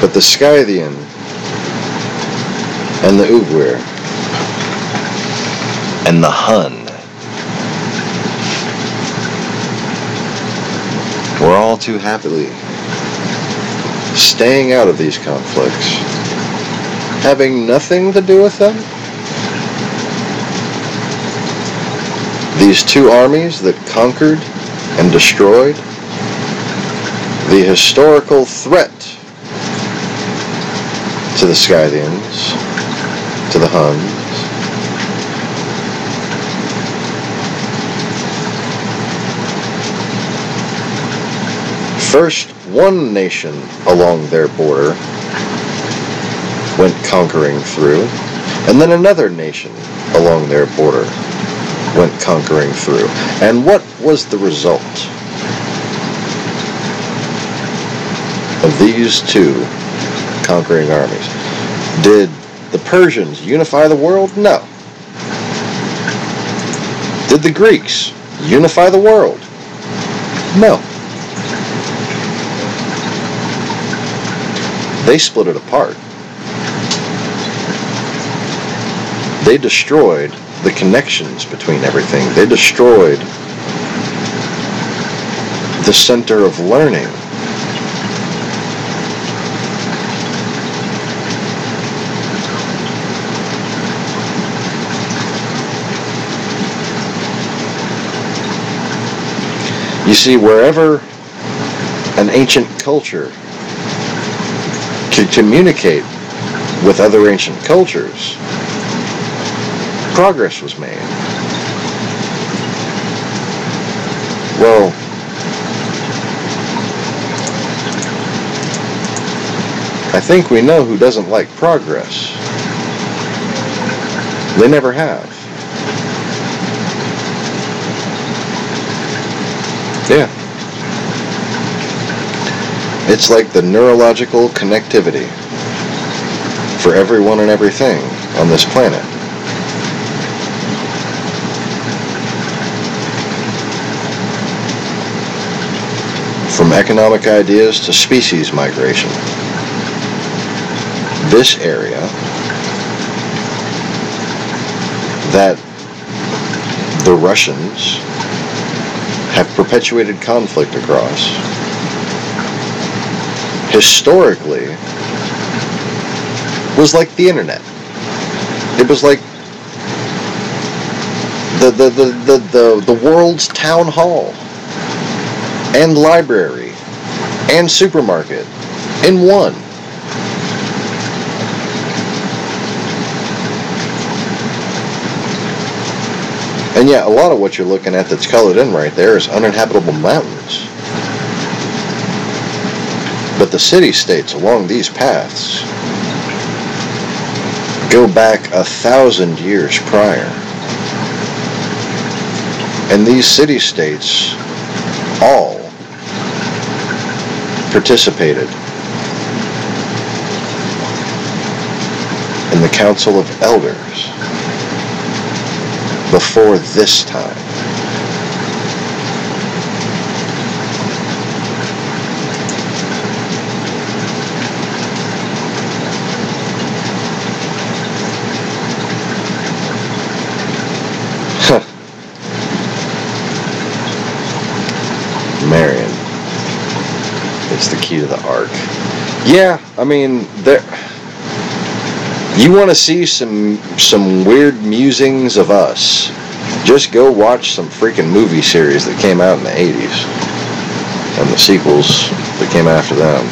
But the Scythian and the Ugwir and the Hun were all too happily staying out of these conflicts, having nothing to do with them. These two armies that conquered and destroyed the historical threat to the Scythians, to the Huns, first one nation along their border went conquering through, and then another nation along their border went conquering through. And what was the result of these two conquering armies? Did the Persians unify the world? No. Did the Greeks unify the world? No. They split it apart. They destroyed the connections between everything. They destroyed the center of learning. You see, wherever an ancient culture could communicate with other ancient cultures, progress was made. Well, I think we know who doesn't like progress. They never have. Yeah. It's like the neurological connectivity for everyone and everything on this planet. From economic ideas to species migration. This area that the Russians have perpetuated conflict across, historically, was like the internet. It was like the world's town hall and library and supermarket in one. And yeah, a lot of what you're looking at that's colored in right there is uninhabitable mountains. But the city-states along these paths go back 1,000 years prior. And these city-states all participated in the Council of Elders before this time. Marion. It's the key to the ark. Yeah, I mean, there. You want to see some weird musings of us? Just go watch some freaking movie series that came out in the 80s. And the sequels that came after them.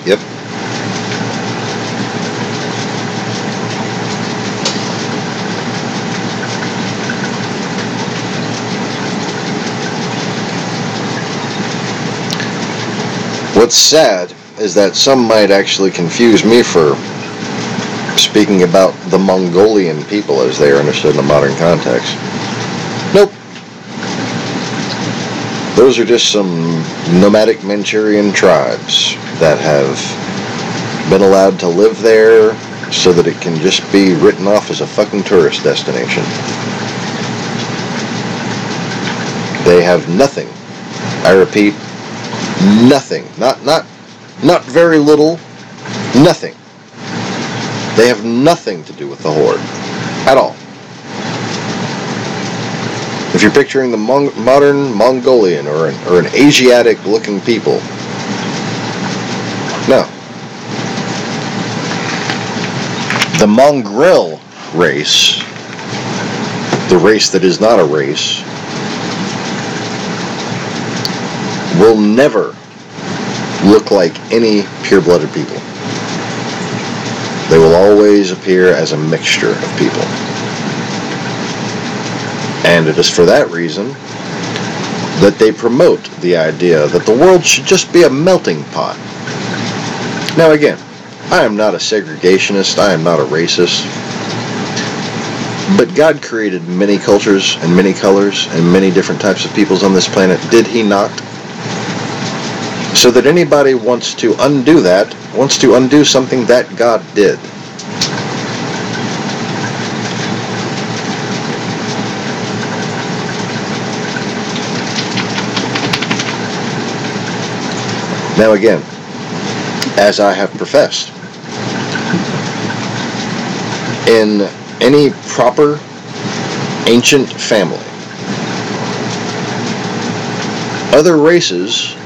Yep. What's sad is that some might actually confuse me for speaking about the Mongolian people as they are understood in a modern context. Nope. Those are just some nomadic Manchurian tribes that have been allowed to live there so that it can just be written off as a fucking tourist destination. They have nothing. I repeat, nothing. Not very little. Nothing. They have nothing to do with the Horde. At all. If you're picturing the modern Mongolian or an Asiatic-looking people, no. The mongrel race, the race that is not a race, will never look like any pure-blooded people. They will always appear as a mixture of people. And it is for that reason that they promote the idea that the world should just be a melting pot. Now again, I am not a segregationist, I am not a racist, but God created many cultures and many colors and many different types of peoples on this planet, did He not? So that anybody wants to undo that, wants to undo something that God did. Now again, as I have professed, in any proper ancient family, other races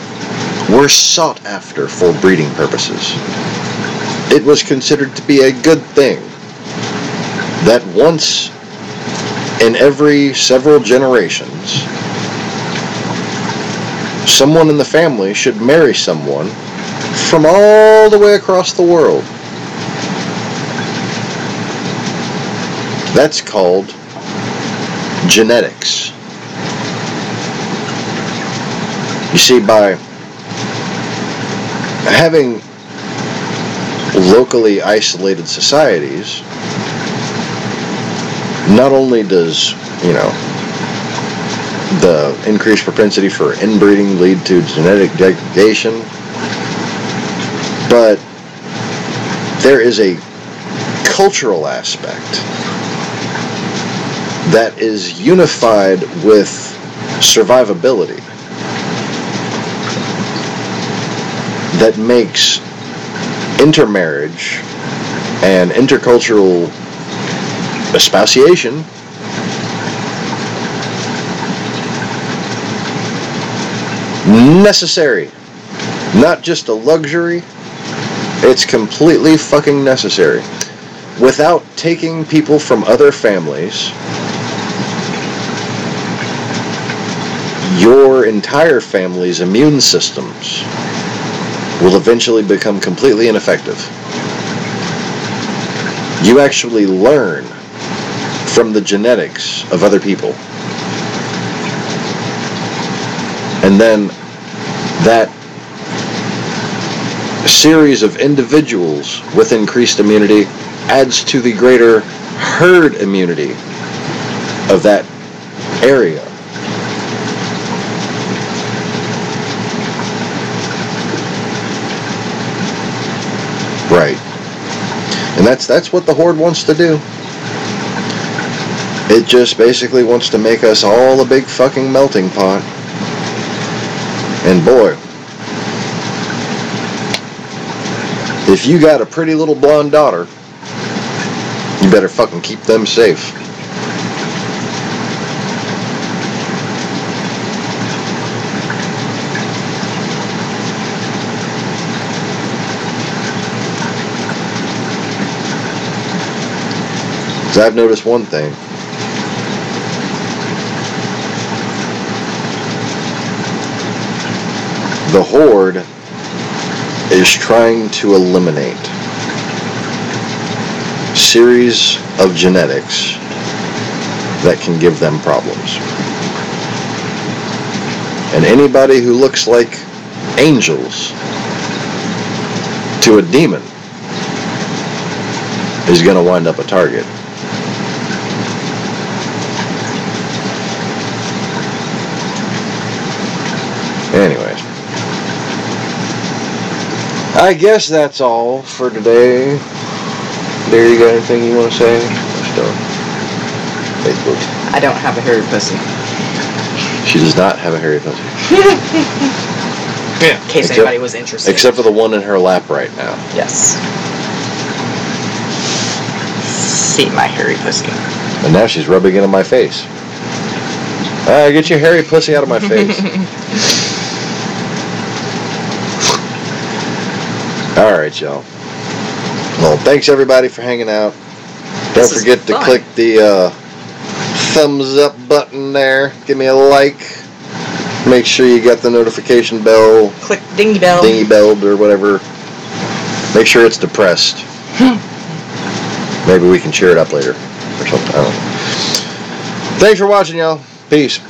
were sought after for breeding purposes. It was considered to be a good thing that once in every several generations, someone in the family should marry someone from all the way across the world. That's called genetics. You see, by having locally isolated societies, not only does, the increased propensity for inbreeding lead to genetic degradation, but there is a cultural aspect that is unified with survivability that makes intermarriage and intercultural espousation necessary. Not just a luxury, it's completely fucking necessary. Without taking people from other families, your entire family's immune systems will eventually become completely ineffective. You actually learn from the genetics of other people. And then that series of individuals with increased immunity adds to the greater herd immunity of that area. Right. And that's what the Horde wants to do. It just basically wants to make us all a big fucking melting pot. And boy, if you got a pretty little blonde daughter, you better fucking keep them safe. Because I've noticed one thing. The Horde is trying to eliminate series of genetics that can give them problems. And anybody who looks like angels to a demon is going to wind up a target. Anyways, I guess that's all for today. There, you got anything you want to say? Facebook. I don't have a hairy pussy. She does not have a hairy pussy. In case anybody was interested. Except for the one in her lap right now. Yes. See my hairy pussy. And now she's rubbing it on my face. Get your hairy pussy out of my face. Alright, y'all. Well, thanks everybody for hanging out. Don't forget to click the thumbs up button there. Give me a like. Make sure you got the notification bell. Click dingy bell. Dingy bell or whatever. Make sure it's depressed. Maybe we can cheer it up later or something. I don't know. Thanks for watching, y'all. Peace.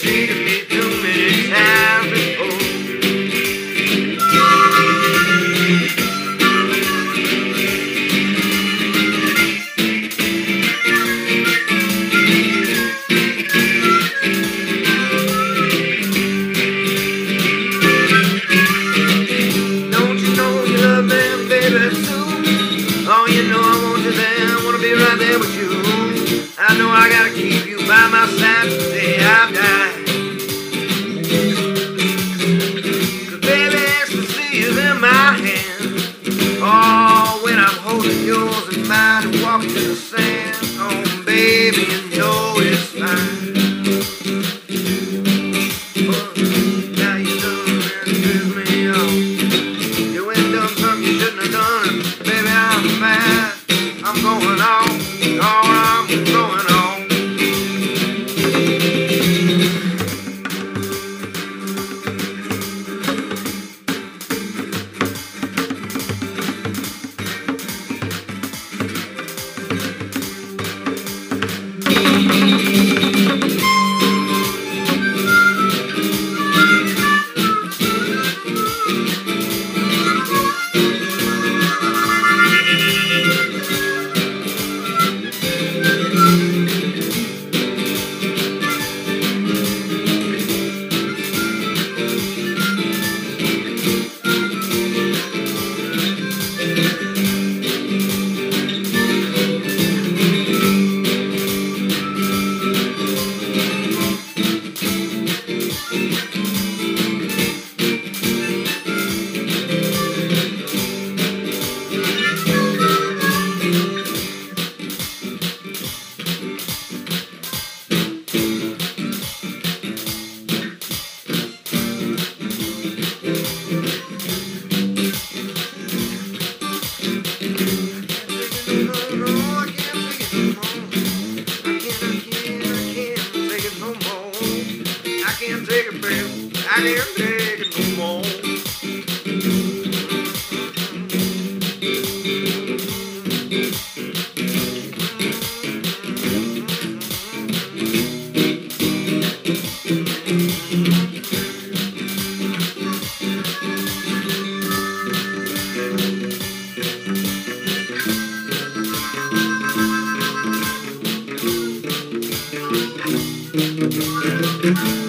cheated me too many times before. Don't you know you love them, baby, too? Oh, you know I want you there, I wanna be right there with you. I know I gotta keep you by my side till the day I die. 'Cause baby, ecstasy is in my hand. Oh, when I'm holding yours in mine and walking in the sand. Oh, baby, you know it's fine. But now you done and piss me off. You ain't done something you shouldn't have done. Baby, I'm mad. I'm going on. Oh, I'm going on. Thank you.